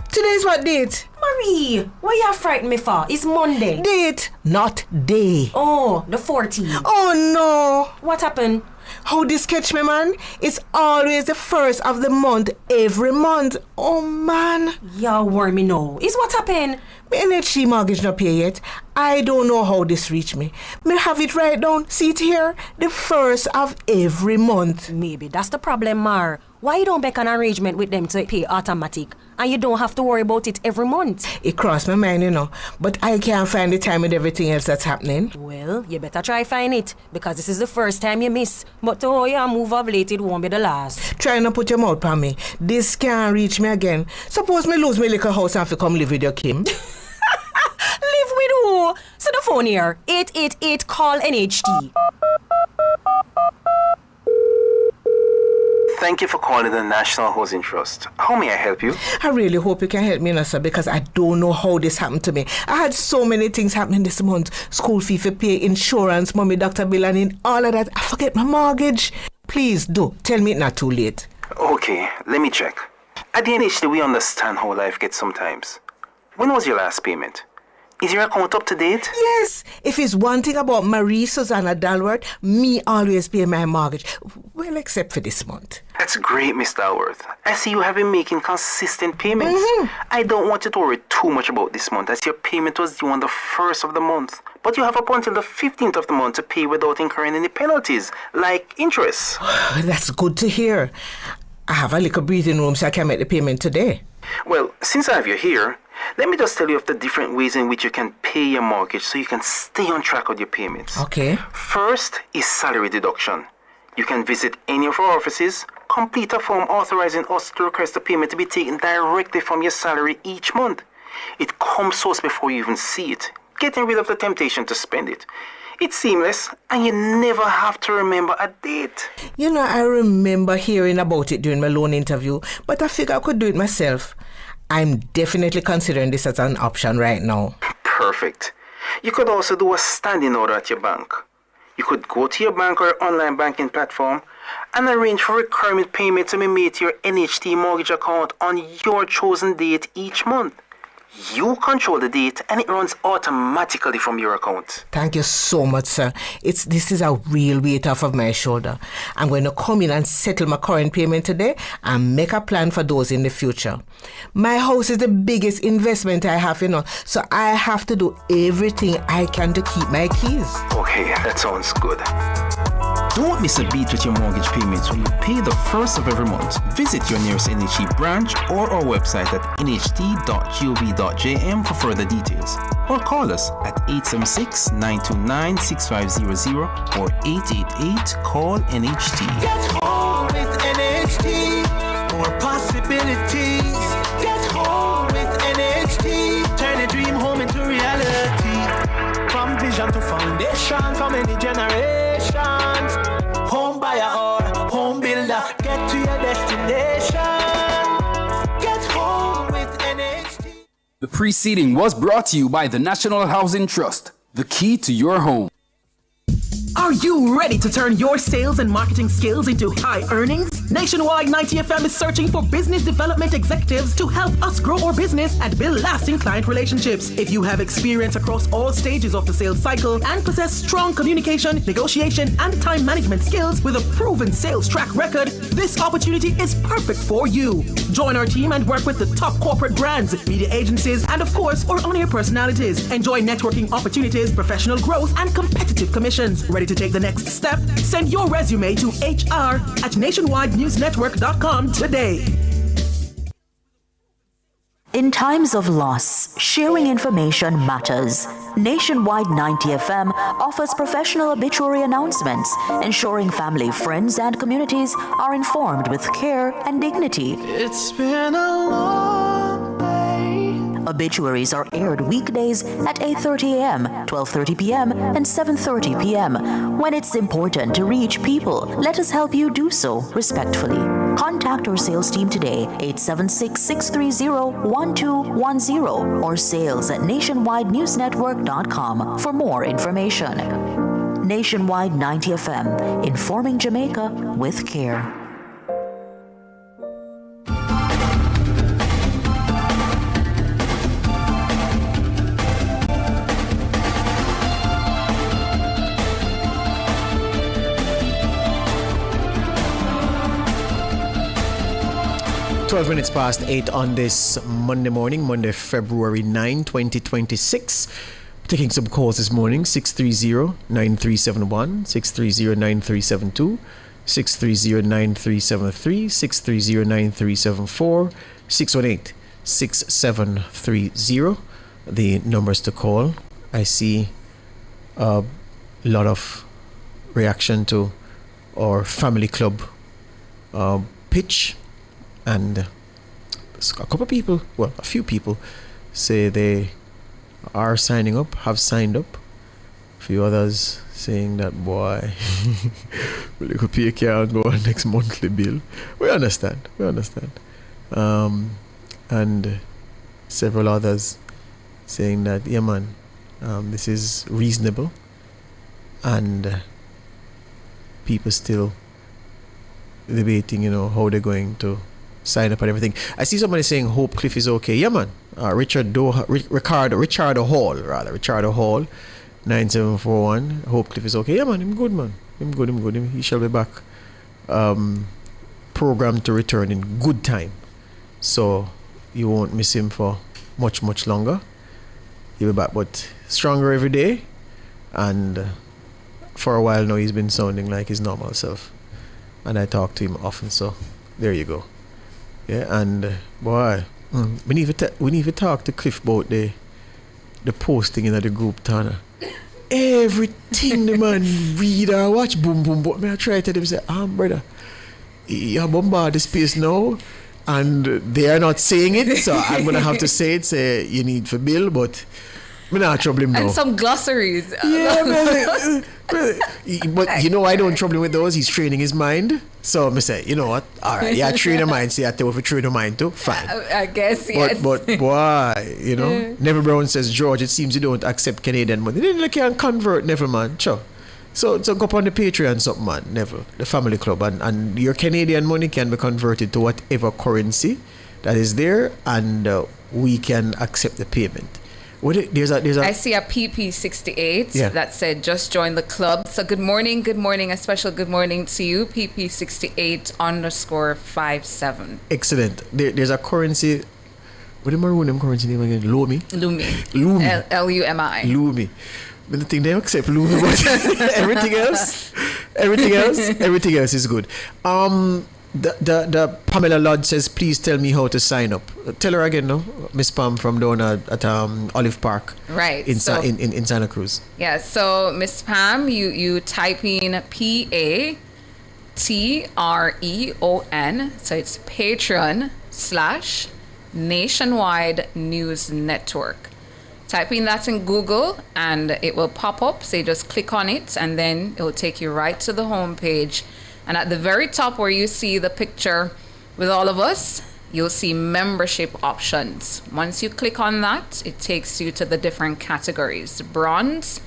today's what date? Marie, why you frightened me for? It's Monday. Date, not day. Oh, the 14th. Oh no. What happened? How this catch me, man? It's always the first of the month, every month. Oh, man. You worry me now. Is what happened? My NHT mortgage not pay yet. I don't know how this reached me. Me have it right down. See it here? The first of every month. Maybe that's the problem, Mar. Why you don't make an arrangement with them to pay automatic? And you don't have to worry about it every month. It crossed my mind, you know. But I can't find the time with everything else that's happening. Well, you better try find it. Because this is the first time you miss. But to how you move of late, it won't be the last. Try not put your mouth on me. This can't reach me again. Suppose me lose my little house and have to come live with your Kim. Live with who? So the phone here. 888 call NHT. Thank you for calling the National Housing Trust. How may I help you? I really hope you can help me, sir, because I don't know how this happened to me. I had so many things happening this month. School fee for pay, insurance, mommy, doctor bill, and in all of that, I forget my mortgage. Please do. Tell me it's not too late. Okay, let me check. At the NHT, we understand how life gets sometimes. When was your last payment? Is your account up to date? Yes. If it's one thing about Marie Susanna Dalworth, me always pay my mortgage. Well, except for this month. That's great, Miss Dalworth. I see you have been making consistent payments. I don't want you to worry too much about this month, as your payment was due on the 1st of the month. But you have up until the 15th of the month to pay without incurring any penalties, like interest. That's good to hear. I have a little breathing room so I can make the payment today. Well, since I have you here, let me just tell you of the different ways in which you can pay your mortgage so you can stay on track with your payments. Okay. First is salary deduction. You can visit any of our offices, complete a form authorizing us to request the payment to be taken directly from your salary each month. It comes to us before you even see it, getting rid of the temptation to spend it. It's seamless, and you never have to remember a date. You know, I remember hearing about it during my loan interview, but I figured I could do it myself. I'm definitely considering this as an option right now. Perfect. You could also do a standing order at your bank. You could go to your bank or online banking platform and arrange for recurring payment to be made to your NHT mortgage account on your chosen date each month. You control the date and it runs automatically from your account. Thank you so much, sir. This is a real weight off of my shoulder. I'm going to come in and settle my current payment today and make a plan for those in the future. My house is the biggest investment I have, so I have to do everything I can to keep my keys. Okay, that sounds good. Don't miss a beat with your mortgage payments when you pay the 1st of every month. Visit your nearest NHT branch or our website at nht.gov.jm for further details. Or call us at 876-929-6500 or 888-CALL-NHT. Get home with NHT. More possibilities. Get home with NHT. Turn a dream home into reality. From vision to foundation, from many generations. Home buyer or home builder, get to your destination. Get home with NHT. The preceding was brought to you by the National Housing Trust, the key to your home. Are you ready to turn your sales and marketing skills into high earnings? Nationwide 90 FM is searching for business development executives to help us grow our business and build lasting client relationships. If you have experience across all stages of the sales cycle and possess strong communication, negotiation, and time management skills with a proven sales track record, this opportunity is perfect for you. Join our team and work with the top corporate brands, media agencies, and of course, our on-air personalities. Enjoy networking opportunities, professional growth, and competitive commissions. Ready to take the next step? Send your resume to hr@nationwidenewsnetwork.com today. In times of loss, sharing information matters. Nationwide 90 FM offers professional obituary announcements, ensuring family, friends, and communities are informed with care and dignity. It's been a long day. Obituaries are aired weekdays at 8:30 a.m., 12:30 p.m., and 7:30 p.m. When it's important to reach people, let us help you do so respectfully. Contact our sales team today, 876-630-1210, or sales@nationwidenewsnetwork.com for more information. Nationwide 90 FM, informing Jamaica with care. Minutes past 8 on this Monday morning, Monday, February 9, 2026. Taking some calls this morning, 630-9371, 630-9372, 630-9373, 630-9374, 618-6730. The numbers to call. I see a lot of reaction to our family club pitch. And a couple of people, well, a few people say they are signing up, have signed up. A few others saying that, boy, we could pay a car and go on next monthly bill. We understand. And several others saying that, yeah, man, this is reasonable. And people still debating, how they're going to sign up and everything. I see somebody saying Hope Cliff is okay. Yeah, man. Ricardo Hall, 9741. Hope Cliff is okay. Yeah, man. Him good, man. Him good. He shall be back. Programmed to return in good time. So you won't miss him for much longer. He'll be back, but stronger every day. And for a while now, he's been sounding like his normal self. And I talk to him often, so there you go. Yeah, and boy, we need to talk to Cliff about the posting in the group, Tana. Everything the man read or watch, boom. But I try to tell him, say, brother, you bombard the space now, and they are not saying it, so I'm gonna have to say it. Say you need for bill, but me not trouble him now. And some glossaries. Yeah, man. But you know, I don't trouble him with those. He's training his mind. So I say, you know what? All right, yeah, train your mind. So I tell you if you train your mind too, fine. I guess, yes. But boy, you know, Neville Brown says, George, it seems you don't accept Canadian money. Then you can convert, Neville, man. Sure. So go up on the Patreon something, man, Neville, the family club, and your Canadian money can be converted to whatever currency that is there, and we can accept the payment. There's a I see a PP68 that said just join the club. So good morning, a special good morning to you, PP68_57. Excellent. There's a currency. What am I running currency name again? Lumi. Lumi. Lumi. But the thing they accept Lumi, but everything else is good. The Pamela Lodge says, please tell me how to sign up. Tell her again, no? Miss Pam from down at Olive Park. Right. In Santa Cruz. Yeah, so Miss Pam, you type in PATREON. So it's Patreon/Nationwide News Network. Type in that in Google and it will pop up. So you just click on it and then it will take you right to the homepage. And at the very top where you see the picture with all of us, you'll see membership options. Once you click on that, it takes you to the different categories: bronze,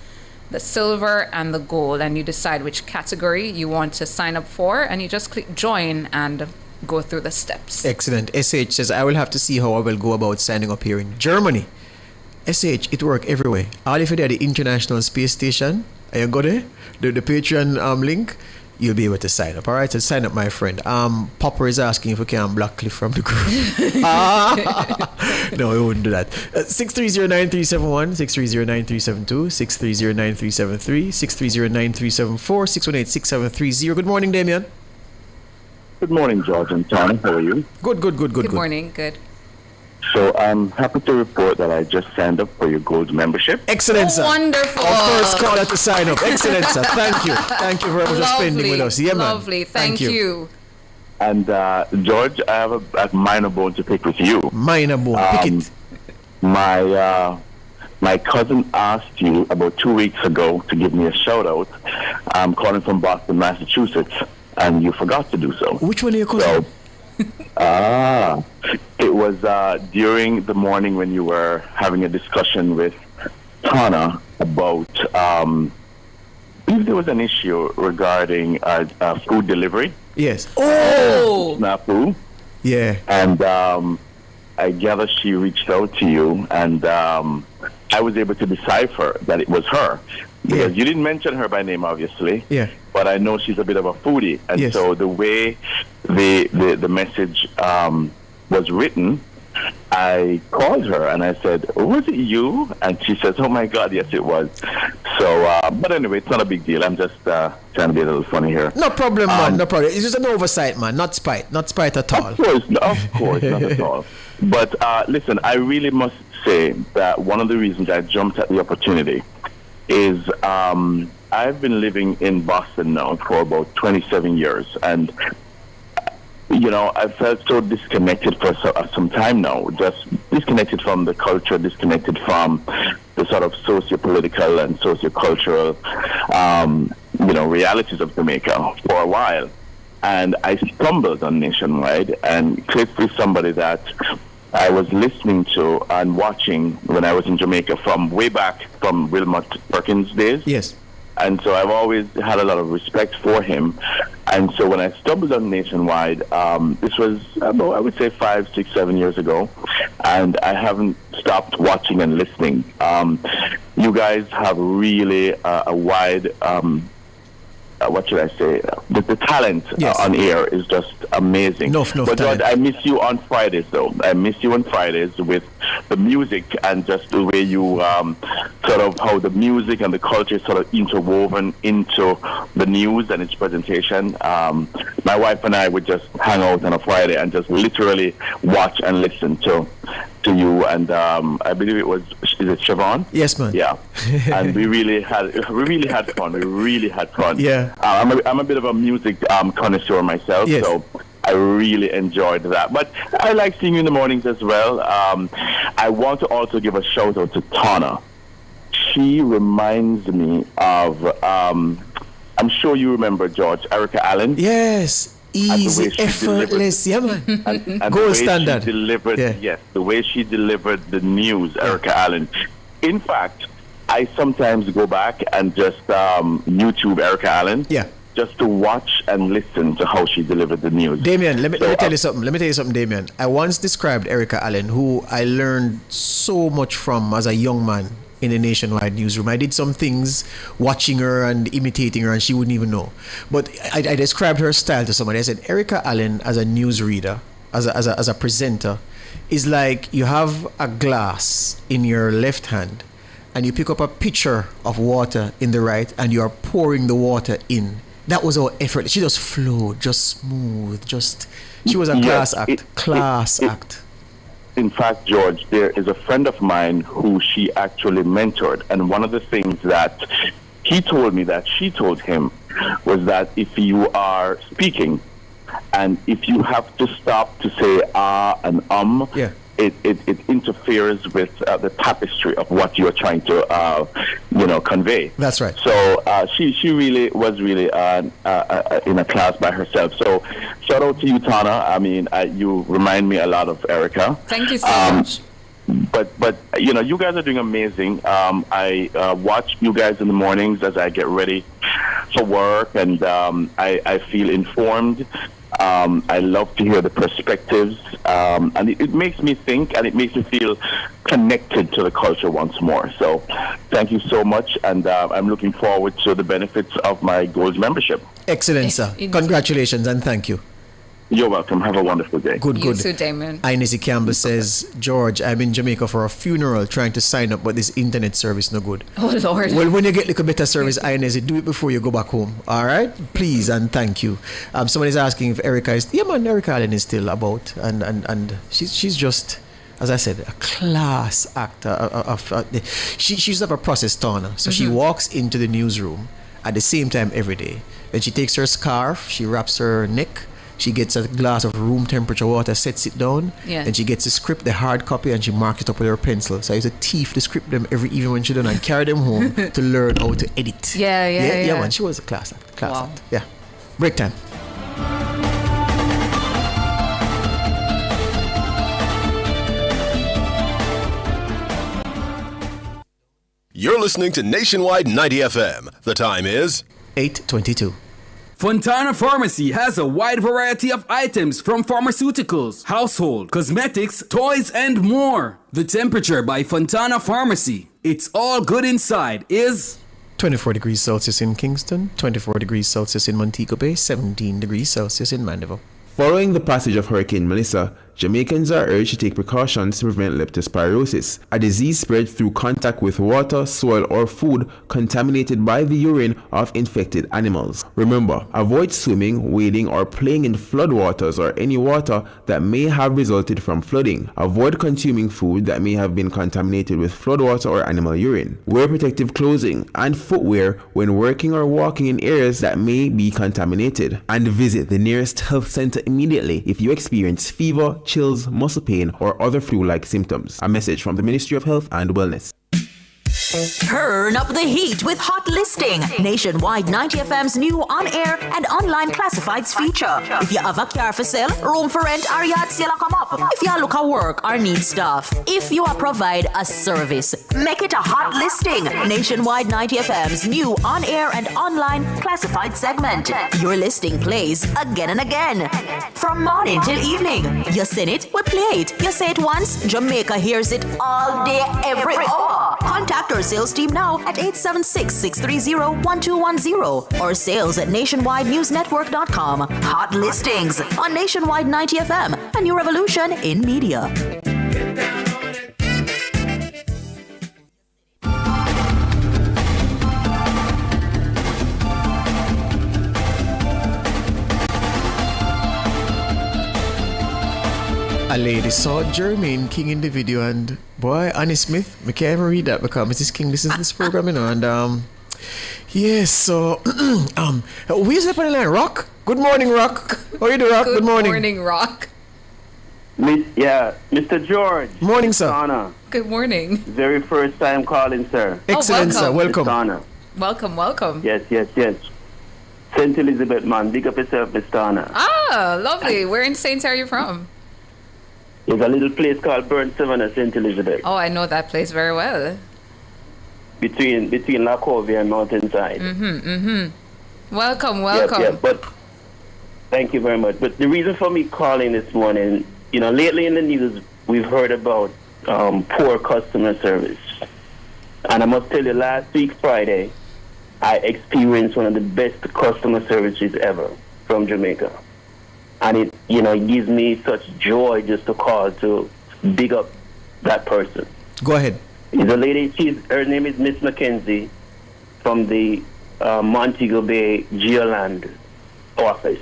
the silver, and the gold. And you decide which category you want to sign up for, and you just click join and go through the steps. Excellent. SH says, I will have to see how I will go about signing up here in Germany. SH, it works everywhere. All if you're at the International Space Station, and you go there, the Patreon link, you'll be able to sign up. All right, so sign up, my friend. Popper is asking if we can block Cliff from the group. No, we wouldn't do that. 630-9371, 630-9372, 630-9373, 630-9374, 618-6730. Good morning, Damien. Good morning, George and Tom. How are you? Good. Good morning. Good. So I'm happy to report that I just signed up for your gold membership. Excellent, sir. Wonderful. Our first caller to sign up. Excellent, sir. Thank you. Thank you very much for spending with us. Yeah, man. Lovely. Thank you. And George, I have a minor bone to pick with you. Minor bone. Pick it. My cousin asked you about 2 weeks ago to give me a shout out. I'm calling from Boston, Massachusetts, and you forgot to do so. Which one are your cousin? It was during the morning when you were having a discussion with Tana about if there was an issue regarding food delivery. Yes. Snafu. Yeah. And I gather she reached out to you, and I was able to decipher that it was her. Because you didn't mention her by name, obviously. Yeah. But I know she's a bit of a foodie. And so the way the message was written, I called her and I said, was it you? And she says, oh my God, yes, it was. So, but anyway, it's not a big deal. I'm just trying to be a little funny here. No problem, man. No problem. It's just an oversight, man. Not spite. Not spite at all. Of course, not at all. But listen, I really must say that one of the reasons I jumped at the opportunity is I've been living in Boston now for about 27 years. And, you know, I felt so disconnected for some time now, just disconnected from the culture, disconnected from the sort of socio-political and socio-cultural, realities of Jamaica for a while. And I stumbled on Nationwide, and Cliff is somebody that I was listening to and watching when I was in Jamaica from way back from Wilmot Perkins days. Yes. And so I've always had a lot of respect for him. And so when I stumbled on Nationwide, this was about, I would say 5, 6, 7 years ago, and I haven't stopped watching and listening. You guys have really a wide, what should I say? The talent on air is just amazing. No but George, I miss you on Fridays, though. I miss you on Fridays with the music and just the way you sort of how the music and the culture is sort of interwoven into the news and its presentation. My wife and I would just hang out on a Friday and just literally watch and listen to you, and I believe is it Siobhan? Yes, man. Yeah, and we really had fun. We really had fun. Yeah, I'm a bit of a music connoisseur myself, so I really enjoyed that. But I like seeing you in the mornings as well. I want to also give a shout out to Tana. She reminds me of I'm sure you remember George, Erica Allen. Yes. Easy, effortless, yeah, man. And Gold the way standard. She delivered, the way she delivered the news, Erica Allen. In fact, I sometimes go back and just YouTube Erica Allen. Yeah. Just to watch and listen to how she delivered the news. Damien, let me tell you something. Let me tell you something, Damien. I once described Erica Allen, who I learned so much from as a young man in the Nationwide newsroom. I did some things watching her and imitating her, and she wouldn't even know. But I described her style to somebody. I said, Erica Allen as a newsreader, as a presenter, is like you have a glass in your left hand, and you pick up a pitcher of water in the right, and you are pouring the water in. That was our effort. She just flowed, just smooth, she was a class act. In fact, George, there is a friend of mine who she actually mentored, and one of the things that he told me that she told him was that if you are speaking and if you have to stop to say and it interferes with the tapestry of what you're trying to convey. That's right. So she really was in a class by herself. So shout out to you, Tana. I mean, you remind me a lot of Erica. Thank you so much. But you guys are doing amazing. I watch you guys in the mornings as I get ready for work, and I feel informed. I love to hear the perspectives, and it makes me think, and it makes me feel connected to the culture once more. So thank you so much, and I'm looking forward to the benefits of my Gold membership. Excellent, sir. Congratulations, and thank you. You're welcome. Have a wonderful day. Good. You too, Damon. Inesi Campbell says, George, I'm in Jamaica for a funeral trying to sign up, but this internet service no good. Oh, Lord. Well, when you get like a better service, Inesi, do it before you go back home. All right? Please and thank you. Somebody's asking if Erica is... Yeah, man, Erica Allen is still about. And she's just... As I said, a class actor. She used to have a process, Tana. So she walks into the newsroom at the same time every day. Then she takes her scarf, she wraps her neck, she gets a glass of room temperature water, sets it down, and she gets the script, the hard copy, and she marks it up with her pencil. So I used to teeth the script them every evening when she done and carry them home to learn how to edit. Yeah, man, she was a class act. Yeah. Break time. You're listening to Nationwide 90 FM. The time is 8:22. Fontana Pharmacy has a wide variety of items from pharmaceuticals, household, cosmetics, toys, and more. The temperature by Fontana Pharmacy. It's all good inside is 24 degrees Celsius in Kingston, 24 degrees Celsius in Montego Bay, 17 degrees Celsius in Mandeville. Following the passage of Hurricane Melissa, Jamaicans are urged to take precautions to prevent leptospirosis, a disease spread through contact with water, soil, or food contaminated by the urine of infected animals. Remember, avoid swimming, wading, or playing in floodwaters or any water that may have resulted from flooding. Avoid consuming food that may have been contaminated with floodwater or animal urine. Wear protective clothing and footwear when working or walking in areas that may be contaminated. And visit the nearest health center immediately if you experience fever, chills, muscle pain, or other flu-like symptoms. A message from the Ministry of Health and Wellness. Turn up the heat with Hot Listing, Nationwide 90 FM's new on-air and online classifieds feature. If you have a car for sale, room for rent, or yard sale come up. If you look at work or need stuff. If you provide a service, make it a Hot Listing, Nationwide 90 FM's new on-air and online classified segment. Your listing plays again and again. From morning till evening. You sing it, we play it. You say it once, Jamaica hears it all day, every hour. Contact our sales team now at 876-630-1210 or sales@nationwidenewsnetwork.com. Hot Listings on Nationwide 90 FM, a new revolution in media. A lady saw Jermaine King in the video, and boy, Annie Smith, I can't even read that because Mrs. King listens to this program, you know, and yes, so where's up on the line? Rock? Good morning, Rock. How are you doing, Rock? Good morning. Good morning, Rock. Mr. George. Morning, sir. Anna. Good morning. Very first time calling, sir. Excellent, sir. Welcome. Anna. Welcome. Yes. St. Elizabeth, man. Big up yourself, Mr. Anna. Ah, lovely. Where in Saints are you from? There's a little place called Burn 7 at St. Elizabeth. Oh, I know that place very well. Between Lacovia and Mountainside. Welcome. Yeah, but thank you very much. But the reason for me calling this morning, you know, lately in the news, we've heard about poor customer service. And I must tell you, last week, Friday, I experienced one of the best customer services ever from Jamaica. And it gives me such joy just to call to big up that person. Go ahead. It's a lady, her name is Miss Mackenzie from the Montego Bay Geoland office.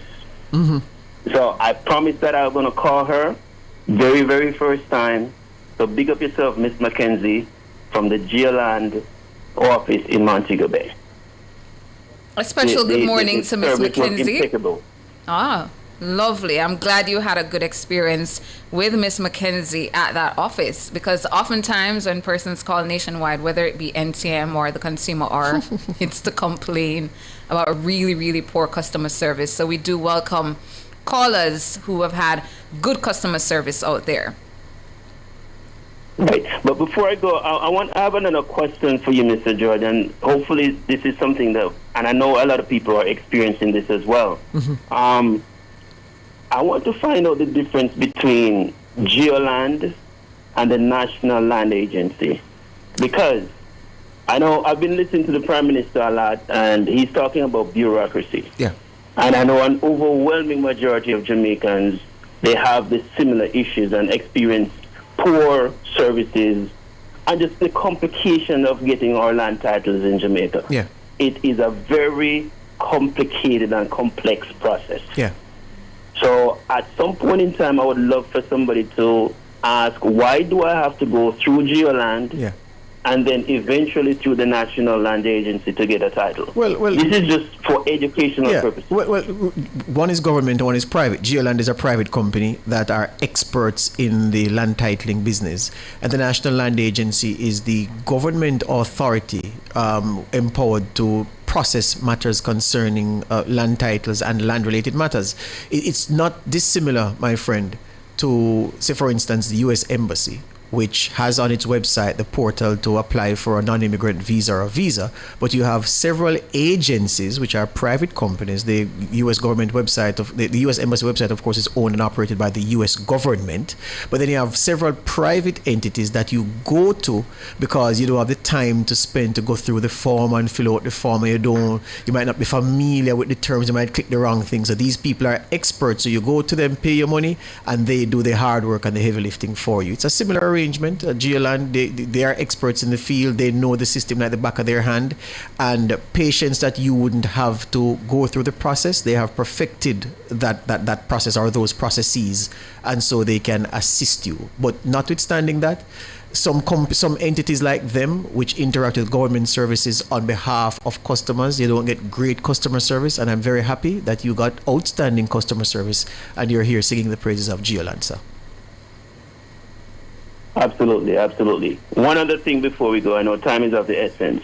So I promised that I was going to call her very, very first time. So big up yourself, Miss Mackenzie from the Geoland office in Montego Bay. A special good morning to Miss Mackenzie. Impeccable. Ah, lovely. I'm glad you had a good experience with Miss Mackenzie at that office, because oftentimes when persons call Nationwide, whether it be NTM or the consumer or it's to complain about a really, really poor customer service. So we do welcome callers who have had good customer service out there. Right. But before I go, I have another question for you, Mr. George, and hopefully this is something that, and I know a lot of people are experiencing this as well. I want to find out the difference between Geoland and the National Land Agency, because I know I've been listening to the Prime Minister a lot, and he's talking about bureaucracy. Yeah. And I know an overwhelming majority of Jamaicans, they have the similar issues and experience poor services and just the complication of getting our land titles in Jamaica. Yeah. It is a very complicated and complex process. Yeah. So at some point in time, I would love for somebody to ask, why do I have to go through Geoland and then eventually through the National Land Agency to get a title? Well, this is just for educational purposes. Well, one is government and one is private. Geoland is a private company that are experts in the land titling business. And the National Land Agency is the government authority empowered to process matters concerning land titles and land-related matters. It's not dissimilar, my friend, to, say, for instance, the U.S. Embassy, which has on its website the portal to apply for a non-immigrant visa or a visa, but you have several agencies which are private companies. The U.S. government website of the U.S. Embassy website, of course, is owned and operated by the U.S. government, but then you have several private entities that you go to because you don't have the time to spend to go through the form and fill out the form, and you might not be familiar with the terms, you might click the wrong thing. So these people are experts, so you go to them, pay your money, and they do the hard work and the heavy lifting for you. It's a similar arrangement. Geoland, they are experts in the field. They know the system like the back of their hand, and patients that you wouldn't have to go through the process, they have perfected that process or those processes, and so they can assist you. But notwithstanding that, some entities like them which interact with government services on behalf of customers, you don't get great customer service, and I'm very happy that you got outstanding customer service and you're here singing the praises of Geoland, sir. Absolutely, absolutely. One other thing before we go, I know time is of the essence.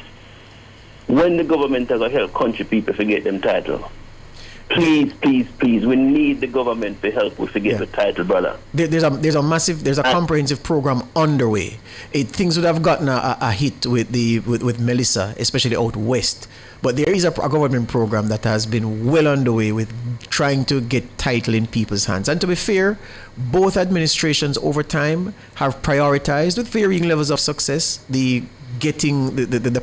When the government has to help country people forget them title, please, we need the government to help us forget the title, brother. There's a comprehensive program underway. Things would have gotten a hit with Melissa, especially out west. But there is a government program that has been well underway with trying to get title in people's hands. And to be fair, both administrations over time have prioritized, with varying levels of success, the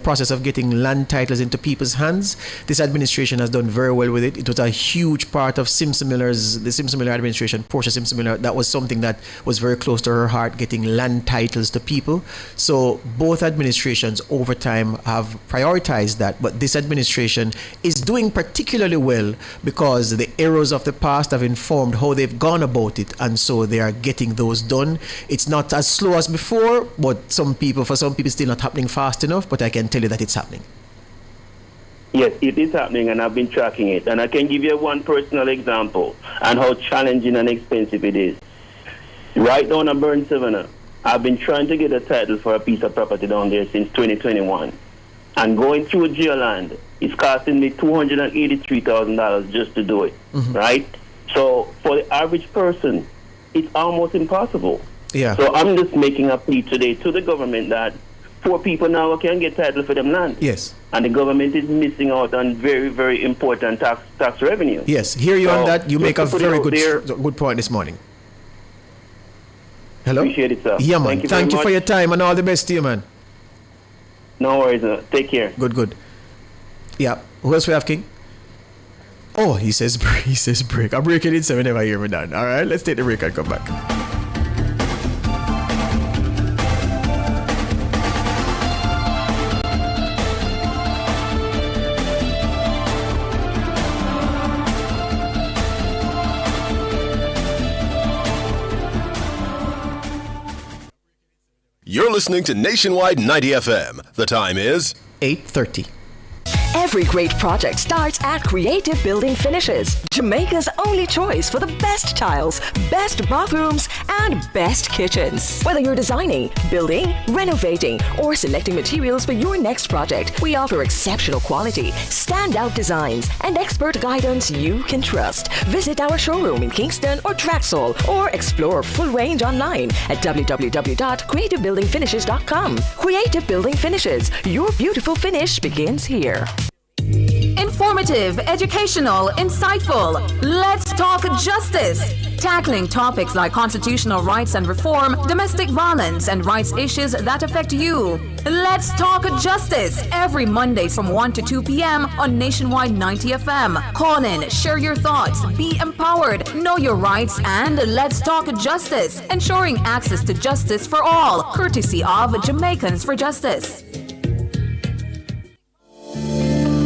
process of getting land titles into people's hands. This administration has done very well with it. It was a huge part of the Simpson Miller administration, Portia Simpson Miller. That was something that was very close to her heart, getting land titles to people. So both administrations over time have prioritized that. But this administration is doing particularly well because the errors of the past have informed how they've gone about it, and so they are getting those done. It's not as slow as before, but for some people still not happening fast enough, but I can tell you that it's happening. Yes, it is happening, and I've been tracking it. And I can give you one personal example and how challenging and expensive it is. Right down at Burn 7, I've been trying to get a title for a piece of property down there since 2021. And going through Geoland, it's costing me $283,000 just to do it, right? So for the average person, it's almost impossible. Yeah. So I'm just making a plea today to the government that poor people now can get title for them land. Yes. And the government is missing out on very, very important tax revenue. Yes, hear you on that. You make a very good point this morning. Hello? Appreciate it, sir. Yeah, man. Thank you for your time and all the best to you, man. No worries, take care. Good. Yeah. Who else we have, King? Oh, he says break. I'm breaking it so whenever I hear me done. All right, let's take the break and come back. You're listening to Nationwide 90 FM. The time is 8:30. Every great project starts at Creative Building Finishes, Jamaica's only choice for the best tiles, best bathrooms, and best kitchens. Whether you're designing, building, renovating, or selecting materials for your next project, we offer exceptional quality, standout designs, and expert guidance you can trust. Visit our showroom in Kingston or Traxall, or explore full range online at www.creativebuildingfinishes.com. Creative Building Finishes, your beautiful finish begins here. Informative, educational, insightful. Let's talk justice. Tackling topics like constitutional rights and reform, domestic violence, and rights issues that affect you. Let's talk justice every Monday from 1 to 2 p.m. on Nationwide 90 FM. Call in, share your thoughts, be empowered, know your rights, and let's talk justice, ensuring access to justice for all, courtesy of Jamaicans for Justice.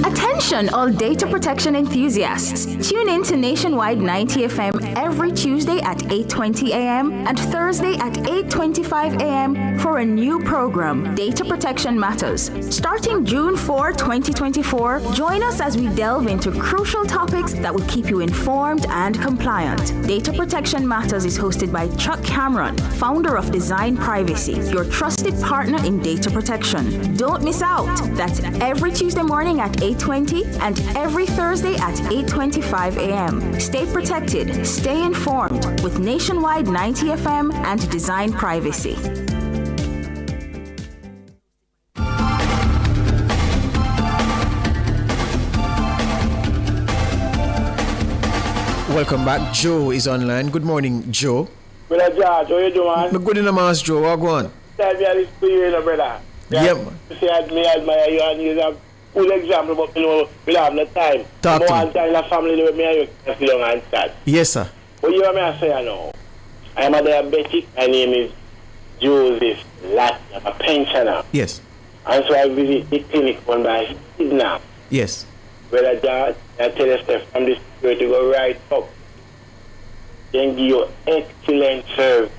Attention all data protection enthusiasts. Tune in to Nationwide 90 FM every Tuesday at 8:20 a.m. and Thursday at 8:25 a.m. for a new program, Data Protection Matters. Starting June 4, 2024, join us as we delve into crucial topics that will keep you informed and compliant. Data Protection Matters is hosted by Chuck Cameron, founder of Design Privacy, your trusted partner in data protection. Don't miss out. That's every Tuesday morning at 8:20 and every Thursday at 8:25 a.m. Stay protected, stay informed with Nationwide 90 FM and Design Privacy. Welcome back. Joe is online. Good morning, Joe. Brother George, how you doing? Good in the mass, Joe. What go on? Tell me this to you, brother. Yep. You say I admire you and you're a good example, but you know, we don't have no time. Talk to one me. time in the family, me and you can sit down and start. Yes, sir. What you want me to say now? I am a diabetic. My name is Joseph Latt. I'm a pensioner. Yes. And so I visit the clinic one by now. Yes. Brother George, I tell you stuff from this way to go right up. Then give you excellent service.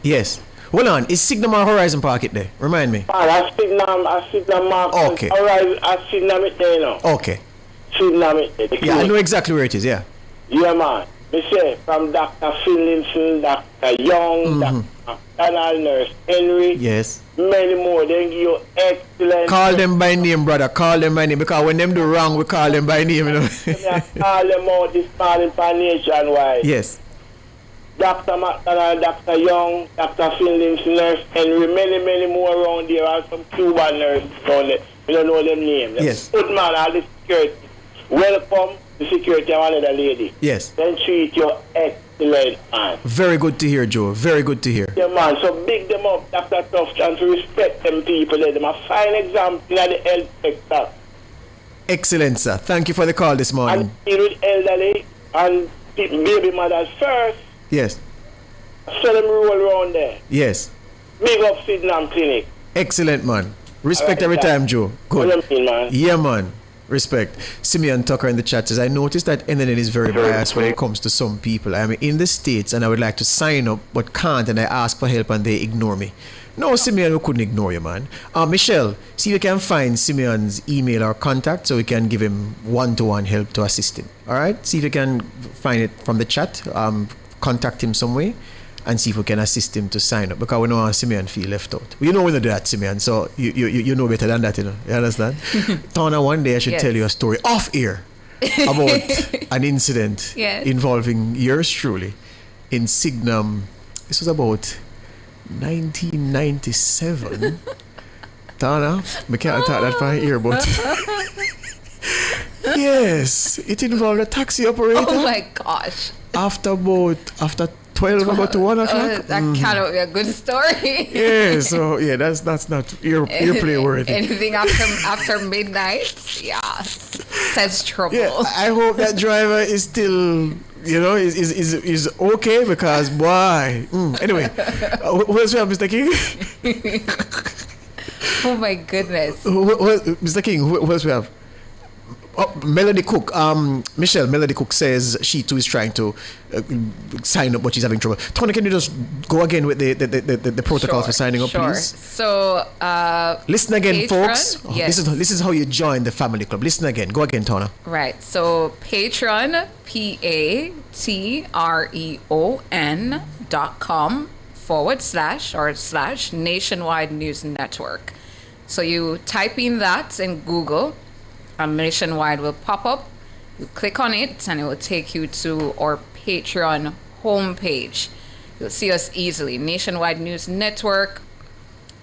Yes. Hold on. Is Signal or Horizon Park it there? Remind me. I Signal Mark. Okay. Alright, I Signal it there now. Okay. Signal it there. Yeah, I know exactly where it is, yeah. Yeah, man. Me say from Dr. Finlinson, Dr. Young, Dr. McDonald, Nurse Henry. Yes. Many more. They give you excellent. Call them by name, brother. Call them by name. Because when them do wrong, we call them by name, you know. I call them out this morning for Nationwide. Yes. Dr. McDonald, Dr. Young, Dr. Finlinson, Nurse Henry, many more around there. And some Cuban nurses around there. We don't know them names. Yes. Good man, all the security. Welcome the security of another lady. Yes. Then treat you excellent, man. Very good to hear, Joe. Very good to hear. Yeah, man. So big them up, Dr. Tough, and to respect them people. Them a fine example in the health sector. Excellent, sir. Thank you for the call this morning. And deal with elderly and baby mothers first. Yes. So them roll around there. Yes. Big up Sydenham Clinic. Excellent, man. Respect every time, Joe. Good. What you mean, man? Yeah, man. Respect. Simeon Tucker in the chat says, I noticed that NNN is very biased when it comes to some people. I'm in the States and I would like to sign up but can't, and I ask for help and they ignore me. No, Simeon, we couldn't ignore you, man. Michelle, see if you can find Simeon's email or contact so we can give him one-to-one help to assist him. All right? See if you can find it from the chat. Contact him some way and see if we can assist him to sign up, because we know how Simeon feel left out. We know we don't do that, Simeon, so you know better than that, you know. You understand? Tana, one day I should tell you a story off air about an incident involving yours truly in Sydenham. This was about 1997. Tana, we can't talk that from here, but yes, it involved a taxi operator. Oh my gosh. After 12 about to 1 o'clock. That cannot be a good story. Yeah, so yeah, that's not airplay worthy. Anything after midnight, yeah, says trouble. Yeah, I hope that driver is still, you know, is okay, because boy. Anyway, who else we have, Mr. King? Oh my goodness. Mr. King, who else we have? Oh, Melody Cook. Michelle, Melody Cook says she too is trying to sign up, but she's having trouble. Tony, can you just go again with the protocols for signing up, please? So, listen again, Patreon, folks. Yes. This is how you join the family club. Listen again. Go again, Tona. Right. So, Patreon, patreon.com// Nationwide News Network. So you type in that in Google. Nationwide will pop up. You click on it and it will take you to our Patreon homepage. You'll see us easily. Nationwide News Network,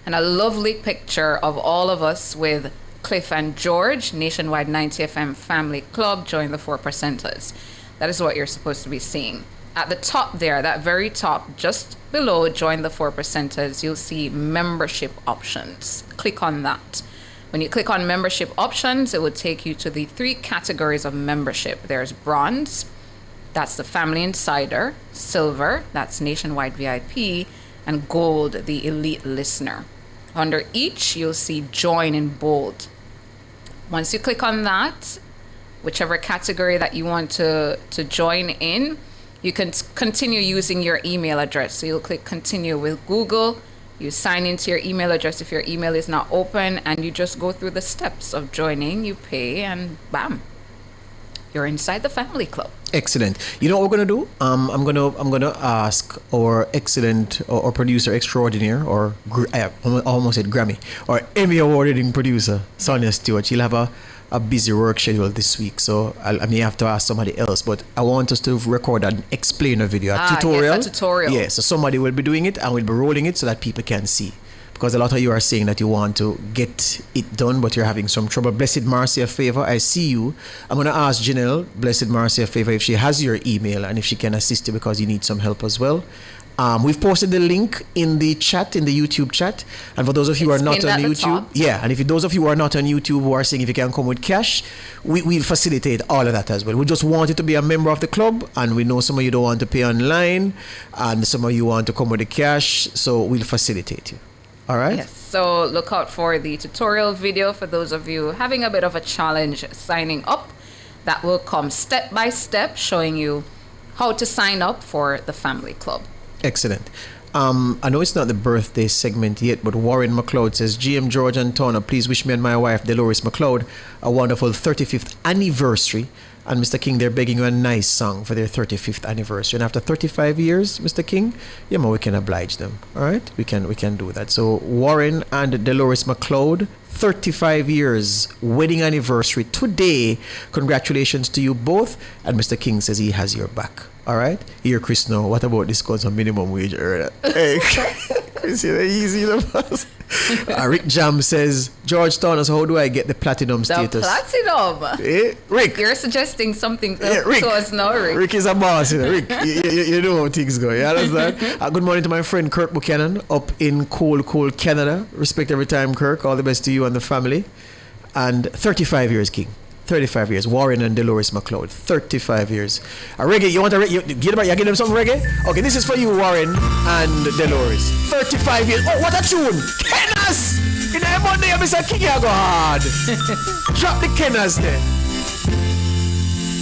and a lovely picture of all of us with Cliff and George, Nationwide 90 FM Family Club. Join the 4%ers. That is what you're supposed to be seeing. At the top there, that very top, just below Join the 4%ers, you'll see membership options. Click on that. When you click on membership options, it will take you to the 3 categories of membership. There's bronze, that's the Family Insider; silver, that's Nationwide VIP; and gold, the elite listener. Under each, you'll see join in bold. Once you click on that, whichever category that you want to join in, you can continue using your email address. So you'll click continue with Google. You sign into your email address if your email is not open, and you just go through the steps of joining. You pay, and bam, you're inside the family club. Excellent. You know what we're gonna do? I'm gonna ask our excellent or producer extraordinaire, or I almost said Grammy, or Emmy award-winning producer Sonia Stewart. She'll have a busy work schedule this week, so I may have to ask somebody else, but I want us to record an explainer video, a tutorial. Yes, a tutorial. Yeah, so somebody will be doing it and we'll be rolling it so that people can see. Because a lot of you are saying that you want to get it done, but you're having some trouble. Blessed Marcia Favor, I see you. I'm going to ask Janelle, Blessed Marcia Favor, if she has your email and if she can assist you, because you need some help as well. We've posted the link in the chat, in the YouTube chat. And for those of you who are not on YouTube, and if those of you who are not on YouTube who are saying if you can come with cash, we'll facilitate all of that as well. We just want you to be a member of the club, and we know some of you don't want to pay online, and some of you want to come with the cash, so we'll facilitate you. All right? Yes. So look out for the tutorial video for those of you having a bit of a challenge signing up. That will come step by step, showing you how to sign up for the family club. Excellent. I know it's not the birthday segment yet, but Warren McLeod says, GM George and Tona, please wish me and my wife, Dolores McLeod, a wonderful 35th anniversary And Mr. King, they're begging you a nice song for their 35th anniversary. And after 35 years, Mr. King, yeah, man, we can oblige them. All right? We can do that. So Warren and Dolores McLeod, 35 years wedding anniversary today. Congratulations to you both. And Mr. King says he has your back. All right? Here, Chris, now, what about discounts on minimum wage? Hey, Chris, you're easy, you know. Rick Jam says, George Taunus, how do I get the platinum status? The platinum? Rick. You're suggesting something Rick. to us now, Rick. Rick is a boss, you know. Rick, you know how things go. You understand? Good morning to my friend Kirk Buchanan up in cold Canada. Respect every time, Kirk. All the best to you and the family. And 35 years, King. 35 years. Warren and Dolores McLeod. 35 years. Reggae, you want to give them some reggae? Okay, this is for you, Warren and Dolores. 35 years. Oh, what a tune! Kenners! In the Monday, Mr. King, you go hard. Drop the Kenners there.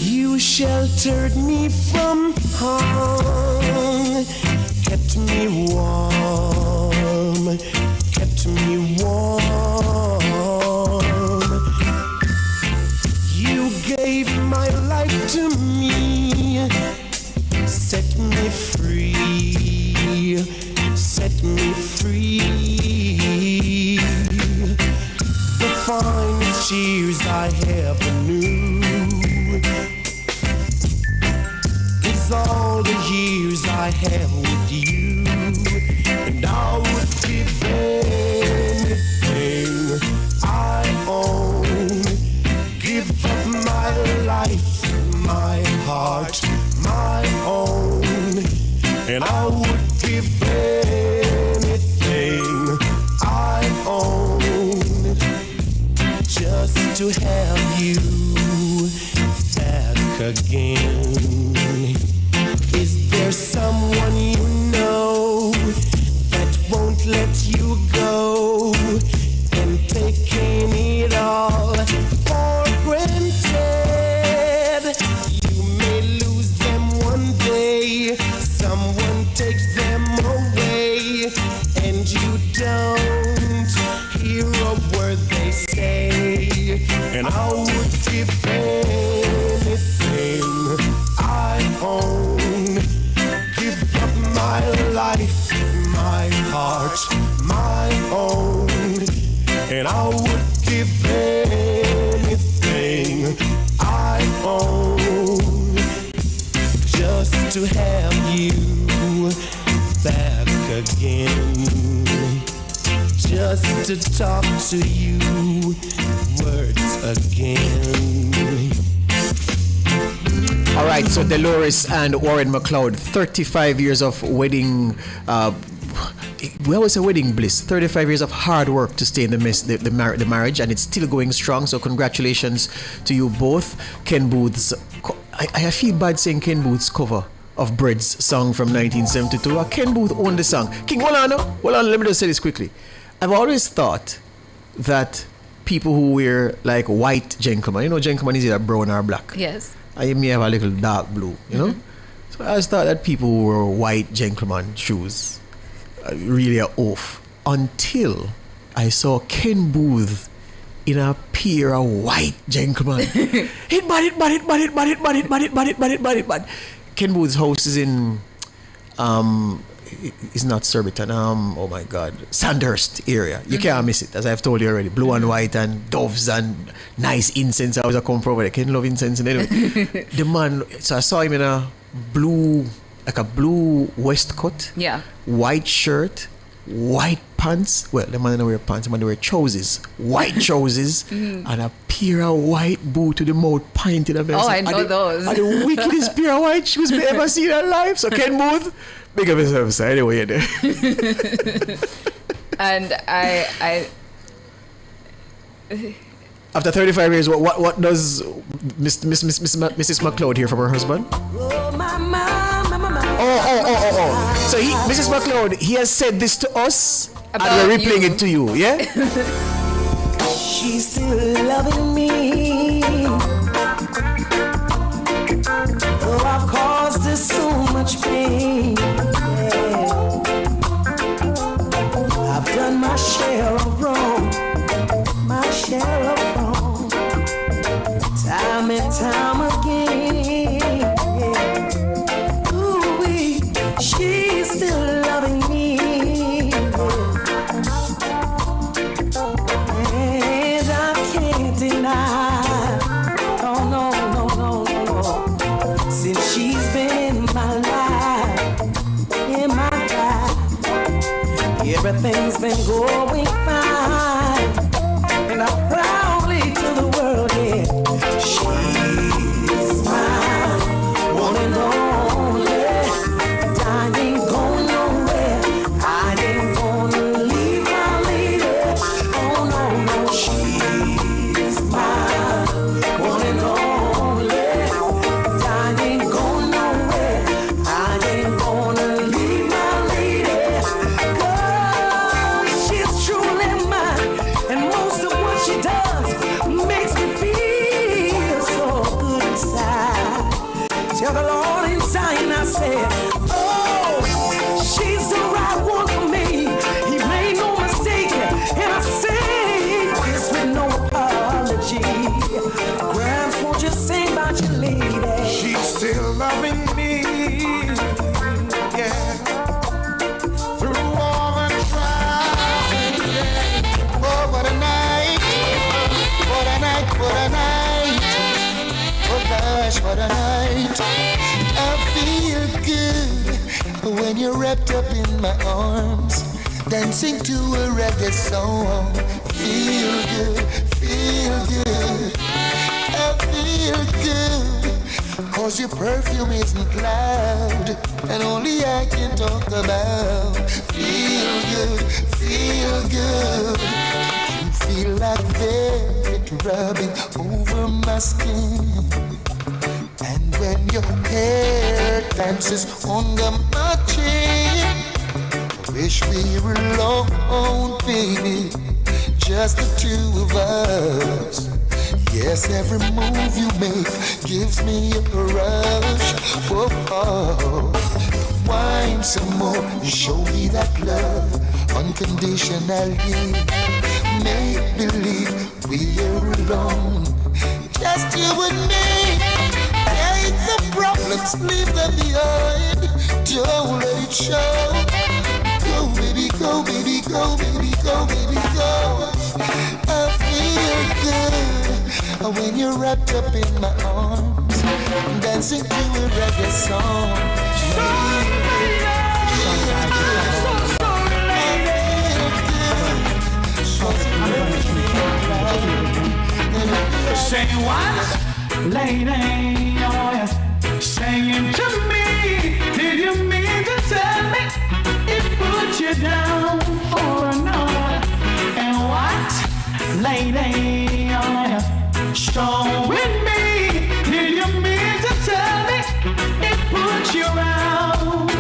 You sheltered me from harm, kept me warm, kept me warm. You gave my life to me, set me free, set me free. The finest years I ever knew is all the years I have with you, and I would give anything I own, give up my life, my heart, my own, and I would give anything I own just to have you back again. Is there someone you know that won't let you go and taking it all for granted? You may lose them one day, someone takes them away, and you don't hear a word they say. And I would give anything I own, give up my life, my heart, my own, and I would give anything I own just to have you back again, just to talk to you words again. All right, so Dolores and Warren McLeod, 35 years of wedding, we always say wedding bliss, 35 years of hard work to stay in the marriage, and it's still going strong, so congratulations to you both. Ken Booth's, I feel bad saying Ken Booth's cover of Bread's song from 1972. Ken Booth owned the song. King, hold on, let me just say this quickly. I've always thought that people who wear like white gentlemen, you know, gentlemen is either brown or black. Yes. I may have a little dark blue, you know? So I always thought that people who wore white gentleman shoes really are off. Until I saw Ken Booth in a pair of white gentleman. Hit. Ken Booth's house is in it's not Surbiton, oh my God, Sandhurst area. You can't miss it, as I've told you already. Blue and white and doves and nice incense. I was a come from over there. Ken love incense. And anyway, the man, so I saw him in a blue waistcoat, white shirt, white pants. Well, the man didn't wear pants, the man wear trousers, white trousers, and a pair of white boot to the mouth painted. Oh, I know those. And the wickedest pair of white shoes we ever seen in life. So Ken Booth, big up yourself, sir. Anyway, you're there. And I after 35 years, what does Mrs. McLeod hear from her husband? Oh. So Mrs. McLeod, he has said this to us, about and we're replaying it to you, yeah? She's still loving me. Oh, I've caused her so much pain. Yeah. I've done my share of wrong. My share of wrong. Time and time again. I'm going fine, and I'm proudly to the world, yeah. She's mine, one and only. And I ain't going nowhere. I ain't gonna leave my lady. Oh no, no, she's mine, one and only. And I ain't going nowhere. I ain't gonna leave my lady. 'Cause she's truly mine, and most of what she does makes me feel so good inside. Tell the Lord inside, and I said, oh, she's the right one for me. He made no mistake, and I say this with no apology. Grams, won't you sing about your lady? She's still loving me, yeah. Through all the trials, yeah. Oh, what a night, what a night, what a night. Oh gosh, what a night. I feel good when you're wrapped up in my arms, dancing to a reggae song. Feel good, feel good. I feel good, 'cause your perfume isn't loud, and only I can talk about. Feel good, feel good. You feel like velvet rubbing over my skin, and when your hair dances under my chin, I wish we were alone, baby, just the two of us. Yes, every move you make gives me a rush. Whoa, oh. Wine some more, show me that love unconditionally. Make believe we're alone, just you and me. Take the problems, leave them behind. Don't let it show. Go, baby, go, baby, go, baby, go, baby, go. I feel good when you're wrapped up in my arms, dancing to a reggae song. Say what, lady? Oh, yeah. Saying to me, did you mean to tell me it put you down for another? And what, lady? Oh, yeah. Showing me, did you mean to tell me it put you out?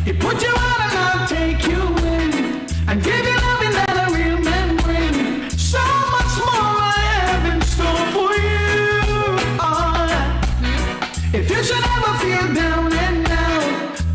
It put you out and I'll take you in and give you loving that a real man bring. So much more I have in store for you. Oh, if you should ever feel down and down,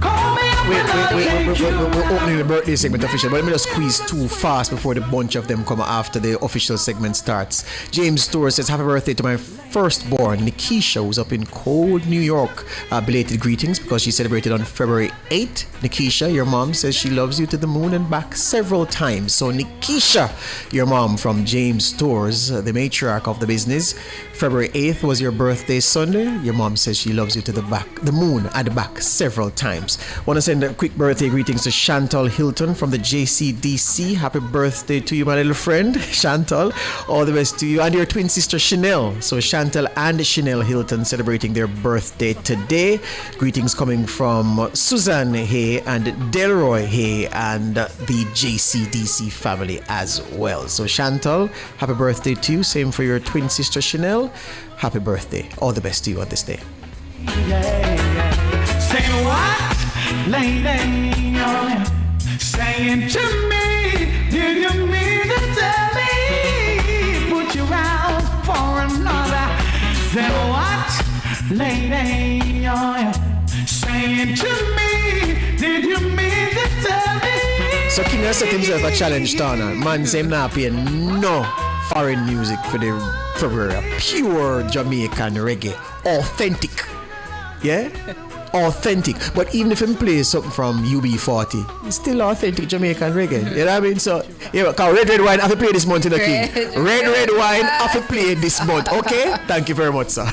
call me up and I'll take you. We're opening the birthday segment official, but let me just squeeze too fast before the bunch of them come after the official segment starts. James Torres says, happy birthday to my firstborn, Nikisha, who's up in cold New York. Belated greetings because she celebrated on February 8th. Nikisha, your mom says she loves you to the moon and back several times. So Nikisha, your mom from James Torres, the matriarch of the business. February 8th was your birthday Sunday. Your mom says she loves you to the moon and back several times. Want to send a quick birthday greetings to Chantal Hilton from the JCDC. Happy birthday to you, my little friend, Chantal. All the best to you and your twin sister Chanel. So Chantal and Chanel Hilton celebrating their birthday today. Greetings coming from Suzanne Hay and Delroy Hay and the JCDC family as well. So Chantal, happy birthday to you. Same for your twin sister Chanel. Happy birthday. All the best to you on this day. Say what, lady? Oh, yeah. Saying to me, did you mean to tell me put you out for another? Then what, lady? Oh, yeah. Saying to me, did you mean to tell me? So King has set himself a challenge, Tana. Man say him not pay no foreign music for the February. Pure Jamaican reggae. Authentic. Yeah? Authentic. But even if him plays something from UB40, it's still authentic Jamaican reggae. You know what I mean? So, yeah, Red Wine have to play this month in the King. Red Wine have to play this month. Okay? Thank you very much, sir.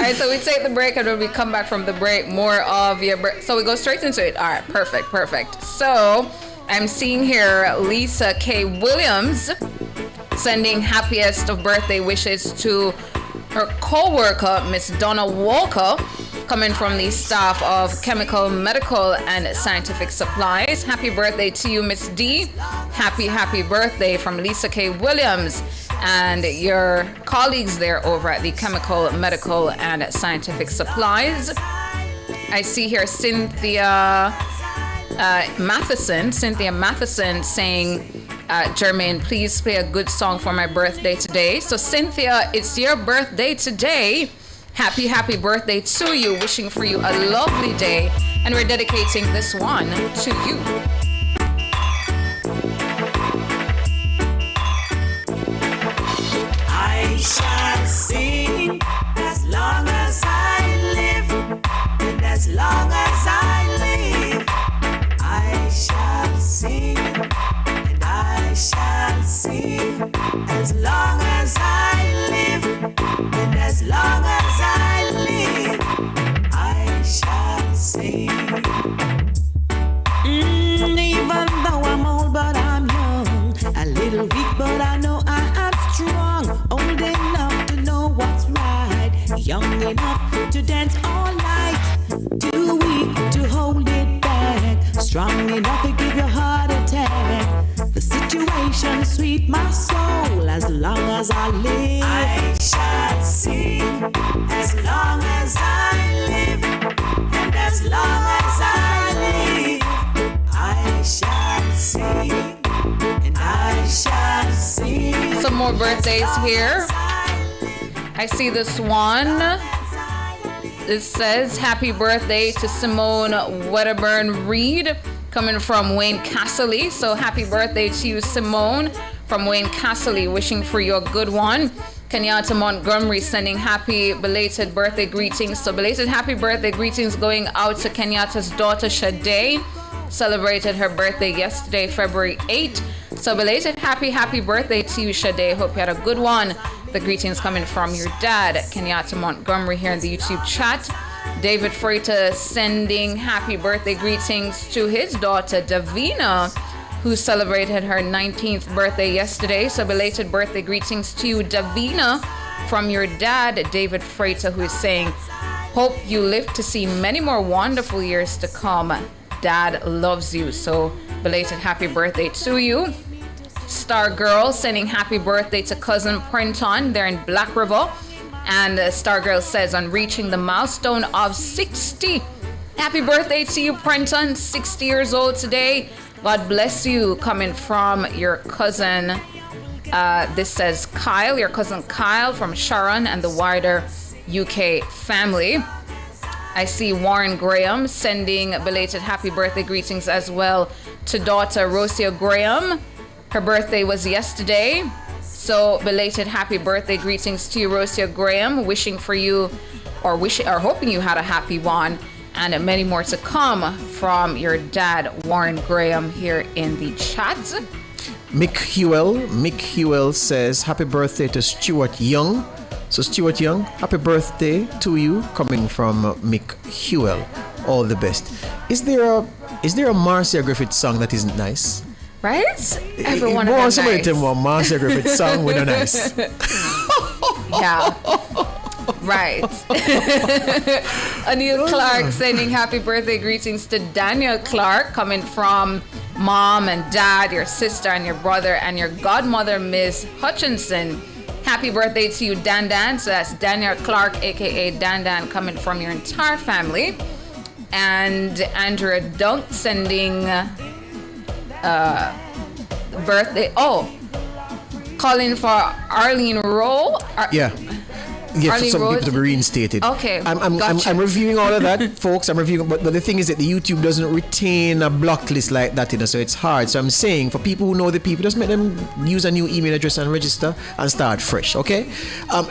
right, so we take the break, and when we come back from the break, more of your so we go straight into it. All right, perfect. So I'm seeing here Lisa K. Williams sending happiest of birthday wishes to her co-worker, Miss Donna Walker, coming from the staff of Chemical, Medical, and Scientific Supplies. Happy birthday to you, Miss D. Happy birthday from Lisa K. Williams and your colleagues there over at the Chemical, Medical, and Scientific Supplies. I see here Cynthia Matheson saying, Jermaine, please play a good song for my birthday today. So Cynthia, it's your birthday today. Happy birthday to you. Wishing for you a lovely day. And we're dedicating this one to you. I shall sing as long as I live, and as long as I live, I shall sing, and I shall sing as long as I live, and as long as I live, I shall sing. Even though I'm old, but I'm young, a little weak, but I know I am strong, old enough to know what's right, young enough to dance all night, too weak to hold it back, strong enough to give your heart attack. The situation sweet my soul, as long as I live, I shall sing, as long as I live, and as long as I live, I shall sing, and I shall sing. Some more birthdays here. I see this one. It says, happy birthday to Simone Wedderburn Reed, coming from Wayne Castle. So happy birthday to you, Simone, from Wayne Castle. Wishing for you a good one. Kenyatta Montgomery sending happy belated birthday greetings. So belated happy birthday greetings going out to Kenyatta's daughter, Shade. Celebrated her birthday yesterday, February 8th. So belated happy birthday to you, Shade. Hope you had a good one. The greetings coming from your dad, Kenyatta Montgomery, here in the YouTube chat. David Freitas sending happy birthday greetings to his daughter, Davina, who celebrated her 19th birthday yesterday. So belated birthday greetings to you, Davina, from your dad, David Freitas, who is saying, hope you live to see many more wonderful years to come. Dad loves you. So belated happy birthday to you. Star Girl sending happy birthday to cousin Prenton there in Black River. And Star Girl says, on reaching the milestone of 60. Happy birthday to you, Prenton, 60 years old today. God bless you, coming from your cousin. This says Kyle, your cousin Kyle from Sharon and the wider UK family. I see Warren Graham sending belated happy birthday greetings as well to daughter Rosia Graham. Her birthday was yesterday. So belated happy birthday greetings to you, Rosia Graham. Wishing for you, or hoping you had a happy one, and many more to come from your dad, Warren Graham, here in the chat. Mick Hewell says happy birthday to Stuart Young. So Stuart Young, happy birthday to you, coming from Mick Hewell. All the best. Is there a Marcia Griffith song that isn't nice? Right? Everyone of them nice. Somebody tell me a Marcia Griffith song with a nice. Yeah. Right. Anil Clark sending happy birthday greetings to Daniel Clark, coming from mom and dad, your sister and your brother, and your godmother, Miss Hutchinson. Happy birthday to you, Dan Dan. So that's Daniel Clark, aka Dan Dan, coming from your entire family. And Andrea Dunk sending birthday. Calling for Arlene Rowe. Yeah, for some people to be reinstated. Okay, I'm reviewing all of that, folks. I'm reviewing, but the thing is that the YouTube doesn't retain a blocked list like that, so it's hard. So I'm saying for people who know the people, just make them use a new email address and register and start fresh, okay?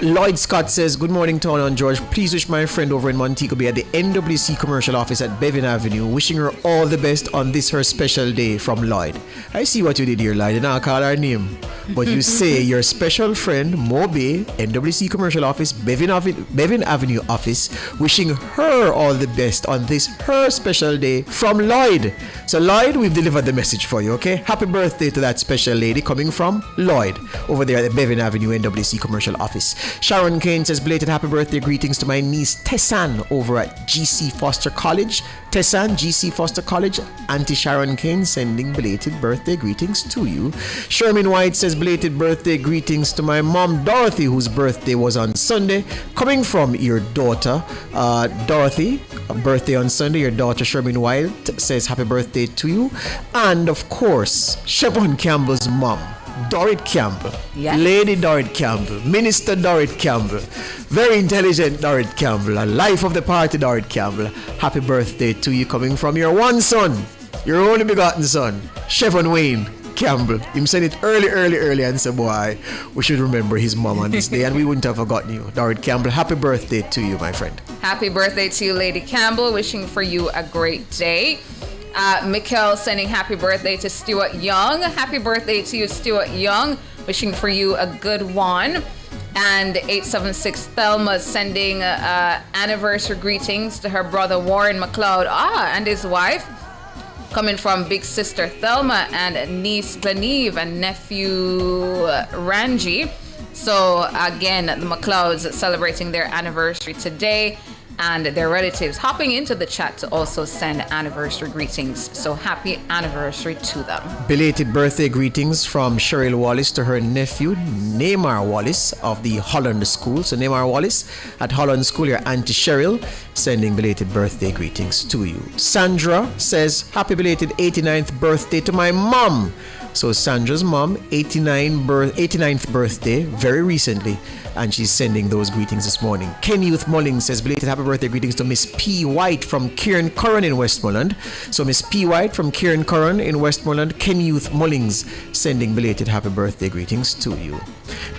Lloyd Scott says, good morning, Tony and George. Please wish my friend over in Montego Bay at the NWC commercial office at Bevan Avenue. Wishing her all the best on this her special day, from Lloyd. I see what you did here, Lloyd. And I'll call her name. But you say your special friend, Mo Bay, NWC commercial office, office, Bevan Avenue office, wishing her all the best on this her special day from Lloyd. So Lloyd, we've delivered the message for you, okay? Happy birthday to that special lady coming from Lloyd over there at the Bevan Avenue NWC commercial office. Sharon Kane says belated happy birthday greetings to my niece Tessan over at GC Foster College. Tessan, GC Foster College, Auntie Sharon Kane sending belated birthday greetings to you. Sherman White says belated birthday greetings to my mom Dorothy, whose birthday was on Sunday. Coming from your daughter Dorothy, a birthday on Sunday. Your daughter Sherman White says happy birthday to you. And of course, Siobhan Campbell's mom, Dorrit Campbell, yes. Lady Dorrit Campbell, Minister Dorrit Campbell, very intelligent Dorrit Campbell, a life of the party Dorrit Campbell. Happy birthday to you, coming from your one son, your only begotten son, Siobhan Wayne Campbell. Him said it early and said, boy, we should remember his mom on this day, and we wouldn't have forgotten you. Dorrit Campbell, happy birthday to you, my friend. Happy birthday to you, Lady Campbell. Wishing for you a great day. Mikkel sending happy birthday to Stuart Young. Happy birthday to you, Stuart Young. Wishing for you a good one. And 876 Thelma sending anniversary greetings to her brother Warren McLeod and his wife. Coming from big sister Thelma and niece Gleneve and nephew Ranji. So again, the McLeods celebrating their anniversary today, and their relatives hopping into the chat to also send anniversary greetings. So happy anniversary to them. Belated birthday greetings from Cheryl Wallace to her nephew Neymar Wallace of the Holland School. So Neymar Wallace at Holland School, your Auntie Cheryl, sending belated birthday greetings to you. Sandra says happy belated 89th birthday to my mom. So Sandra's mom, 89th birthday, very recently, and she's sending those greetings this morning. Ken Youth Mullings says belated happy birthday greetings to Miss P. White from Kieran Curran in Westmoreland. So Miss P. White from Kieran Curran in Westmoreland, Ken Youth Mullings sending belated happy birthday greetings to you.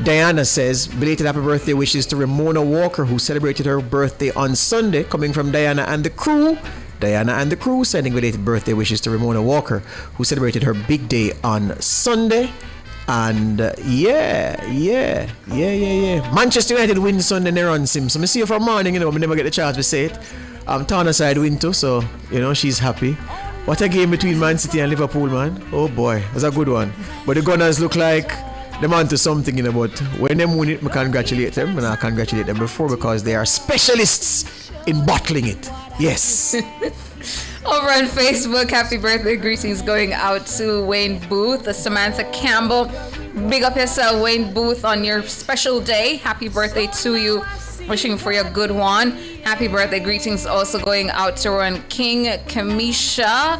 Diana says belated happy birthday wishes to Ramona Walker, who celebrated her birthday on Sunday, coming from Diana and the crew. Diana and the crew sending belated birthday wishes to Ramona Walker, who celebrated her big day on Sunday. And yeah. Manchester United win Sunday, they run sim. So I see you for morning, I never get the chance to say it. Tana side win too, so she's happy. What a game between Man City and Liverpool, man. Oh boy, it was a good one. But the Gunners look like them onto something, but when they win it, I congratulate them, and I congratulate them before, because they are specialists in bottling it. Yes. Over on Facebook, happy birthday greetings going out to Wayne Booth, Samantha Campbell. Big up yourself, Wayne Booth, on your special day. Happy birthday to you. Wishing for you a good one. Happy birthday greetings also going out to Ron King, Kamisha,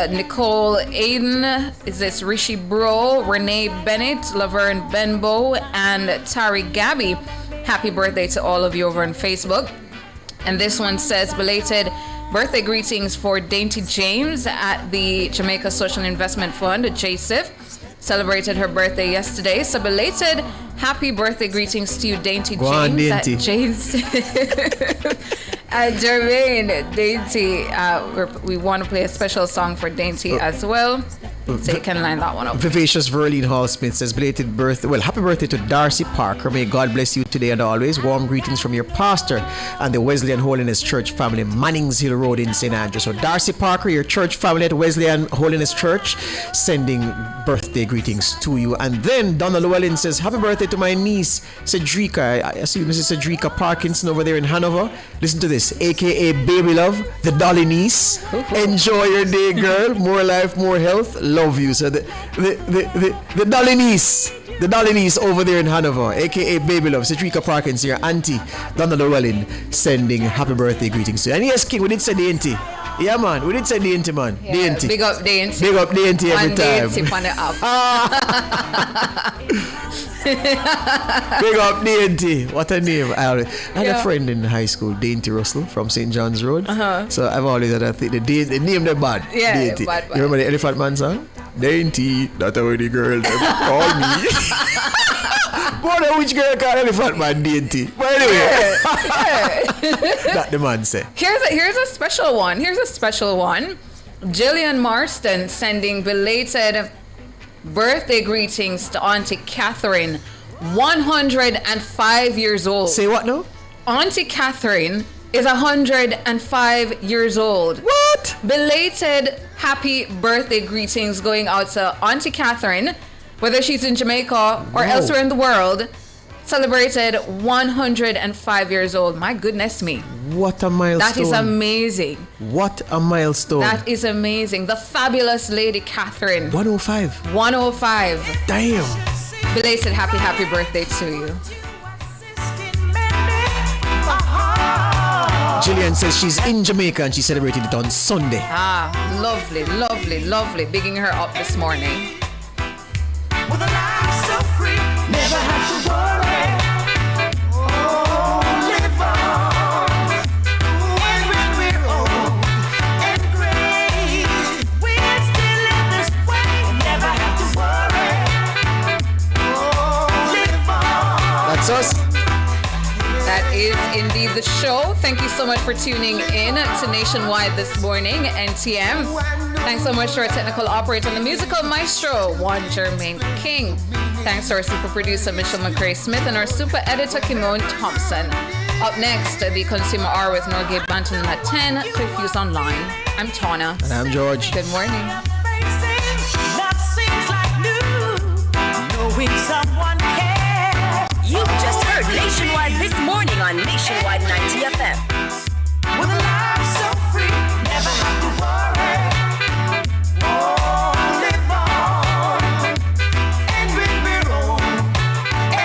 Nicole Aiden, is this Rishi Bro, Renee Bennett, Laverne Benbow, and Tari Gabby. Happy birthday to all of you over on Facebook. And this one says belated birthday greetings for Dainty James at the Jamaica Social Investment Fund, JSIF. Celebrated her birthday yesterday. So belated happy birthday greetings to you, Dainty Go on, James. Dainty. At James. Jermaine, Dainty. We want to play a special song for Dainty as well. So you can line that one up. Vivacious Verlene Hall Smith says belated birthday. Well, happy birthday to Darcy Parker. May God bless you today and always. Warm greetings from your pastor and the Wesleyan Holiness Church family, Mannings Hill Road in St. Andrews. So Darcy Parker, your church family at Wesleyan Holiness Church, sending birthday greetings to you. And then Donna Llewellyn says happy birthday to my niece Cedrica. I assume this is Cedrica Parkinson over there in Hanover. Listen to this, aka Baby Love, the Dolly niece. Enjoy your day, girl. More life, more health. Love you. So the Dolly niece, the Dolly niece over there in Hanover, aka Baby Love, Cedrica Parkinson, your auntie Donna Llewellyn, sending happy birthday greetings to you. And yes, King, we did say the auntie. Yeah, man, we did say the auntie, man. Yeah, the auntie. Big up the auntie. Big up the auntie every One time. Dainty on the app. Big up Dainty. What a name. I had a friend in high school, Dainty Russell from St. John's Road. So I've always had a thing. The name they're bad. Yeah, Dainty. bad. You remember the Elephant Man song? Dainty, that's how the girl them call me. Boy, which girl called Elephant Man Dainty? But anyway, that the man say. Here's a special one. Jillian Marston sending belated birthday greetings to Auntie Catherine 105 years old. Say what now? Auntie Catherine is 105 years old. What? Belated happy birthday greetings going out to Auntie Catherine, whether she's in Jamaica or elsewhere in the world. Celebrated 105 years old. My goodness me. What a milestone. That is amazing. What a milestone. That is amazing. The fabulous Lady Catherine. 105. 105. Damn. Belated happy birthday to you. Jillian says she's in Jamaica and she celebrated it on Sunday. Ah, lovely, lovely, lovely. Bigging her up this morning. With a life so free, never have to worry. Oh, live on. And when we're old and gray, we'll still live this way. Never have to worry. Oh, live on. That's us. That is indeed the show. Thank you so much for tuning in to Nationwide this morning, NTM. Thanks so much to our technical operator and the musical maestro, Juan Jermaine King. Thanks to our super producer, Michelle McCray Smith, and our super editor, Kimon Thompson. Up next, the Consumer Hour with Norgay Banton at 10, Curfews Online. I'm Tana. And I'm George. Good morning. Love seems like new, knowing someone cares. You just heard Nationwide this morning on Nationwide 90 FM.